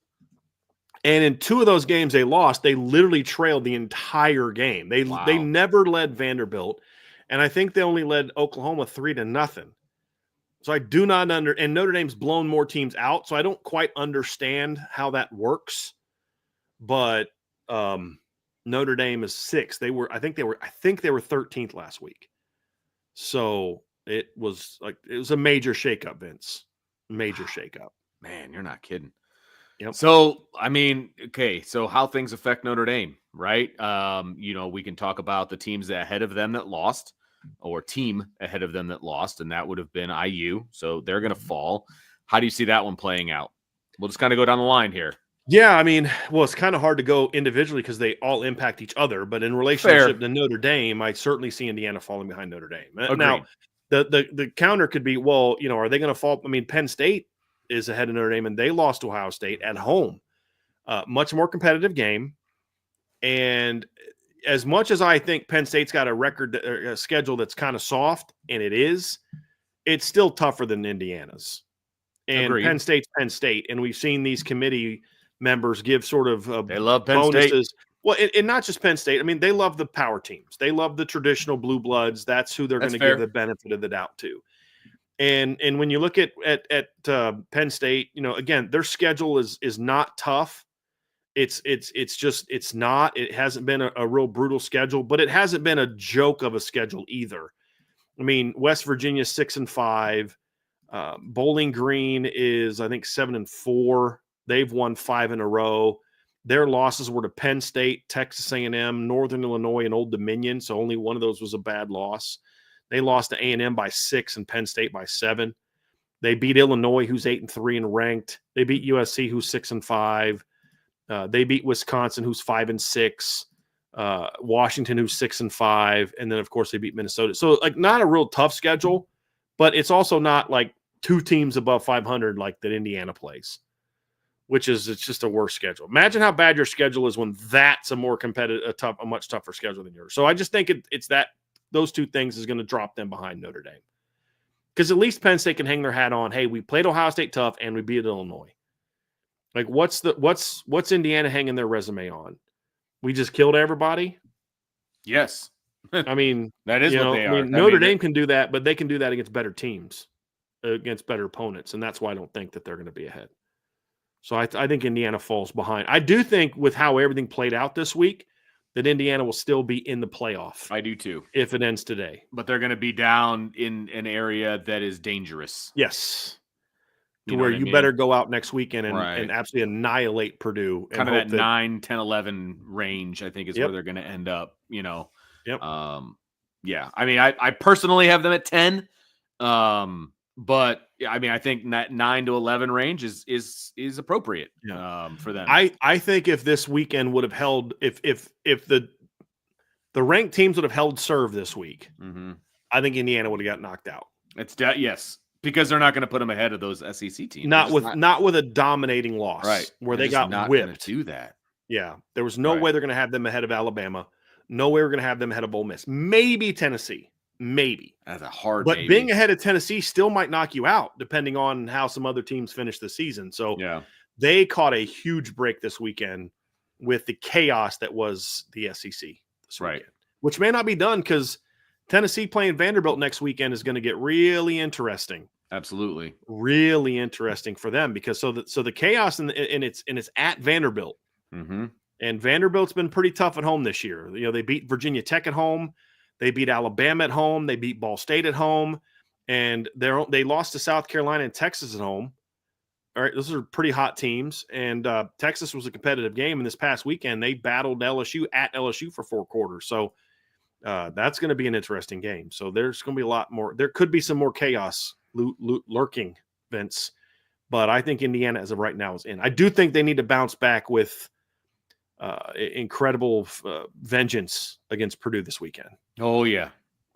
And in 2 of those games they lost, they literally trailed the entire game. They never led Vanderbilt, and I think they only led Oklahoma 3-0. So I do not and Notre Dame's blown more teams out, so I don't quite understand how that works. But Notre Dame is 6th. I think they were 13th last week. So it was a major shakeup, Vince. Major shakeup. Man, you're not kidding. Yep. So, I mean, okay, so how things affect Notre Dame, right? We can talk about the teams ahead of them that lost, or team ahead of them that lost, and that would have been IU. So they're going to fall. How do you see that one playing out? We'll just kind of go down the line here. Yeah, I mean, well, it's kind of hard to go individually because they all impact each other. But in relationship to Notre Dame, I certainly see Indiana falling behind Notre Dame. Agreed. Now, the counter could be, well, are they going to fall? I mean, Penn State is ahead of Notre Dame, and they lost to Ohio State at home. Much more competitive game. And as much as I think Penn State's got a schedule that's kind of soft, and it's still tougher than Indiana's. And Agreed. Penn State's Penn State, and we've seen these committee members give sort of they love Penn bonuses. State. Well, and not just Penn State. I mean, they love the power teams. They love the traditional blue bloods. That's who they're going to give the benefit of the doubt to. And when you look at Penn State, again, their schedule is not tough. It's not. It hasn't been a real brutal schedule, but it hasn't been a joke of a schedule either. I mean, West Virginia 6-5. Bowling Green is, I think, 7-4. They've won 5 in a row. Their losses were to Penn State, Texas A&M, Northern Illinois, and Old Dominion. So only one of those was a bad loss. They lost to A&M by 6 and Penn State by 7. They beat Illinois, who's 8-3 and ranked. They beat USC, who's 6-5. They beat Wisconsin, who's 5-6. Washington, who's 6-5, and then of course they beat Minnesota. So not a real tough schedule, but it's also not like 2 teams above 500 like that Indiana plays, it's just a worse schedule. Imagine how bad your schedule is when that's a more competitive, a much tougher schedule than yours. So I just think it's that those 2 things is going to drop them behind Notre Dame, because at least Penn State can hang their hat on, hey, we played Ohio State tough and we beat Illinois. Like what's Indiana hanging their resume on? We just killed everybody. Yes. I mean, that is what they are. Notre Dame can do that, but they can do that against better teams, against better opponents, and that's why I don't think that they're going to be ahead. So I think Indiana falls behind. I do think with how everything played out this week, that Indiana will still be in the playoff. I do too. If it ends today. But they're going to be down in an area that is dangerous. Yes. Where you better go out next weekend and absolutely annihilate Purdue. Kind of that 9, 10, 11 range, I think, is where they're going to end up, Yep. Yeah. I mean, I personally have them at 10. But I mean, I think that 9 to 11 range is appropriate for them. I think if this weekend would have held, if the ranked teams would have held serve this week, I think Indiana would have got knocked out. Yes, because they're not going to put them ahead of those SEC teams. Not with a dominating loss, right? Where they got whipped. Do that. Yeah, there was no way they're going to have them ahead of Alabama. No way we're going to have them ahead of Ole Miss. Maybe Tennessee. Maybe. That's a hard But maybe. being ahead of Tennessee still might knock you out, depending on how some other teams finish the season. So they caught a huge break this weekend with the chaos that was the SEC this weekend, which may not be done because Tennessee playing Vanderbilt next weekend is going to get really interesting. Absolutely. Really interesting for them because so the chaos and it's at Vanderbilt. And Vanderbilt's been pretty tough at home this year. They beat Virginia Tech at home. They beat Alabama at home. They beat Ball State at home. And they lost to South Carolina and Texas at home. All right, those are pretty hot teams, and Texas was a competitive game. And this past weekend, they battled LSU at LSU for 4 quarters. So that's going to be an interesting game. So there's going to be a lot more. There could be some more chaos lurking, Vince. But I think Indiana, as of right now, is in. I do think they need to bounce back with incredible vengeance against Purdue this weekend. Oh, yeah.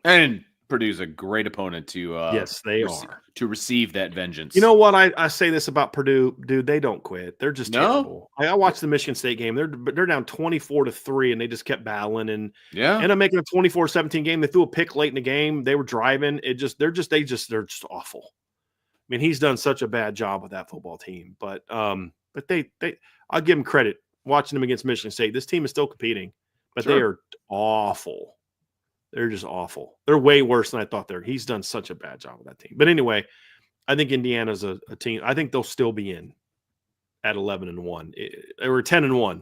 And Purdue's a great opponent to yes, they are to receive that vengeance. You know what? I say this about Purdue, dude. They don't quit. They're just terrible. I watched the Michigan State game. They're down 24-3, and they just kept battling and end up making a 24-17 game. They threw a pick late in the game. They were driving. They're just awful. I mean, he's done such a bad job with that football team. But they I'll give him credit. Watching them against Michigan State, this team is still competing, but they are awful. They're just awful. They're way worse than I thought he's done such a bad job with that team. But anyway, I think Indiana's a team. I think they'll still be in at 11-1. They were 10-1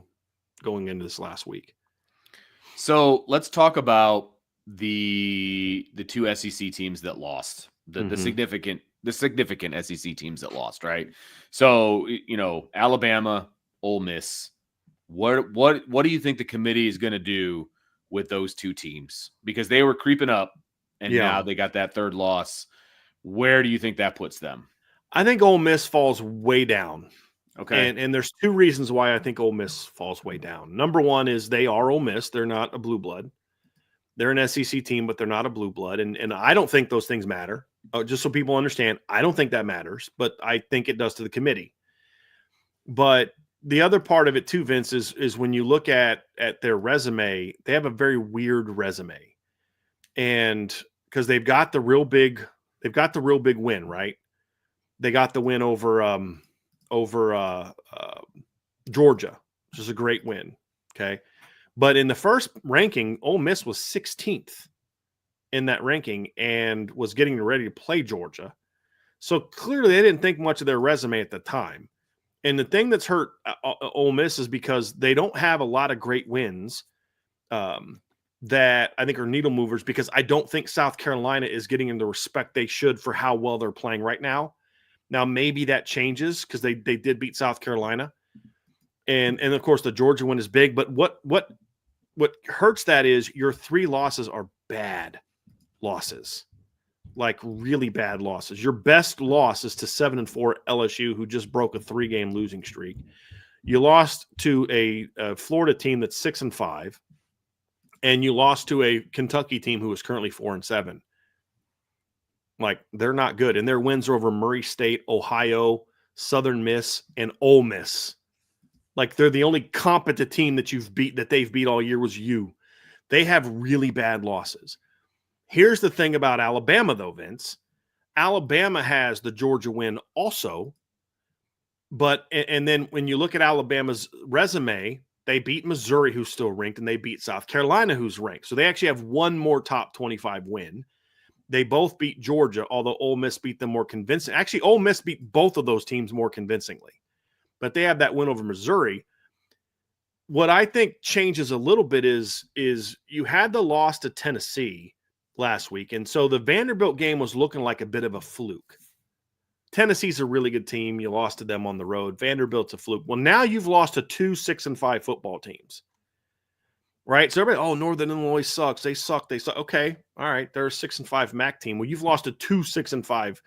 going into this last week. So let's talk about the 2 SEC teams that lost, the significant SEC teams that lost, right? So, Alabama, Ole Miss. What do you think the committee is going to do with those 2 teams? Because they were creeping up, and now they got that 3rd loss. Where do you think that puts them? I think Ole Miss falls way down. Okay. And there's 2 reasons why I think Ole Miss falls way down. Number one is they are Ole Miss. They're not a blue blood. They're an SEC team, but they're not a blue blood. And I don't think those things matter. Just so people understand, I don't think that matters, but I think it does to the committee. But the other part of it too, Vince, is when you look at their resume, they have a very weird resume. And because they've got the real big win, right? They got the win over Georgia, which is a great win. Okay. But in the first ranking, Ole Miss was 16th in that ranking and was getting ready to play Georgia. So clearly they didn't think much of their resume at the time. And the thing that's hurt Ole Miss is because they don't have a lot of great wins that I think are needle movers, because I don't think South Carolina is getting the respect they should for how well they're playing right now. Now, maybe that changes because they did beat South Carolina. And of course, the Georgia one is big. But what hurts that is your 3 losses are bad losses. Like really bad losses. Your best loss is to 7-4 LSU, who just broke a 3-game losing streak. You lost to a Florida team that's 6-5, and you lost to a Kentucky team who is currently 4-7. Like, they're not good, and their wins are over Murray State, Ohio, Southern Miss, and Ole Miss. Like, they're the only competent team that they've beat all year was you. They have really bad losses. Here's the thing about Alabama, though, Vince. Alabama has the Georgia win also. But, and then when you look at Alabama's resume, they beat Missouri, who's still ranked, and they beat South Carolina, who's ranked. So they actually have one more top 25 win. They both beat Georgia, although Ole Miss beat them more convincing. Actually, Ole Miss beat both of those teams more convincingly. But they have that win over Missouri. What I think changes a little bit is you had the loss to Tennessee last week. And so the Vanderbilt game was looking like a bit of a fluke. Tennessee's a really good team. You lost to them on the road. Vanderbilt's a fluke. Well, now you've lost to 2 6-5 football teams. Right? So everybody, Northern Illinois sucks. They suck. Okay. All right. They're a 6-5 MAC team. Well, you've lost to 2 6-5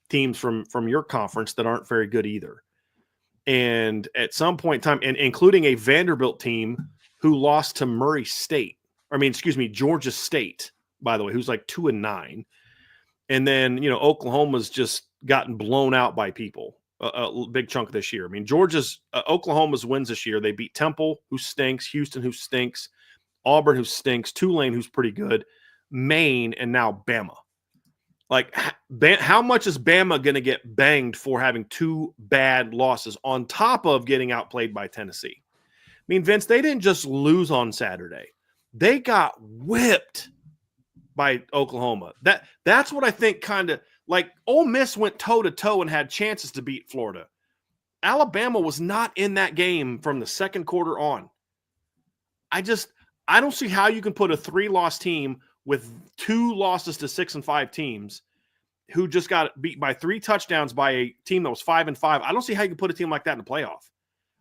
teams from your conference that aren't very good either. And at some point in time, and including a Vanderbilt team who lost to Georgia State, by the way, who's like 2-9. And then, Oklahoma's just gotten blown out by people a big chunk of this year. I mean, Oklahoma's wins this year. They beat Temple, who stinks, Houston, who stinks, Auburn, who stinks, Tulane, who's pretty good, Maine, and now Bama. Like, how much is Bama going to get banged for having 2 bad losses on top of getting outplayed by Tennessee? I mean, Vince, they didn't just lose on Saturday. They got whipped by Oklahoma. That's what I think kind of like Ole Miss went toe-to-toe and had chances to beat Florida. Alabama was not in that game from the second quarter on. I don't see how you can put a 3-loss team with 2 losses to 6-5 teams who just got beat by 3 touchdowns by a team that was 5-5. I don't see how you can put a team like that in the playoff.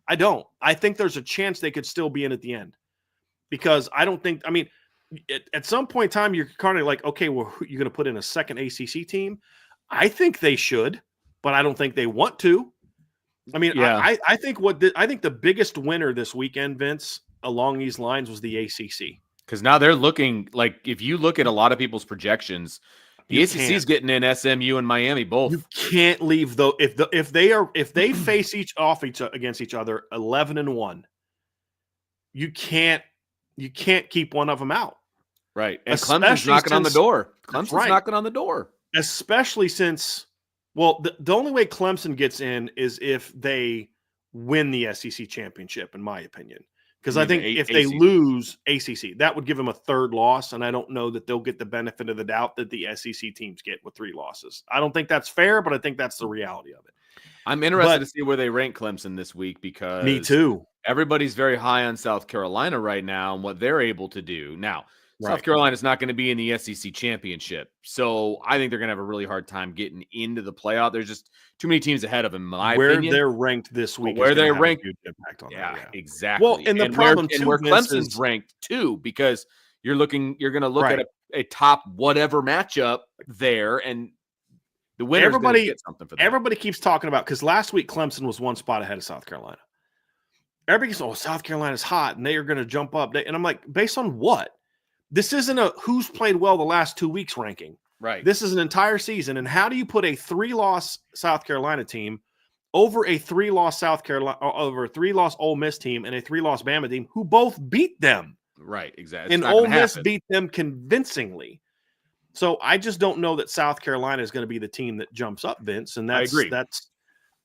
I don't. I think there's a chance they could still be in at the end, because I don't think. I mean, at some point in time, you're kind of like, okay, well, you're going to put in a second ACC team. I think they should, but I don't think they want to. I mean, Yeah. I think I think the biggest winner this weekend, Vince, along these lines, was the ACC. Because now they're looking like, if you look at a lot of people's projections, the ACC is getting in SMU and Miami both. You can't leave though if they face against each other 11-1. You can't keep one of them out. Right. And Clemson's knocking on the door. Clemson's knocking on the door. Especially since, well, the only way Clemson gets in is if they win the SEC championship, in my opinion. Because I think if they lose ACC, that would give them a 3rd loss, and I don't know that they'll get the benefit of the doubt that the SEC teams get with 3 losses. I don't think that's fair, but I think that's the reality of it. I'm interested to see where they rank Clemson this week, because me too. Everybody's very high on South Carolina right now and what they're able to do. Now, South Carolina's not going to be in the SEC championship, so I think they're going to have a really hard time getting into the playoff. There's just too many teams ahead of them, in my opinion. Where they're ranked this week, where they're ranked, huge impact on yeah, that. Exactly. Well, and the problem too, where Clemson's ranked too, because you're going to look at a top whatever matchup there, and the winner. Everybody get something for that. Everybody keeps talking about, because last week Clemson was 1 spot ahead of South Carolina. Everybody goes, South Carolina's hot and they are going to jump up. And I'm like, based on what? This isn't a who's played well the last 2 weeks ranking. Right. This is an entire season. And how do you put a 3-loss South Carolina team over a 3-loss over a 3-loss Ole Miss team and a 3-loss Bama team who both beat them? Right. Exactly. And Ole Miss beat them convincingly. So I just don't know that South Carolina is going to be the team that jumps up, Vince. And I agree.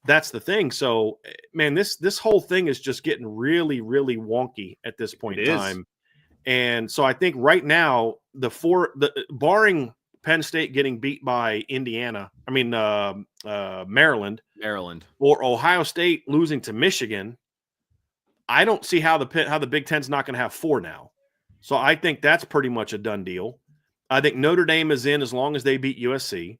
That's the thing. So, man, this whole thing is just getting really, really wonky at this point in time. And so I think right now, barring Penn State getting beat by Maryland, or Ohio State losing to Michigan, I don't see how the Big Ten's not going to have 4 now. So I think that's pretty much a done deal. I think Notre Dame is in as long as they beat USC.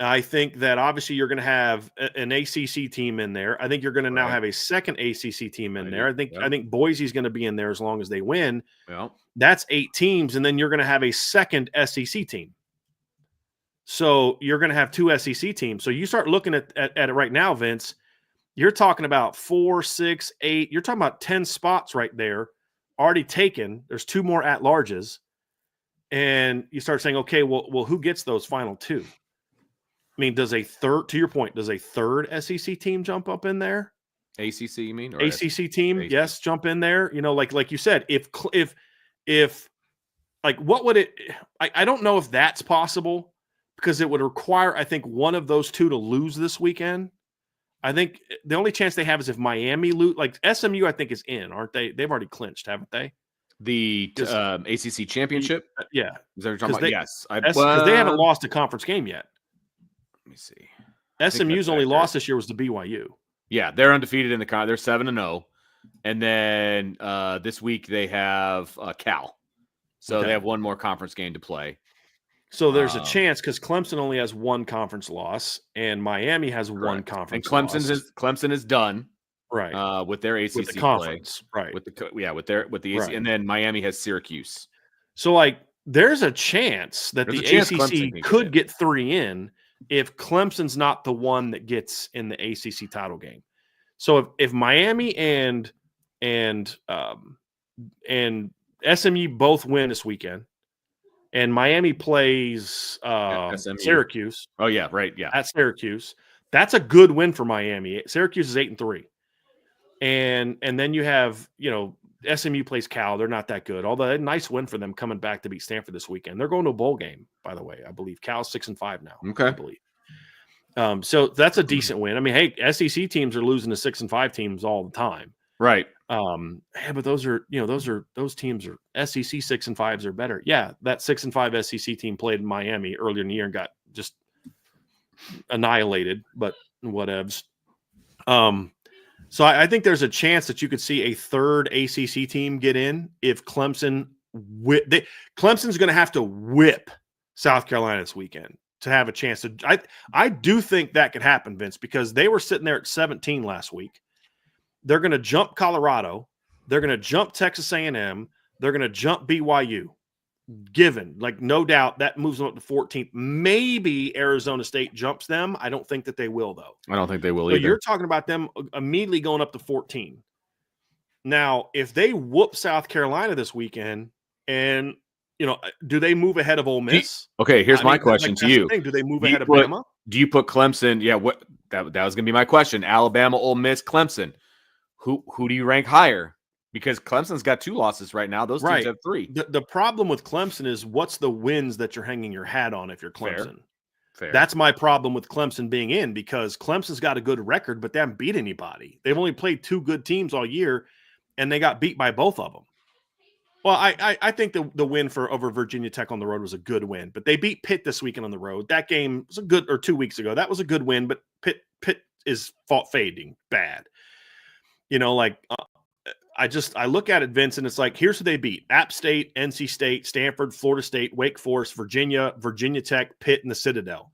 I think that obviously you're going to have an ACC team in there. I think you're going to now have a second ACC team in there. I think Boise's going to be in there as long as they win. Well, that's 8 teams, and then you're going to have a second SEC team. So you're going to have 2 SEC teams. So you start looking at it right now, Vince. You're talking about 4, 6, 8. You're talking about 10 spots right there already taken. There's 2 more at-larges. And you start saying, okay, well, who gets those final 2? I mean, to your point, does a 3rd SEC team jump up in there? ACC, you mean? Or ACC team, yes, jump in there. You know, like you said, if what would it? I don't know if that's possible, because it would require, I think, one of those 2 to lose this weekend. I think the only chance they have is if Miami lose. Like SMU, I think is in, aren't they? They've already clinched, haven't they? The ACC championship? Yeah. Is that what you're talking about? Yes. Because they haven't lost a conference game yet. Let me see. SMU's only loss this year was to BYU. Yeah, they're undefeated in the they're 7-0. And then this week they have Cal. So they have one more conference game to play. So there's a chance, because Clemson only has 1 conference loss and Miami has 1 conference loss. And Clemson is done. Right. With their ACC with the conference. Play. Right. With the ACC, and then Miami has Syracuse. So there's a chance that the ACC could get 3 in if Clemson's not the one that gets in the ACC title game. So if Miami and SMU both win this weekend, and Miami plays Syracuse. Oh yeah, right, yeah. At Syracuse, that's a good win for Miami. Syracuse is 8-3, and then you have SMU plays Cal. They're not that good. Although a nice win for them coming back to beat Stanford this weekend. They're going to a bowl game, by the way. I believe Cal's 6-5 now. Okay, I believe. So that's a decent win. I mean, hey, SEC teams are losing to 6-5 teams all the time, right? But those teams are SEC 6-5s are better. Yeah, that 6-5 SEC team played in Miami earlier in the year and got just annihilated. But whatevs. So I think there's a chance that you could see a 3rd ACC team get in if Clemson's going to have to whip South Carolina this weekend. to have a chance to. I do think that could happen, Vince, because they were sitting there at 17 last week. They're going to jump Colorado. They're going to jump Texas A&M. They're going to jump BYU. Given, like, no doubt that moves them up to 14th. Maybe Arizona State jumps them. I don't think that they will, though. I don't think they will So either. you're talking about them immediately going up to 14. Now, if they whoop South Carolina this weekend, and do they move ahead of Ole Miss? Okay, here's my question to you. Do they move ahead of Bama? Do you put Clemson? Yeah, what that was going to be my question. Alabama, Ole Miss, Clemson. Who do you rank higher? Because Clemson's got 2 losses right now. Those teams have 3. The problem with Clemson is what's the wins that you're hanging your hat on if you're Clemson. Fair. That's my problem with Clemson being in, because Clemson's got a good record, but they haven't beat anybody. They've only played 2 good teams all year, and they got beat by both of them. Well, I think the win over Virginia Tech on the road was a good win, but they beat Pitt this weekend on the road. That game was a good, or 2 weeks ago. That was a good win, but Pitt is fading bad. I look at it, Vince, and it's like, here's who they beat: App State, NC State, Stanford, Florida State, Wake Forest, Virginia, Virginia Tech, Pitt, and the Citadel.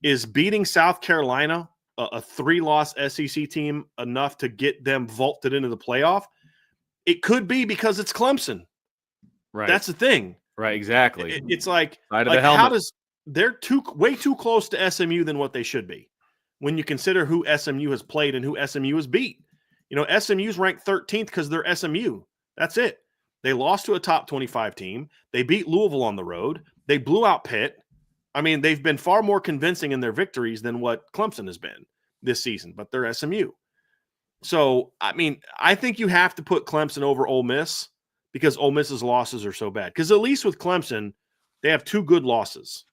Is beating South Carolina, a 3-loss SEC team, enough to get them vaulted into the playoff? It could be, because it's Clemson. Right. That's the thing. Right, exactly. It's like, they're way too close to SMU than what they should be when you consider who SMU has played and who SMU has beat. SMU's ranked 13th because they're SMU. That's it. They lost to a top 25 team. They beat Louisville on the road. They blew out Pitt. I mean, they've been far more convincing in their victories than what Clemson has been this season, but they're SMU. So, I mean, I think you have to put Clemson over Ole Miss, because Ole Miss's losses are so bad. Because at least with Clemson, they have 2 good losses.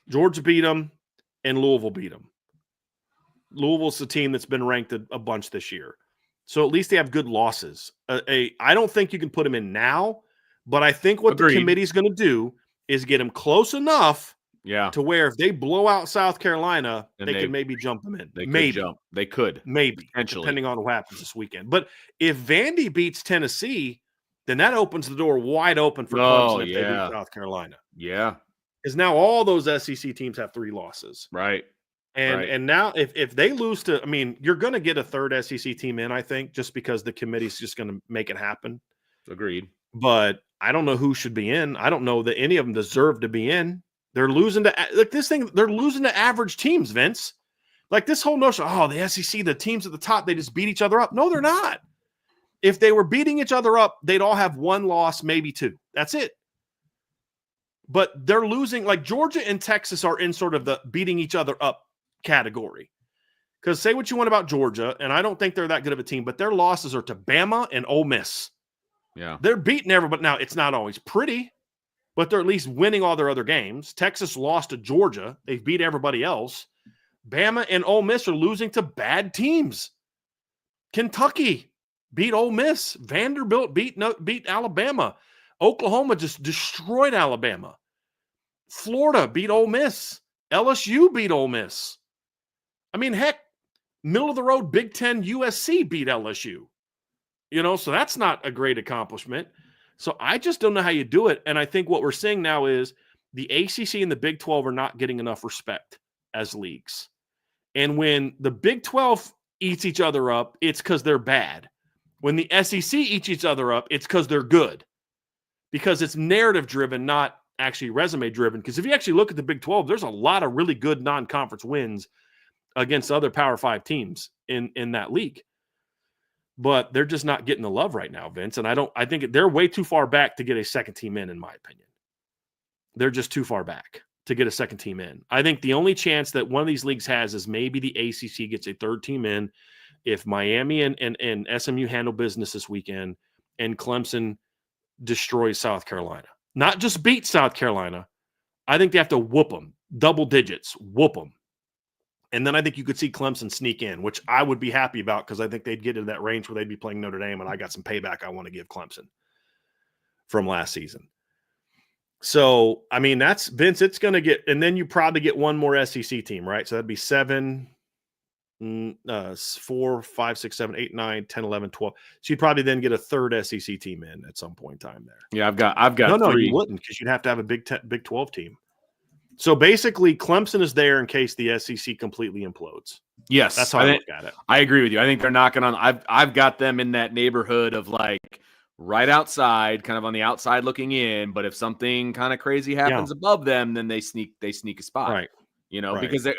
Georgia beat them, and Louisville beat them. Louisville's the team that's been ranked a bunch this year. So at least they have good losses. I don't think you can put them in now, but I think what the committee's going to do is get them close enough to where if they blow out South Carolina, they can maybe jump them in. They could. Maybe. Depending on what happens this weekend. But if Vandy beats Tennessee, then that opens the door wide open for Clemson if they beat South Carolina. Yeah. Because now all those SEC teams have 3 losses. Right. And now if they lose to, I mean, you're going to get a 3rd SEC team in, I think, just because the committee's just going to make it happen. Agreed. But I don't know who should be in. I don't know that any of them deserve to be in. They're losing to they're losing to average teams, Vince. Like this whole notion, the SEC, the teams at the top, they just beat each other up. No, they're not. If they were beating each other up, they'd all have 1 loss, maybe 2. That's it. But they're losing, like Georgia and Texas are in sort of the beating each other up category. Because say what you want about Georgia, and I don't think they're that good of a team, but their losses are to Bama and Ole Miss. Yeah. They're beating everybody. Now, it's not always pretty, but they're at least winning all their other games. Texas lost to Georgia. They've beat everybody else. Bama and Ole Miss are losing to bad teams. Kentucky beat Ole Miss. Vanderbilt beat Alabama. Oklahoma just destroyed Alabama. Florida beat Ole Miss. LSU beat Ole Miss. I mean, heck, middle of the road Big Ten USC beat LSU. So that's not a great accomplishment. So I just don't know how you do it. And I think what we're seeing now is the ACC and the Big 12 are not getting enough respect as leagues. And when the Big 12 eats each other up, it's because they're bad. When the SEC eats each other up, it's because they're good. Because it's narrative driven, not actually resume driven. Because if you actually look at the Big 12, there's a lot of really good non-conference wins against other Power 5 teams in that league. But they're just not getting the love right now, Vince. And I think they're way too far back to get a second team in my opinion. They're just too far back to get a second team in. I think the only chance that one of these leagues has is maybe the ACC gets a 3rd team in if Miami and SMU handle business this weekend and Clemson destroys South Carolina. Not just beat South Carolina. I think they have to whoop them. Double digits. Whoop them. And then I think you could see Clemson sneak in, which I would be happy about because I think they'd get into that range where they'd be playing Notre Dame, and I got some payback I want to give Clemson from last season. So, I mean, that's, Vince, it's going to get, and then you probably get one more SEC team, right? So that'd be 7, 4, 5, 6, 7, 8, 9, 10, 11, 12. So you'd probably then get a 3rd SEC team in at some point in time there. Yeah, I've got No, three. you wouldn't, because you'd have to have a Big 12 team. So basically, Clemson is there in case the SEC completely implodes. Yes, that's how I look at it. I agree with you. I think they're knocking on. I've got them in that neighborhood of like right outside, kind of on the outside looking in. But if something kind of crazy happens above them, then they sneak a spot. Right. You know, because they're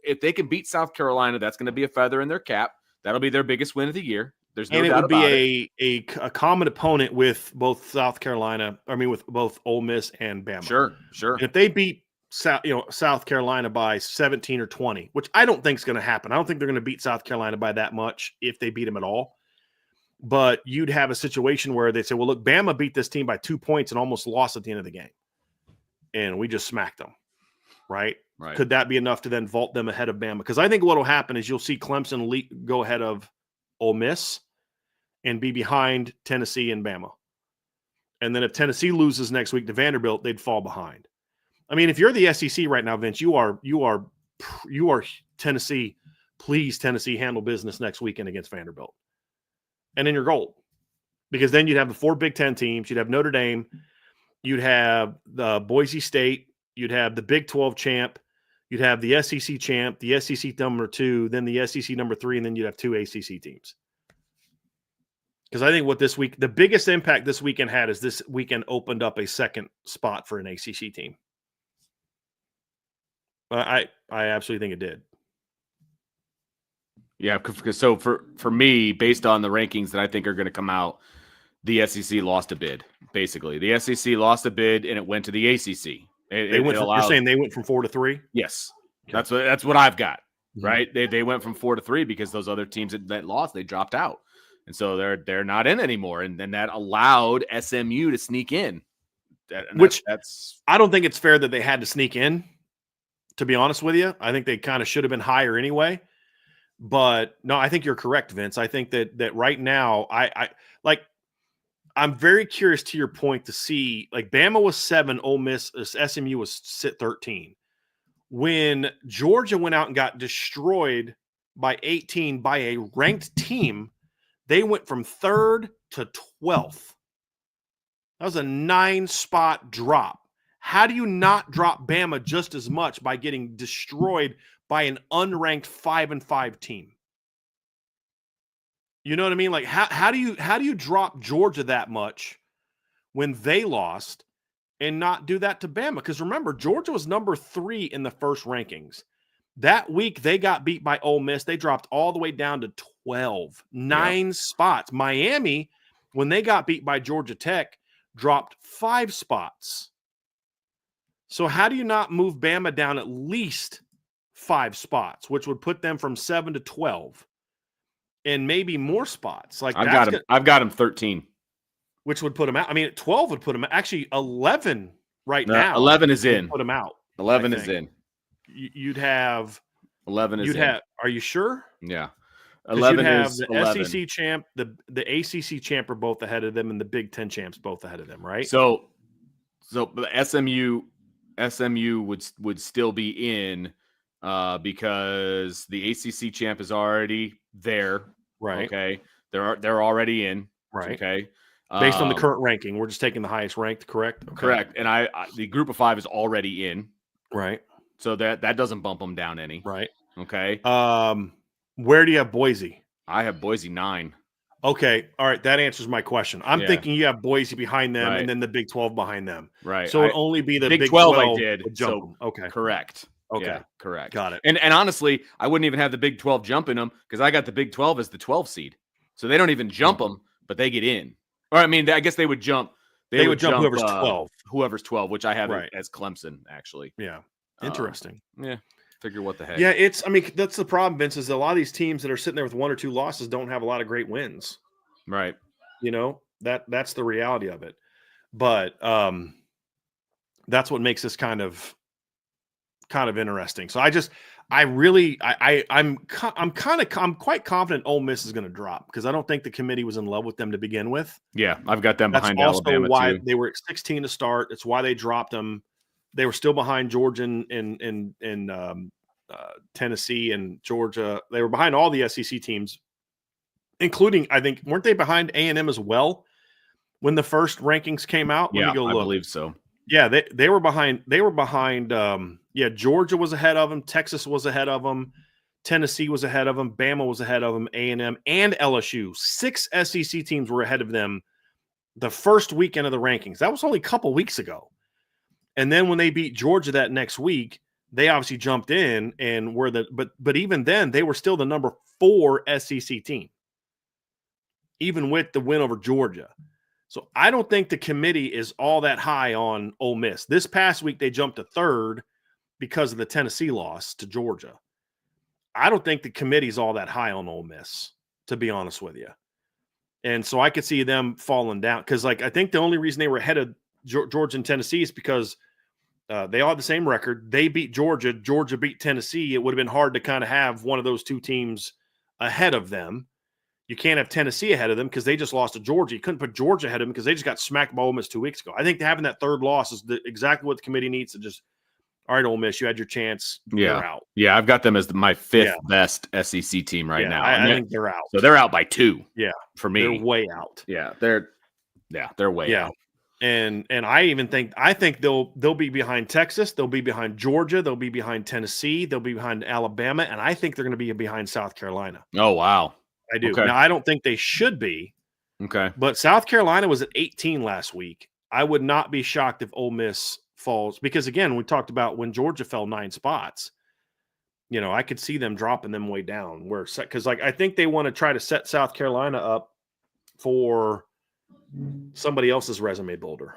if they can beat South Carolina, that's going to be a feather in their cap. That'll be their biggest win of the year. There's no doubt about it. And it would be a common opponent with both South Carolina. I mean, with both Ole Miss and Bama. Sure. And if they beat South Carolina by 17 or 20, which I don't think is going to happen. I don't think they're going to beat South Carolina by that much if they beat them at all. But you'd have a situation where they say, well, look, Bama beat this team by 2 points and almost lost at the end of the game. And we just smacked them. Right. Could that be enough to then vault them ahead of Bama? Because I think what will happen is you'll see Clemson go ahead of Ole Miss and be behind Tennessee and Bama. And then if Tennessee loses next week to Vanderbilt, they'd fall behind. I mean, if you're the SEC right now, Vince, you are Tennessee. Please, Tennessee, handle business next weekend against Vanderbilt. And then you're gold. Because then you'd have the 4 Big Ten teams. You'd have Notre Dame. You'd have the Boise State. You'd have the Big 12 champ. You'd have the SEC champ, the SEC number 2, then the SEC number 3, and then you'd have 2 ACC teams. Because I think the biggest impact this weekend had is this weekend opened up a second spot for an ACC team. I absolutely think it did. Yeah, because so for me, based on the rankings that I think are going to come out, the SEC lost a bid. Basically, the SEC lost a bid and it went to the ACC. You're saying they went from 4 to 3? Yes, that's what I've got. Right? They went from 4 to 3 because those other teams that lost, they dropped out, and so they're not in anymore. And then that allowed SMU to sneak in. I don't think it's fair that they had to sneak in. To be honest with you, I think they kind of should have been higher anyway. But no, I think you're correct, Vince. I think that right now, I'm very curious to your point to see, like, Bama was 7, Ole Miss, SMU was 13. When Georgia went out and got destroyed by 18 by a ranked team, they went from 3rd to 12th. That was a 9-spot drop. How do you not drop Bama just as much by getting destroyed by an unranked 5-5 team? You know what I mean? Like, how do you drop Georgia that much when they lost and not do that to Bama? Because remember, Georgia was number 3 in the first rankings. That week, they got beat by Ole Miss. They dropped all the way down to 12, 9 spots. Miami, when they got beat by Georgia Tech, dropped 5 spots. So how do you not move Bama down at least 5 spots, which would put them from 7 to 12? And maybe more spots. Like I've got him 13, which would put him out. I mean, 12 would put him actually 11 now. 11 is in. Put him out. 11 is in. You'd have 11 is in. Are you sure? Yeah, 11 is the 11. SEC champ, the ACC champ are both ahead of them, and the Big Ten champs both ahead of them, right? So SMU would still be in because the ACC champ is already there. Right. Okay. They're already in. Right. Okay. Based on the current ranking, we're just taking the highest ranked, correct? Okay. Correct. And I the group of 5 is already in. Right. So that doesn't bump them down any. Right. Okay. Where do you have Boise? I have Boise 9. Okay. All right. That answers my question. I'm thinking you have Boise behind them and then the Big 12 behind them. Right. So it'd only be the Big 12 I did. Jump them. Okay. Correct. Okay. Yeah, correct. Got it. And honestly, I wouldn't even have the Big 12 jumping them because I got the Big 12 as the 12 seed. So they don't even jump them, but they get in. Or I mean, I guess they would jump. They would jump whoever's 12. Whoever's 12, which I have as Clemson, actually. Yeah. Interesting. Yeah. Figure what the heck. Yeah, that's the problem, Vince, is a lot of these teams that are sitting there with 1 or 2 losses don't have a lot of great wins. Right. You know, that's the reality of it. But that's what makes this kind of interesting. So I'm quite confident Ole Miss is going to drop because I don't think the committee was in love with them to begin with. Yeah, I've got them behind That's Alabama also why too. They were at 16 to start. It's why they dropped them. They were still behind Georgia and Tennessee and Georgia. They were behind all the SEC teams, including, I think, weren't they behind A&M as well when the first rankings came out? I believe so. Yeah, they were behind. They were behind. Georgia was ahead of them. Texas was ahead of them. Tennessee was ahead of them. Bama was ahead of them. A&M and LSU. 6 SEC teams were ahead of them the first weekend of the rankings. That was only a couple weeks ago. And then when they beat Georgia that next week, they obviously jumped in and were but even then they were still the number 4 SEC team, even with the win over Georgia. So I don't think the committee is all that high on Ole Miss. This past week they jumped to 3rd because of the Tennessee loss to Georgia. I don't think the committee's all that high on Ole Miss, to be honest with you. And so I could see them falling down because, I think the only reason they were ahead of Georgia and Tennessee is because they all have the same record. They beat Georgia. Georgia beat Tennessee. It would have been hard to kind of have one of those two teams ahead of them. You can't have Tennessee ahead of them because they just lost to Georgia. You couldn't put Georgia ahead of them because they just got smacked by Ole Miss 2 weeks ago. I think having that 3rd loss is exactly what the committee needs to just, all right, Ole Miss, you had your chance. Yeah. You're out. Yeah, I've got them as my 5th best SEC team right now. I think they're out. So they're out by 2. Yeah. For me. They're way out. Yeah, they're way out. And I even think they'll be behind Texas, they'll be behind Georgia, they'll be behind Tennessee, they'll be behind Alabama, and I think they're going to be behind South Carolina. Oh, wow. I do. Okay. Now, I don't think they should be. Okay. But South Carolina was at 18 last week. I would not be shocked if Ole Miss falls because, again, we talked about when Georgia fell 9 spots. I could see them dropping them way down. Because I think they want to try to set South Carolina up for somebody else's resume builder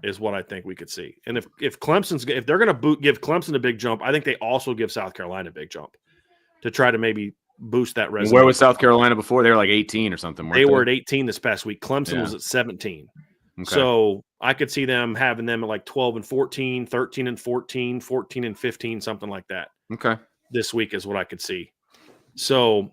is what I think we could see. And if they're going to give Clemson a big jump, I think they also give South Carolina a big jump to try to maybe boost that resume. Where was South Carolina before? They were like 18 or something. They were at 18 this past week. Clemson was at 17. Okay. So I could see them having them at like 12 and 14, 13 and 14, 14 and 15, something like that. Okay. This week is what I could see. So,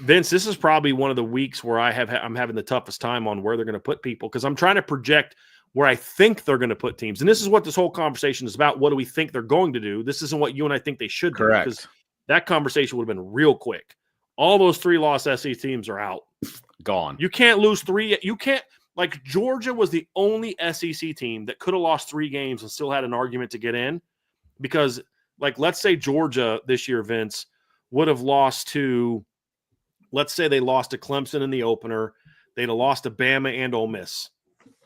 Vince, this is probably one of the weeks where I'm having the toughest time on where they're going to put people because I'm trying to project where I think they're going to put teams. And this is what this whole conversation is about. What do we think they're going to do? This isn't what you and I think they should do. Correct. Because that conversation would have been real quick. All those 3-loss SEC teams are out. Gone. You can't lose 3. You can't – Georgia was the only SEC team that could have lost 3 games and still had an argument to get in because, let's say Georgia this year, Vince, would have lost to – let's say they lost to Clemson in the opener. They'd have lost to Bama and Ole Miss.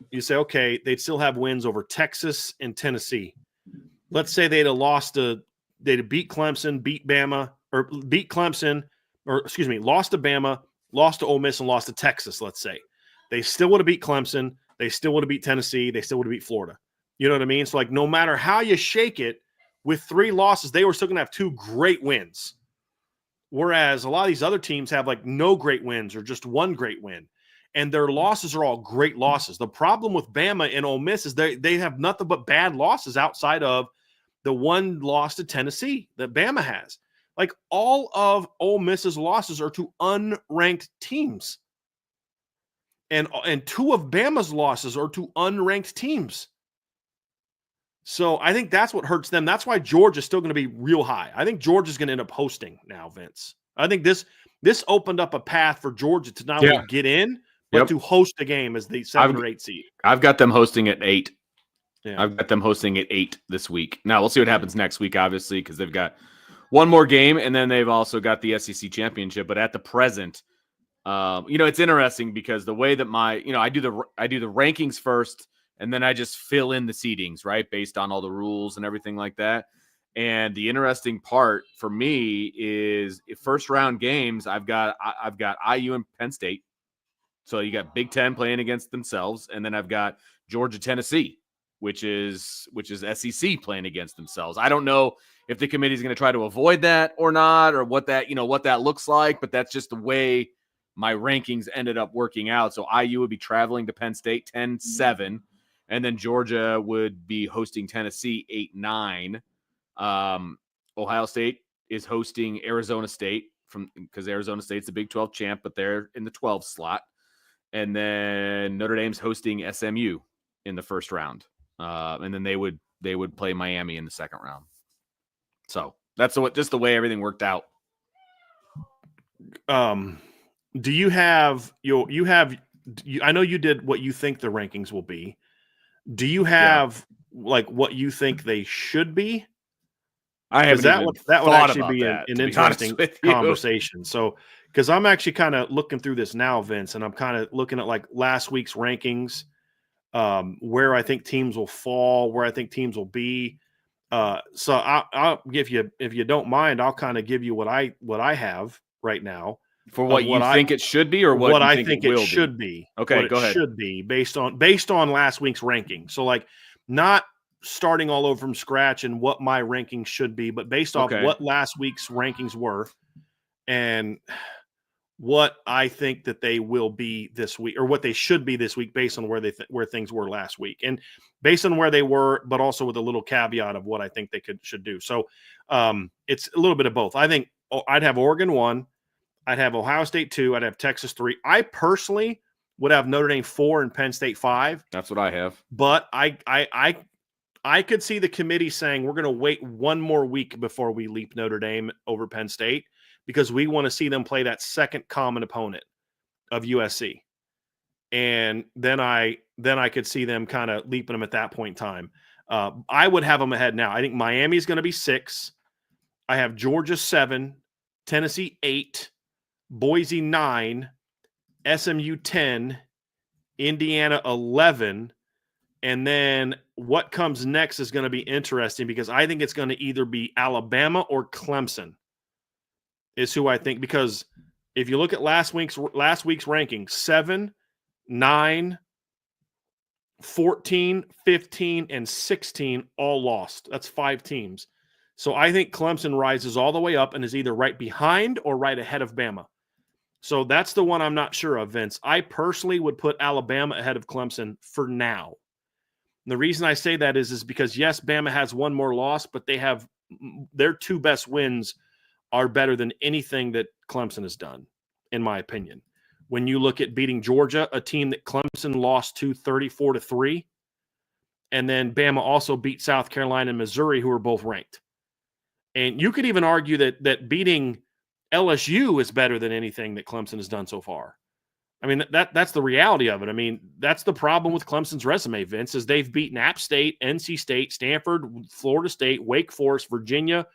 You say, okay, they'd still have wins over Texas and Tennessee. Let's say they'd have beat Clemson, beat Bama, or beat Clemson, lost to Bama, lost to Ole Miss, and lost to Texas, let's say. They still would have beat Clemson. They still would have beat Tennessee. They still would have beat Florida. You know what I mean? So, no matter how you shake it, with 3 losses, they were still going to have 2 great wins. Whereas a lot of these other teams have, no great wins or just 1 great win. And their losses are all great losses. The problem with Bama and Ole Miss is they have nothing but bad losses outside of the 1 loss to Tennessee that Bama has. All of Ole Miss's losses are to unranked teams. And 2 of Bama's losses are to unranked teams. So I think that's what hurts them. That's why Georgia's still going to be real high. I think Georgia's going to end up hosting now, Vince. I think this opened up a path for Georgia to not only get in, but to host a game as the 7 or 8 seed. I've got them hosting at 8. Yeah. I've got them hosting at 8 this week. Now, we'll see what happens next week, obviously, because they've got one more game, and then they've also got the SEC championship. But at the present, it's interesting because the way that I do the rankings first, and then I just fill in the seedings, right, based on all the rules and everything like that. And the interesting part for me is first round games. I've got IU and Penn State. So you got Big Ten playing against themselves, and then I've got Georgia, Tennessee, which is SEC playing against themselves. I don't know if the committee is going to try to avoid that or not, or what that looks like, but that's just the way my rankings ended up working out. So IU would be traveling to Penn State 10-7, and then Georgia would be hosting Tennessee 8-9. Ohio State is hosting Arizona State because Arizona State's the Big 12 champ, but they're in the 12 slot. And then Notre Dame's hosting SMU in the first round. And then they would play Miami in the second round. So that's just the way everything worked out. Do you have I know you did what you think the rankings will be. Do you have like what you think they should be? I haven't That even would thought actually about be that, an to be honest interesting with you. conversation. So, because I'm actually kind of looking through this now, Vince, and I'm kind of looking at like last week's rankings, where I think teams will fall, where I think teams will be. So I'll give you, if you don't mind, I'll kind of give you what I have right now For of what you think it should be, or what you I think think it will should be, Okay, what it go ahead. should be based on last week's ranking. So like not starting all over from scratch and what my rankings should be, but based off Okay. what last week's rankings were and what I think that they will be this week, or what they should be this week, based on where where things were last week, and based on where they were, but also with a little caveat of what I think they should do. So it's a little bit of both. I think I'd have Oregon 1, I'd have Ohio State 2, I'd have Texas 3. I personally would have Notre Dame 4 and Penn State 5. That's what I have. But I could see the committee saying we're going to wait one more week before we leap Notre Dame over Penn State, because we want to see them play that second common opponent of USC. And then I could see them kind of leaping them at that point in time. I would have them ahead now. I think Miami is going to be 6. I have Georgia 7, Tennessee 8, Boise 9, SMU 10, Indiana 11. And then what comes next is going to be interesting, because I think it's going to either be Alabama or Clemson is who I think, because if you look at last week's ranking, 7, 9, 14, 15, and 16 all lost. That's 5 teams. So I think Clemson rises all the way up and is either right behind or right ahead of Bama. So that's the one I'm not sure of, Vince. I personally would put Alabama ahead of Clemson for now. And the reason I say that is because, yes, Bama has one more loss, but they have their 2 best wins are better than anything that Clemson has done, in my opinion. When you look at beating Georgia, a team that Clemson lost to 34-3, and then Bama also beat South Carolina and Missouri, who are both ranked. And you could even argue that beating LSU is better than anything that Clemson has done so far. I mean, that's the reality of it. I mean, that's the problem with Clemson's resume, Vince, is they've beaten App State, NC State, Stanford, Florida State, Wake Forest, Virginia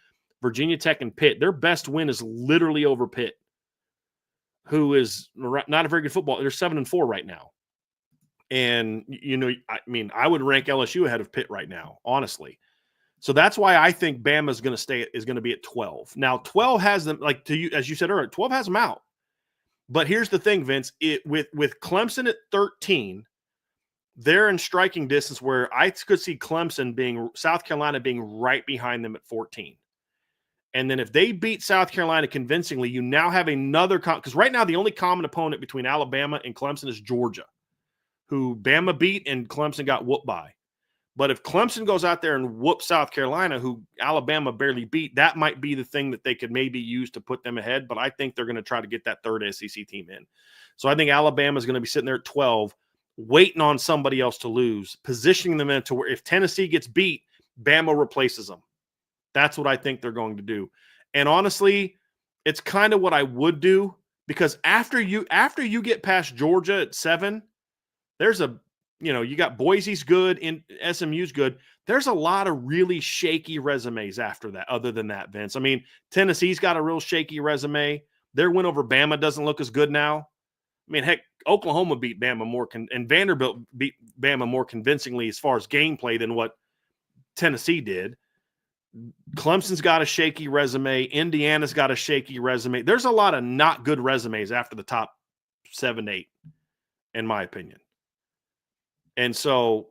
Tech, and Pitt. Their best win is literally over Pitt, who is not a very good football. They're 7-4 right now. And, you know, I mean, I would rank LSU ahead of Pitt right now, honestly. So that's why I think Bama is going to be at 12. Now, 12 has them, like to you, as you said earlier, 12 has them out. But here's the thing, Vince, with Clemson at 13, they're in striking distance where I could see South Carolina being right behind them at 14. And then if they beat South Carolina convincingly, you now have another, because right now the only common opponent between Alabama and Clemson is Georgia, who Bama beat and Clemson got whooped by. But if Clemson goes out there and whoops South Carolina, who Alabama barely beat, that might be the thing that they could maybe use to put them ahead. But I think they're going to try to get that third SEC team in. So I think Alabama is going to be sitting there at 12, waiting on somebody else to lose, positioning them into where if Tennessee gets beat, Bama replaces them. That's what I think they're going to do. And honestly, it's kind of what I would do, because after you get past Georgia at 7, there's you got Boise's good and SMU's good. There's a lot of really shaky resumes after that, other than that, Vince. I mean, Tennessee's got a real shaky resume. Their win over Bama doesn't look as good now. I mean, heck, Oklahoma beat Bama and Vanderbilt beat Bama more convincingly as far as gameplay than what Tennessee did. Clemson's got a shaky resume. Indiana's got a shaky resume. There's a lot of not good resumes after the top 7, 8, in my opinion. And so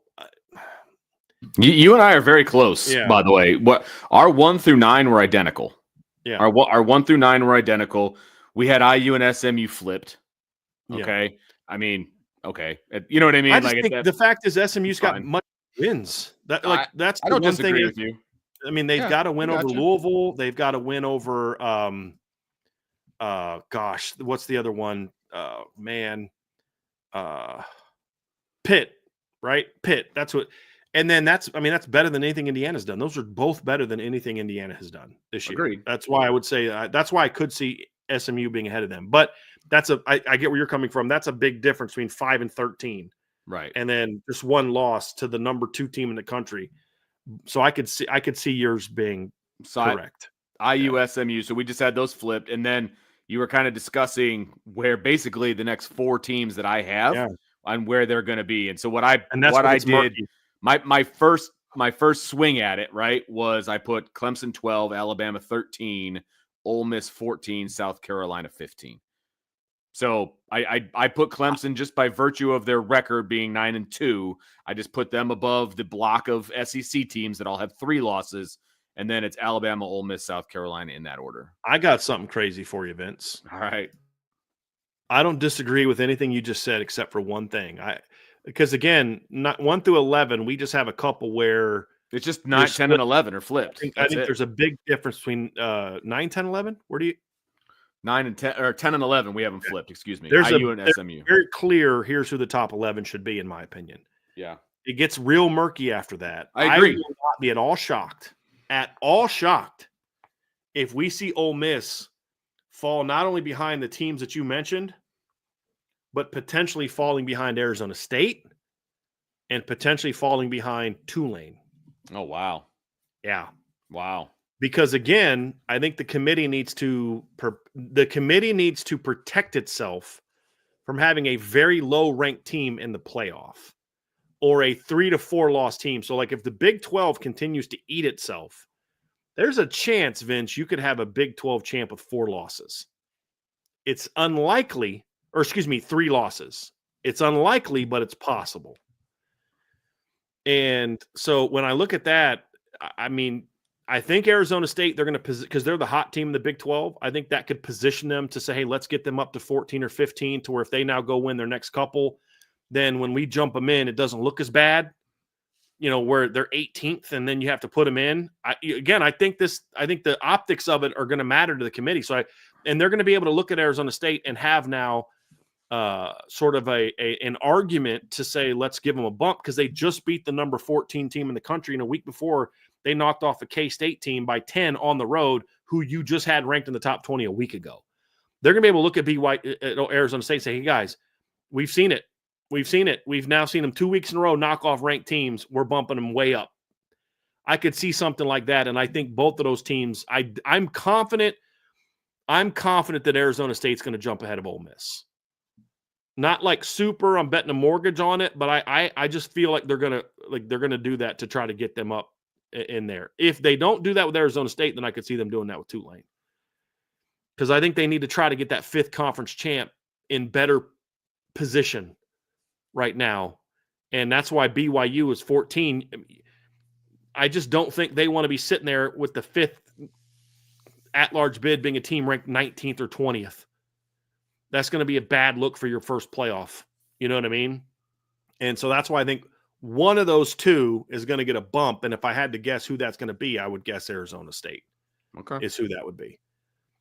you and I are very close, by the way. What our 1 through 9 were identical. Yeah. Our 1 through 9 were identical. We had IU and SMU flipped. Okay. Yeah. I mean, okay. You know what I mean? I just think the fact is SMU's got much wins. That's I don't disagree with you. I mean, they've got to win over Louisville. They've got to win over what's the other one? Pitt. Right? Pitt. That's what. And then that's better than anything Indiana's done. Those are both better than anything Indiana has done this year. Agreed. That's why I would say that's why I could see SMU being ahead of them. But I get where you're coming from. That's a big difference between 5 and 13. Right. and then just one loss to the number 2 team in the country. So I could see yours being So correct. IU, SMU. So we just had those flipped. And then you were kind of discussing where basically the next 4 teams that I have Yeah. on where they're going to be. And so what I It's did, murky. my first swing at it, right, was I put Clemson 12, Alabama 13, Ole Miss 14, South Carolina 15. So I put Clemson just by virtue of their record being 9-2. I just put them above the block of SEC teams that all have 3 losses, and then it's Alabama, Ole Miss, South Carolina in that order. I got something crazy for you, Vince. All right. I don't disagree with anything you just said except for one thing. Because again, not 1 through 11, we just have a couple where it's just 9, 10, and 11 are flipped. I think there's a big difference between 9, 10, 11. Where do you 9 and 10 or 10 and 11? We haven't flipped. Excuse me. There's IU and SMU. Very clear. Here's who the top 11 should be, in my opinion. Yeah, it gets real murky after that. I agree. I will not be at all shocked if we see Ole Miss fall not only behind the teams that you mentioned, but potentially falling behind Arizona State and potentially falling behind Tulane. Oh, wow. Yeah. Wow. Because again, I think the committee needs to protect itself from having a very low ranked team in the playoff or a 3 to 4 loss team. So like if the Big 12 continues to eat itself, there's a chance, Vince, you could have a Big 12 champ with 4 losses. It's unlikely, or excuse me, 3 losses. It's unlikely, but it's possible. And so when I look at that, I mean, I think Arizona State, they're going to, because they're the hot team in the Big 12, I think that could position them to say, hey, let's get them up to 14 or 15 to where if they now go win their next couple, then when we jump them in, it doesn't look as bad, where they're 18th and then you have to put them in. I think the optics of it are going to matter to the committee. And they're going to be able to look at Arizona State and have now sort of an argument to say, let's give them a bump because they just beat the number 14 team in the country. And a week before, they knocked off a K-State team by 10 on the road, who you just had ranked in the top 20 a week ago. They're going to be able to look at Arizona State and say, hey, guys, we've seen it. We've now seen them 2 weeks in a row knock off ranked teams. We're bumping them way up. I could see something like that, and I think both of those teams, I'm confident that Arizona State's going to jump ahead of Ole Miss. Not like super, I'm betting a mortgage on it, but I just feel like they're gonna do that to try to get them up in there. If they don't do that with Arizona State, then I could see them doing that with Tulane. Because I think they need to try to get that 5th conference champ in better position right now. And that's why BYU is 14. I just don't think they want to be sitting there with the 5th at-large bid being a team ranked 19th or 20th. That's going to be a bad look for your first playoff. You know what I mean? And so that's why I think one of those 2 is going to get a bump. And if I had to guess who that's going to be, I would guess Arizona State is who that would be.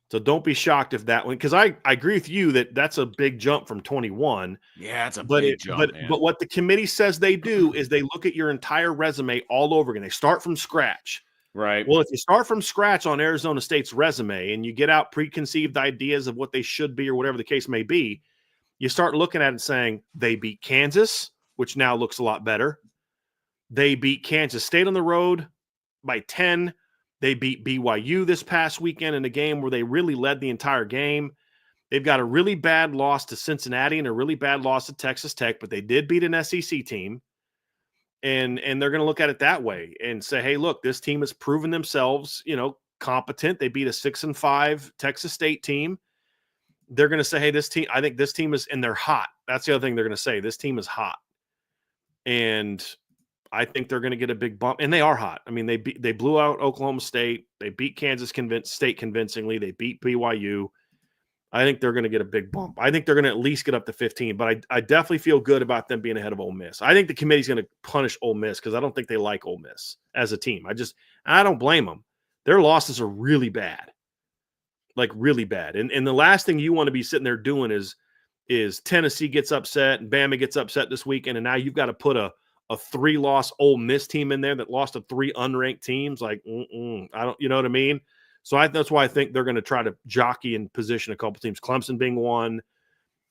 So don't be shocked if that one, because I agree with you that that's a big jump from 21. Yeah, it's a big jump. But what the committee says they do is they look at your entire resume all over again. They start from scratch. Right. Well, if you start from scratch on Arizona State's resume and you get out preconceived ideas of what they should be or whatever the case may be, you start looking at it and saying they beat Kansas, which now looks a lot better. They beat Kansas State on the road by 10. They beat BYU this past weekend in a game where they really led the entire game. They've got a really bad loss to Cincinnati and a really bad loss to Texas Tech, but they did beat an SEC team. And they're going to look at it that way and say, hey, look, this team has proven themselves, competent. They beat a 6-5 Texas State team. They're going to say, hey, I think this team is, and they're hot. That's the other thing they're going to say. This team is hot. And I think they're going to get a big bump, and they are hot. I mean, they blew out Oklahoma State. They beat Kansas State convincingly. They beat BYU. I think they're going to get a big bump. I think they're going to at least get up to 15, but I definitely feel good about them being ahead of Ole Miss. I think the committee's going to punish Ole Miss because I don't think they like Ole Miss as a team. I don't blame them. Their losses are really bad, like really bad. And the last thing you want to be sitting there doing is Tennessee gets upset and Bama gets upset this weekend, and now you've got to put a 3-loss Ole Miss team in there that lost to 3 unranked teams. Like, I don't, you know what I mean? So that's why I think they're going to try to jockey and position a couple teams, Clemson being one,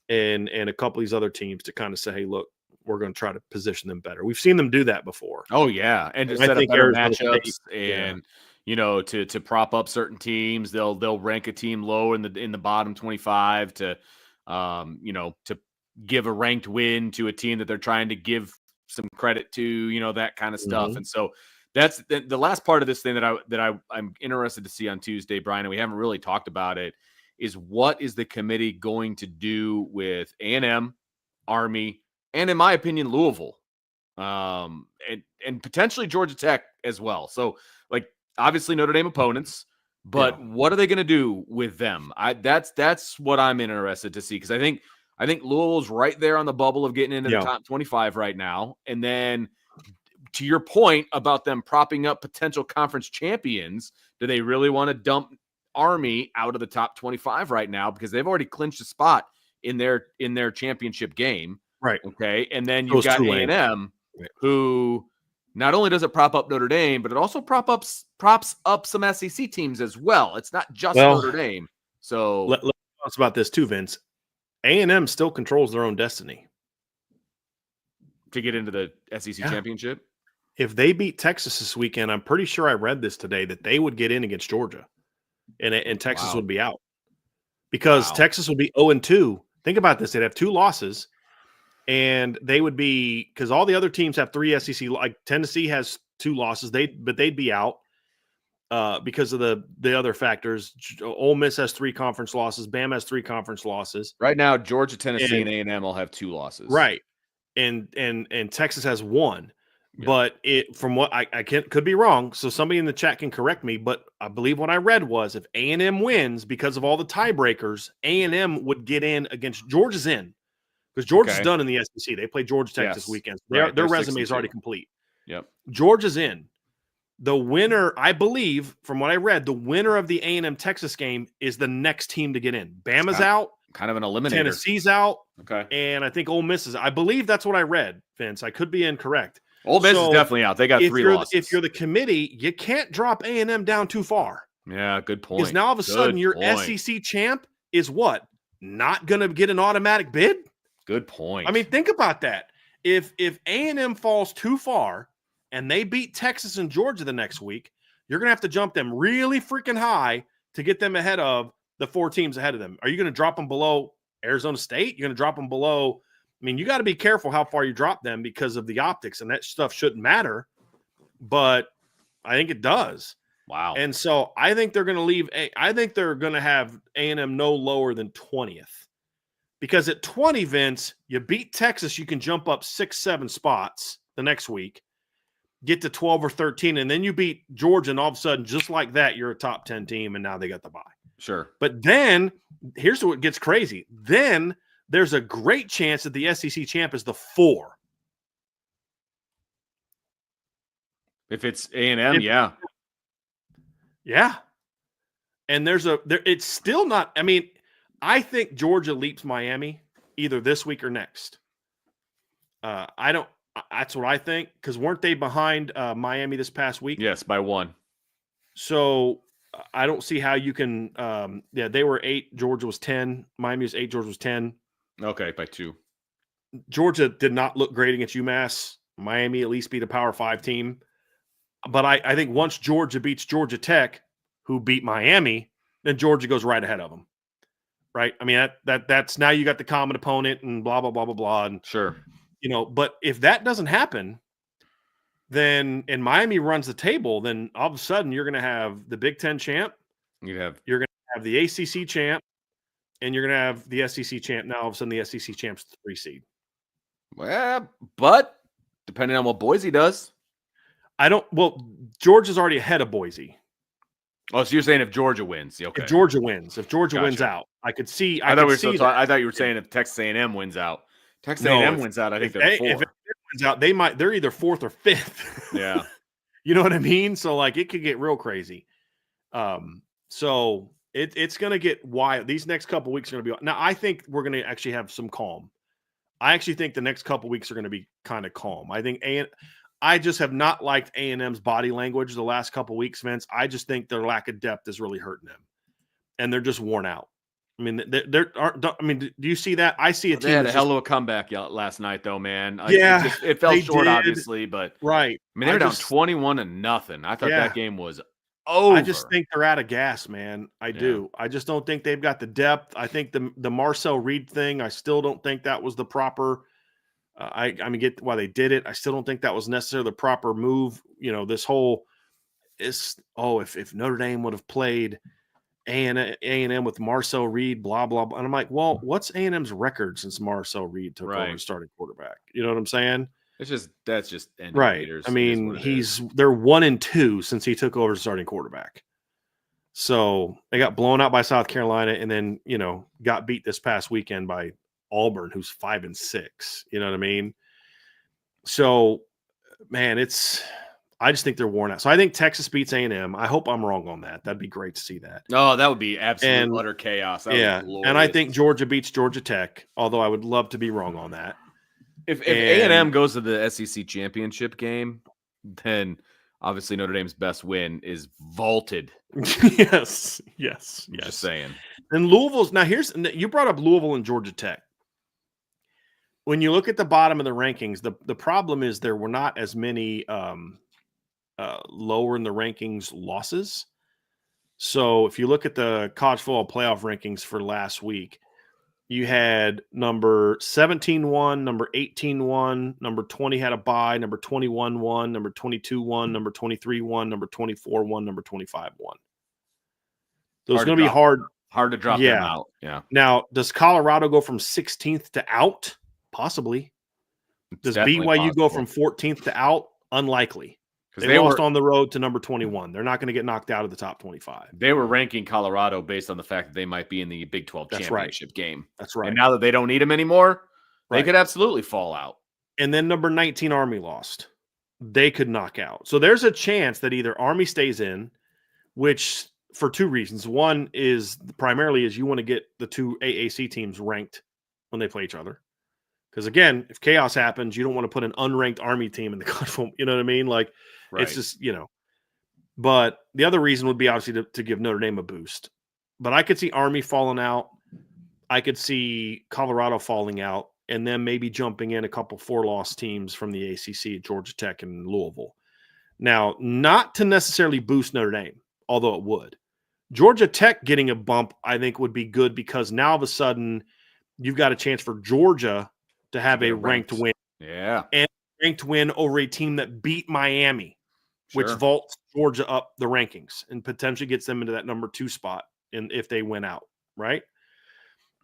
and a couple of these other teams to kind of say, hey, look, we're going to try to position them better. We've seen them do that before. Oh yeah, and to I set up think better Arizona matchups State, and to prop up certain teams. They'll rank a team low in the bottom 25 to to give a ranked win to a team that they're trying to give some credit to, that kind of stuff. And so that's the last part of this thing that I'm interested to see on Tuesday, Brian, and we haven't really talked about it, is what is the committee going to do with A&M, Army, and in my opinion, Louisville, and potentially Georgia Tech as well. So like obviously Notre Dame opponents, but what are they going to do with them? That's what I'm interested to see, because I think Louisville's right there on the bubble of getting into the top 25 right now. And then to your point about them propping up potential conference champions, do they really want to dump Army out of the top 25 right now, because they've already clinched a spot in their championship game? Right. Okay. And then you've got A&M, who not only does it prop up Notre Dame, but it also props up some SEC teams as well. It's not just Notre Dame. So let's talk about this too, Vince. A&M still controls their own destiny to get into the SEC championship. If they beat Texas this weekend, I'm pretty sure I read this today that they would get in against Georgia, and Texas would be out, because Texas would be 0-2. Think about this. They'd have 2 losses, and they would be, because all the other teams have 3 SEC, like Tennessee has 2 losses, but they'd be out because of the other factors. Ole Miss has 3 conference losses. Bama has 3 conference losses. Right now, Georgia, Tennessee, and A&M will have 2 losses. Right. And Texas has 1. Yeah. But from what I could be wrong, so somebody in the chat can correct me, but I believe what I read was if A&M wins, because of all the tiebreakers, A&M would get in against Georgia's in, because Georgia's done in the SEC. They play Georgia Tech this weekend. Their resume is already complete. Yep. Georgia's in. The winner, I believe, from what I read, the winner of the A&M Texas game is the next team to get in. Bama's out. Kind of an eliminator. Tennessee's out. Okay. And I think Ole Miss is. I believe that's what I read, Vince. I could be incorrect. Ole Miss is definitely out. They got 3 losses. If you're the committee, you can't drop A&M down too far. Yeah, good point. Because now all of a sudden your SEC champ is what? Not going to get an automatic bid? Good point. I mean, think about that. If A&M falls too far and they beat Texas and Georgia the next week, you're going to have to jump them really freaking high to get them ahead of the 4 teams ahead of them. Are you going to drop them below Arizona State? You're going to drop them below – I mean, you got to be careful how far you drop them because of the optics, and that stuff shouldn't matter, but I think it does. Wow. And so I think they're going to I think they're going to have A&M no lower than 20th, because at 20, Vince, you beat Texas, you can jump up 6-7 spots the next week, get to 12 or 13, and then you beat Georgia, and all of a sudden, just like that, you're a top 10 team, and now they got the bye. Sure. But then here's what gets crazy. Then there's a great chance that the SEC champ is the 4. If it's A&M, yeah. Yeah. And it's still not, I mean, I think Georgia leaps Miami either this week or next. That's what I think, because weren't they behind Miami this past week? Yes, by 1. So I don't see how you can, they were 8, Georgia was 10. Miami was 8, Georgia was 10. Okay, by 2. Georgia did not look great against UMass. Miami at least beat a Power 5 team. But I think once Georgia beats Georgia Tech, who beat Miami, then Georgia goes right ahead of them. Right? I mean, that's now you got the common opponent and blah, blah, blah, blah, blah. And, sure. But if that doesn't happen, then and Miami runs the table, then all of a sudden you're going to have the Big Ten champ. You're going to have the ACC champ. And you're going to have the SEC champ. Now, all of a sudden, the SEC champ's the 3 seed. Well, but depending on what Boise does. Georgia's already ahead of Boise. Oh, so you're saying if Georgia wins. Okay. If Georgia wins out. I could see. I thought you were saying if Texas A&M wins out. Texas A&M wins out, I think they're 4. If it wins out, they're either 4th or 5th. Yeah. You know what I mean? So, like, it could get real crazy. So it's going to get wild. These next couple weeks are going to be – now, I think we're going to actually have some calm. I actually think the next couple weeks are going to be kind of calm. I just have not liked A&M's body language the last couple weeks, Vince. I just think their lack of depth is really hurting them. And they're just worn out. I mean, there aren't. I mean, do you see that? I see a team. They had a hell of a comeback last night, though, man. Yeah, it fell they short, did. obviously, but Right. I mean, they were down 21-0. I thought Yeah. that game was over. I just think they're out of gas, man. I do. I just don't think they've got the depth. I think the Marcel Reed thing, I still don't think that was the proper. I mean, get why they did it. I still don't think that was necessarily the proper move. You know, this whole if Notre Dame would have played A&M with Marcel Reed, blah blah blah. And I'm like, well, what's A&M's record since Marcel Reed took over as starting quarterback? You know what I'm saying? That's just right. I mean, they're 1-2 since he took over as starting quarterback. So they got blown out by South Carolina, and then got beat this past weekend by Auburn, who's 5-6. You know what I mean? So, man, I just think they're worn out. So I think Texas beats A&M. I hope I'm wrong on that. That'd be great to see that. Oh, that would be absolute utter chaos. That would be and I think Georgia beats Georgia Tech, although I would love to be wrong on that. If A&M goes to the SEC championship game, then obviously Notre Dame's best win is vaulted. yes. Just saying. And Louisville's you brought up Louisville and Georgia Tech. When you look at the bottom of the rankings, the problem is there were not as many lower in the rankings losses. So if you look at the college football playoff rankings for last week, you had number 17 won, number 18 won, number 20 had a bye, number 21 won, number 22 won, number 23 won, number 24 won, number 25 won. So it's going to be hard to drop them out. Yeah. Now, does Colorado go from 16th to out? Possibly. Does BYU go from 14th to out? Unlikely. They lost on the road to number 21. They're not going to get knocked out of the top 25. They were ranking Colorado based on the fact that they might be in the Big 12 championship game. That's right. And now that they don't need them anymore, they could absolutely fall out. And then number 19, Army lost. They could knock out. So there's a chance that either Army stays in, which for two reasons. One is primarily is you want to get the two AAC teams ranked when they play each other. Because again, if chaos happens, you don't want to put an unranked Army team in the conflict. You know what I mean? Like, it's just, But the other reason would be obviously to give Notre Dame a boost. But I could see Army falling out. I could see Colorado falling out, and then maybe jumping in a couple 4-loss teams from the ACC, Georgia Tech and Louisville. Now, not to necessarily boost Notre Dame, although it would. Georgia Tech getting a bump, I think, would be good because now all of a sudden you've got a chance for Georgia to have a ranked win. Yeah. And ranked win over a team that beat Miami. Sure. Which vaults Georgia up the rankings and potentially gets them into that number 2 spot if they win out, right?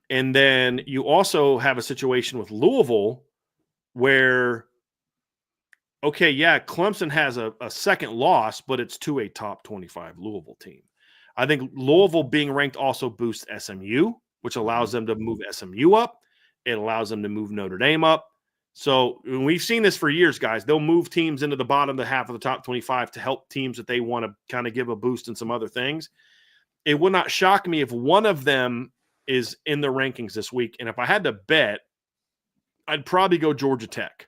And then you also have a situation with Louisville where, Clemson has a second loss, but it's to a top 25 Louisville team. I think Louisville being ranked also boosts SMU, which allows them to move SMU up. It allows them to move Notre Dame up. So we've seen this for years, guys. They'll move teams into the bottom half of the top 25 to help teams that they want to kind of give a boost in some other things. It would not shock me if one of them is in the rankings this week. And if I had to bet, I'd probably go Georgia Tech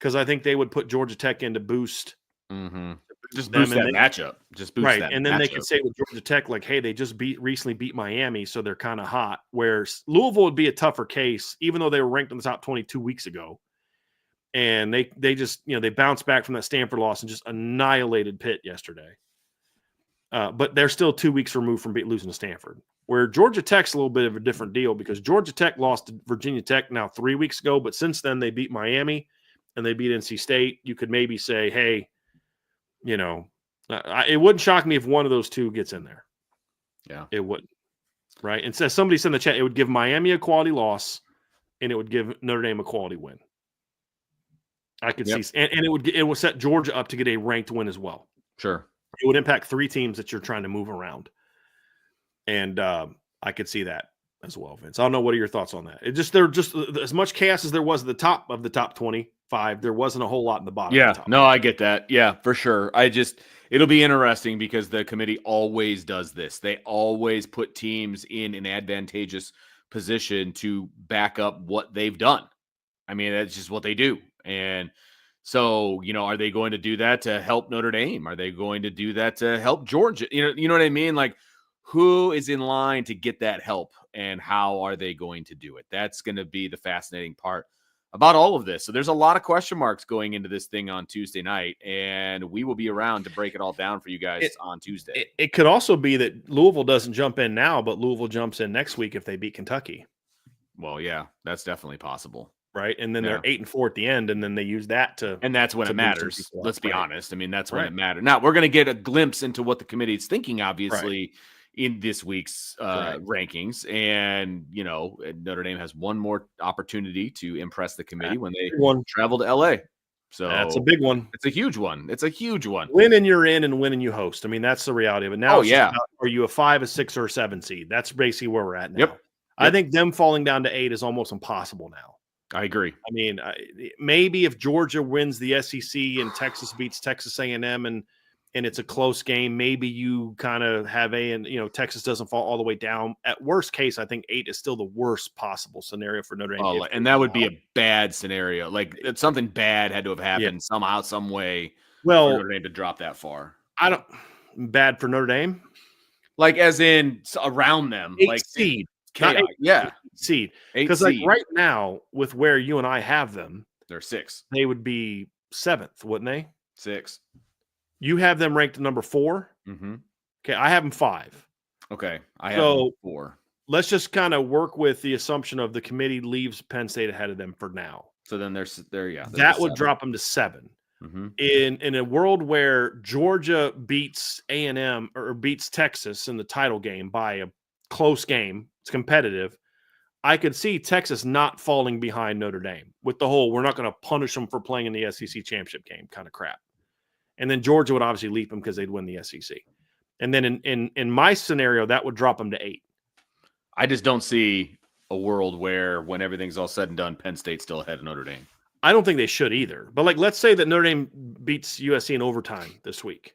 because I think they would put Georgia Tech in to boost. Mm-hmm. Just boost that matchup. Just boost that and then matchup. They could say with Georgia Tech, like, hey, they just recently beat Miami, so they're kind of hot. Whereas Louisville would be a tougher case, even though they were ranked in the top 22 weeks ago. And they just, they bounced back from that Stanford loss and just annihilated Pitt yesterday. But they're still 2 weeks removed from losing to Stanford. Where Georgia Tech's a little bit of a different deal because Georgia Tech lost to Virginia Tech now 3 weeks ago, but since then they beat Miami and they beat NC State. You could maybe say, hey, it wouldn't shock me if one of those two gets in there. Yeah, it wouldn't. Right. And so somebody said in the chat, it would give Miami a quality loss and it would give Notre Dame a quality win. I could see, and it would set Georgia up to get a ranked win as well. Sure. It would impact 3 teams that you're trying to move around. And I could see that as well, Vince. I don't know. What are your thoughts on that? They're just as much chaos as there was at the top of the top 25. There wasn't a whole lot in the bottom. Yeah, of the top no, I get that. Yeah, for sure. It'll be interesting because the committee always does this. They always put teams in an advantageous position to back up what they've done. I mean, that's just what they do. And so, are they going to do that to help Notre Dame? Are they going to do that to help Georgia? You know what I mean? Like, who is in line to get that help and how are they going to do it? That's going to be the fascinating part about all of this. So there's a lot of question marks going into this thing on Tuesday night, and we will be around to break it all down for you guys on Tuesday. It could also be that Louisville doesn't jump in now, but Louisville jumps in next week if they beat Kentucky. Well, yeah, that's definitely possible. Right. And then they're 8-4 at the end, and then they use that to. And that's when it matters. Let's be honest. I mean, that's when Right. it matters. Now, we're going to get a glimpse into what the committee is thinking, obviously, in this week's rankings. And, you know, Notre Dame has one more opportunity to impress the committee when they travel to LA. So that's a big one. It's a huge one. It's a huge one. Winning you're in and winning you host. I mean, that's the reality of it. Now, are you a 5, a 6, or a 7 seed? That's basically where we're at now. Yep. I think them falling down to 8 is almost impossible now. I agree. I mean, maybe if Georgia wins the SEC and Texas beats Texas A&M and it's a close game, maybe you kind of have Texas doesn't fall all the way down. At worst case, I think 8 is still the worst possible scenario for Notre Dame. Oh, and that would be a bad scenario. Like something bad had to have happened somehow, some way. Well, for Notre Dame to drop that far. Bad for Notre Dame. Like as in around them, 8 seed. Seed. Because like right now, with where you and I have them, they're 6. They would be 7th, wouldn't they? 6. You have them ranked number 4. Mm-hmm. Okay, I have them 5. Okay, I have them 4. Let's just kind of work with the assumption of the committee leaves Penn State ahead of them for now. So then they're that would drop them to 7. Mm-hmm. In a world where Georgia beats A&M or beats Texas in the title game by a close game, it's competitive. I could see Texas not falling behind Notre Dame with the whole we're not going to punish them for playing in the SEC championship game kind of crap. And then Georgia would obviously leap them because they'd win the SEC. And then in my scenario, that would drop them to 8. I just don't see a world where when everything's all said and done, Penn State's still ahead of Notre Dame. I don't think they should either. But like, let's say that Notre Dame beats USC in overtime this week.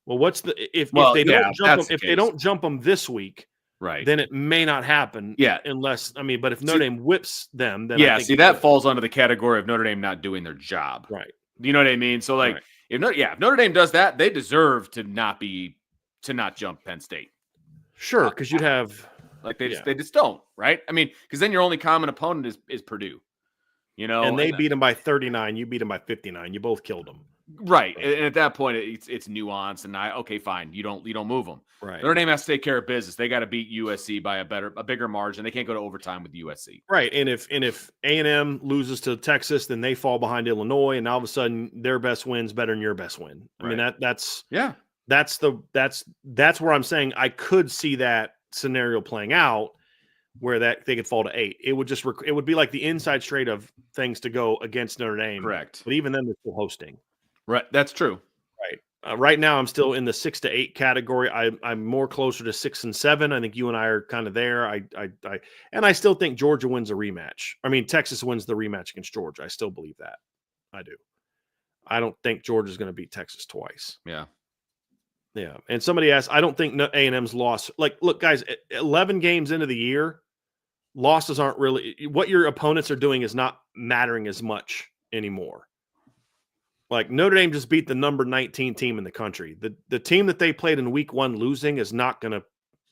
Well, what's the if they don't jump them this week? Right. Then it may not happen. Yeah. Unless, but if Notre Dame whips them, then I think that falls under the category of Notre Dame not doing their job. Right. You know what I mean? So like, if Notre Dame does that, they deserve to not jump Penn State. Sure. Because you'd have they just don't, right? I mean, because then your only common opponent is Purdue. You know, and they beat them by 39. You beat them by 59. You both killed them. Right. And at that point, it's nuanced. And okay, fine. You don't move them. Right. Notre Dame has to take care of business. They got to beat USC by a bigger margin. They can't go to overtime with USC. Right. And if A&M loses to Texas, then they fall behind Illinois, and all of a sudden their best win's better than your best win. I mean that's where I'm saying I could see that scenario playing out, where that they could fall to 8. It would it would be like the inside straight of things to go against Notre Dame. Correct. But even then, they're still hosting. Right. That's true. Right. Right now, I'm still in the 6 to 8 category. I'm more closer to 6 and 7. I think you and I are kind of there. I still think Georgia wins a rematch. I mean, Texas wins the rematch against Georgia. I still believe that. I do. I don't think Georgia's going to beat Texas twice. Yeah. Yeah. And somebody asked, I don't think A&M's lost. Like, look, guys, 11 games into the year, losses aren't really – what your opponents are doing is not mattering as much anymore. Like, Notre Dame just beat the number 19 team in the country. The team that they played in week 1 losing is not going to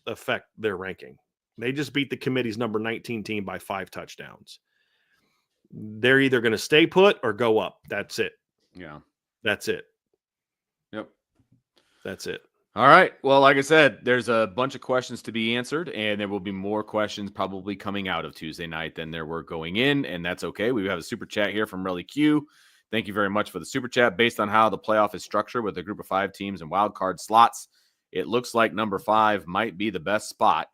affect their ranking. They just beat the committee's number 19 team by 5 touchdowns. They're either going to stay put or go up. That's it. Yeah. That's it. Yep. That's it. All right. Well, like I said, there's a bunch of questions to be answered, and there will be more questions probably coming out of Tuesday night than there were going in, and that's okay. We have a super chat here from Relly Q. Thank you very much for the super chat. Based on how the playoff is structured with a group of 5 teams and wild card slots, it looks like number 5 might be the best spot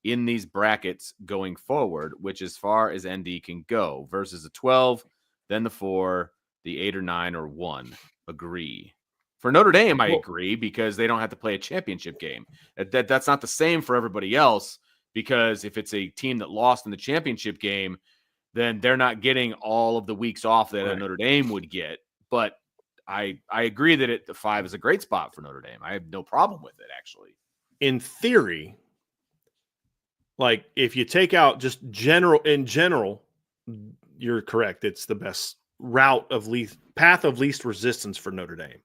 in these brackets going forward, which as far as ND can go, versus the 12, then the 4, the 8 or 9 or 1. Agree. For Notre Dame, I agree, because they don't have to play a championship game. That's not the same for everybody else, because if it's a team that lost in the championship game, then they're not getting all of the weeks off that a Notre Dame would get. But I agree that the 5 is a great spot for Notre Dame. I have no problem with it, actually. In theory, like if you take out just in general, you're correct. It's the best path of least resistance for Notre Dame.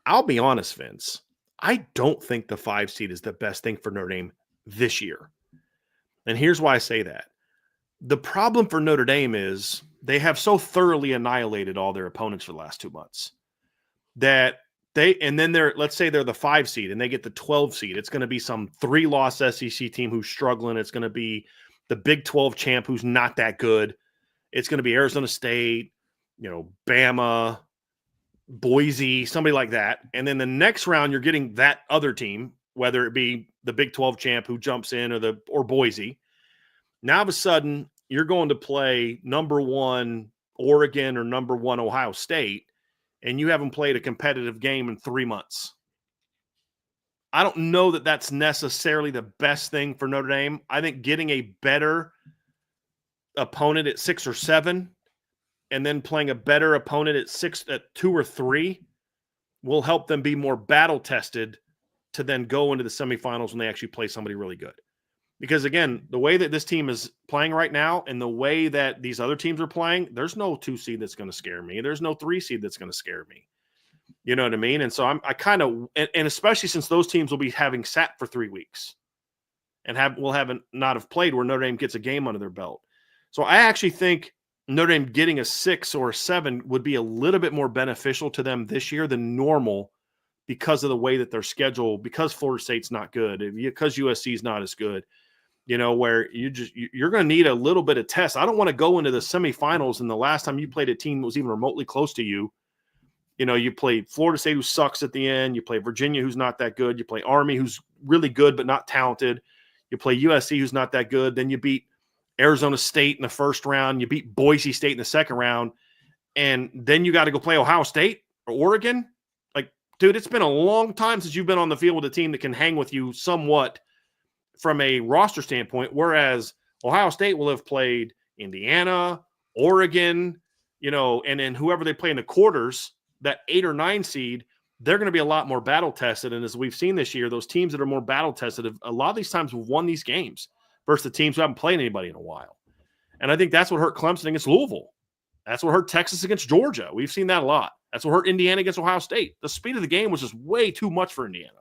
I'll be honest, Vince. I don't think the 5 seed is the best thing for Notre Dame this year. And here's why I say that. The problem for Notre Dame is they have so thoroughly annihilated all their opponents for the last 2 months that let's say they're the 5 seed and they get the 12 seed. It's going to be some 3-loss SEC team who's struggling. It's going to be the Big 12 champ who's not that good. It's going to be Arizona State, Bama, Boise, somebody like that. And then the next round, you're getting that other team, whether it be the Big 12 champ who jumps in or Boise. Now, all of a sudden, you're going to play number 1 Oregon or number 1 Ohio State, and you haven't played a competitive game in 3 months. I don't know that that's necessarily the best thing for Notre Dame. I think getting a better opponent at 6 or 7 and then playing a better opponent at 2 or 3 will help them be more battle tested to then go into the semifinals when they actually play somebody really good. Because again, the way that this team is playing right now and the way that these other teams are playing, there's no 2 seed that's going to scare me. There's no 3 seed that's going to scare me. You know what I mean? And so I kind of, and especially since those teams will be having sat for 3 weeks and will not have played where Notre Dame gets a game under their belt. So I actually think Notre Dame getting a 6 or a 7 would be a little bit more beneficial to them this year than normal because of the way that their schedule, because Florida State's not good, because USC is not as good, where you're going to need a little bit of test. I don't want to go into the semifinals and the last time you played a team that was even remotely close to you, you played Florida State, who sucks at the end. You play Virginia, who's not that good. You play Army, who's really good but not talented. You play USC, who's not that good. Then you beat Arizona State in the first round. You beat Boise State in the second round. And then you got to go play Ohio State or Oregon. Like, dude, it's been a long time since you've been on the field with a team that can hang with you somewhat from a roster standpoint, whereas Ohio State will have played Indiana, Oregon, and then whoever they play in the quarters, that 8 or 9 seed, they're going to be a lot more battle tested. And as we've seen this year, those teams that are more battle tested, a lot of these times have won these games versus the teams who haven't played anybody in a while. And I think that's what hurt Clemson against Louisville. That's what hurt Texas against Georgia. We've seen that a lot. That's what hurt Indiana against Ohio State. The speed of the game was just way too much for Indiana.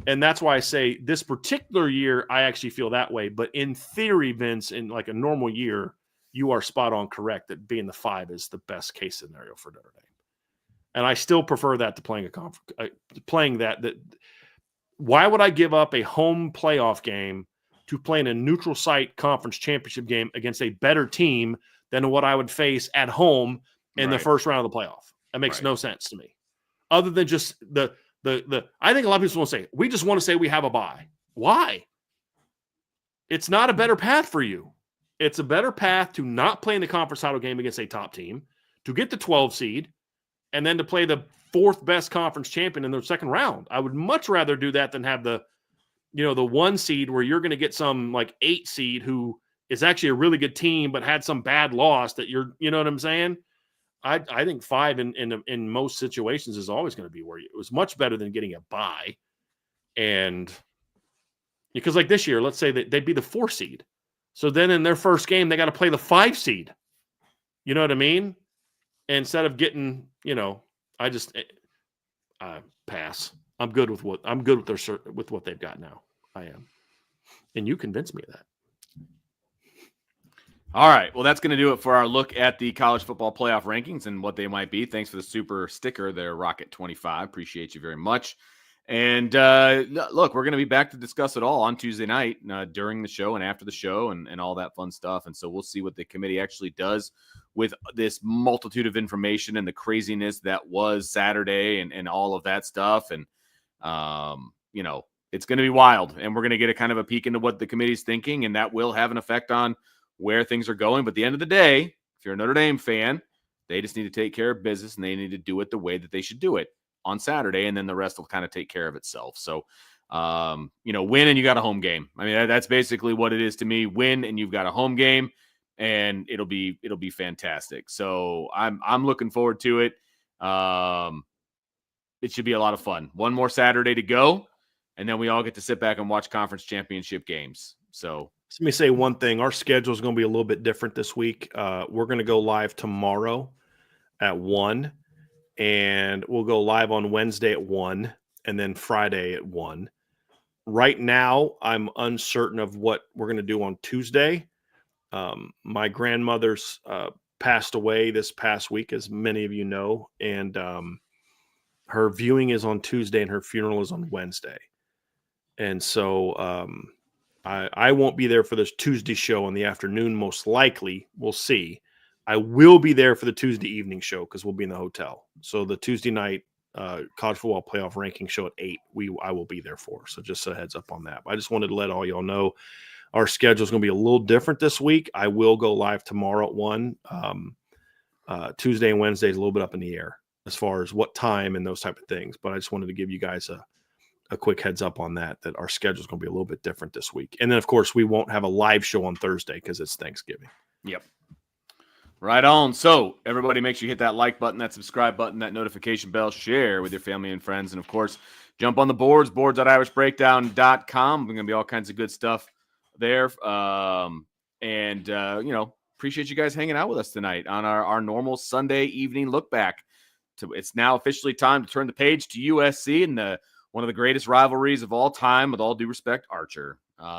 And that's why I say this particular year, I actually feel that way. But in theory, Vince, in like a normal year, you are spot on correct that being the 5 is the best case scenario for Notre Dame. And I still prefer that to playing playing that. Why would I give up a home playoff game to play in a neutral site conference championship game against a better team than what I would face at home in the first round of the playoff? That makes no sense to me. Other than just I think a lot of people want to say, we just want to say we have a bye. Why? It's not a better path for you. It's a better path to not play in the conference title game against a top team, to get the 12 seed, and then to play the 4th best conference champion in the second round. I would much rather do that than have the 1 seed where you're going to get some like 8 seed who is actually a really good team but had some bad loss that you know what I'm saying? I think 5 in most situations is always going to be where it was much better than getting a bye. And because like this year, let's say that they'd be the 4 seed. So then in their first game, they got to play the 5 seed. You know what I mean? Instead of getting, I just pass. I'm good with what they've got now. I am. And you convinced me of that. All right. Well, that's going to do it for our look at the college football playoff rankings and what they might be. Thanks for the super sticker there, Rocket25. Appreciate you very much. And look, we're going to be back to discuss it all on Tuesday night during the show and after the show and all that fun stuff. And so we'll see what the committee actually does with this multitude of information and the craziness that was Saturday and all of that stuff. And, it's going to be wild. And we're going to get a kind of a peek into what the committee's thinking, and that will have an effect on where things are going. But at the end of the day, if you're a Notre Dame fan, they just need to take care of business, and they need to do it the way that they should do it on Saturday, and then the rest will kind of take care of itself. So, win and you got a home game. I mean, that's basically what it is to me. Win and you've got a home game, and it'll be fantastic. So I'm looking forward to it. It should be a lot of fun. One more Saturday to go, and then we all get to sit back and watch conference championship games. So let me say one thing. Our schedule is going to be a little bit different this week. We're going to go live tomorrow at 1, and we'll go live on Wednesday at 1, and then Friday at 1. Right now, I'm uncertain of what we're going to do on Tuesday. My grandmother's passed away this past week, as many of you know, and her viewing is on Tuesday and her funeral is on Wednesday. And so I won't be there for this Tuesday show in the afternoon, most likely. We'll see. I will be there for the Tuesday evening show because we'll be in the hotel. So the Tuesday night college football playoff ranking show at 8, I will be there for. So just a heads up on that. But I just wanted to let all y'all know our schedule is going to be a little different this week. I will go live tomorrow at 1. Tuesday and Wednesday is a little bit up in the air as far as what time and those type of things. But I just wanted to give you guys a quick heads up on that our schedule is going to be a little bit different this week. And then, of course, we won't have a live show on Thursday because it's Thanksgiving. Yep. Right on. So everybody make sure you hit that like button, that subscribe button, that notification bell, share with your family and friends. And, of course, jump on the boards.irishbreakdown.com. There's going to be all kinds of good stuff there. Appreciate you guys hanging out with us tonight on our normal Sunday evening look back. It's now officially time to turn the page to USC and one of the greatest rivalries of all time, with all due respect, Archer.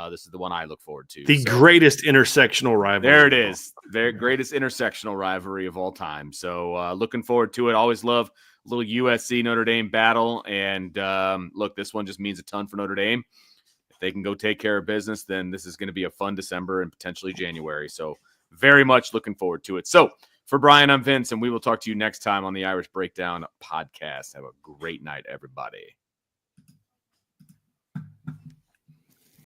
This is the one I look forward to. The greatest intersectional rivalry. There it is. Their greatest intersectional rivalry of all time. So looking forward to it. Always love a little USC Notre Dame battle. And look, this one just means a ton for Notre Dame. If they can go take care of business, then this is going to be a fun December and potentially January. So very much looking forward to it. So for Brian, I'm Vince, and we will talk to you next time on the Irish Breakdown podcast. Have a great night, everybody.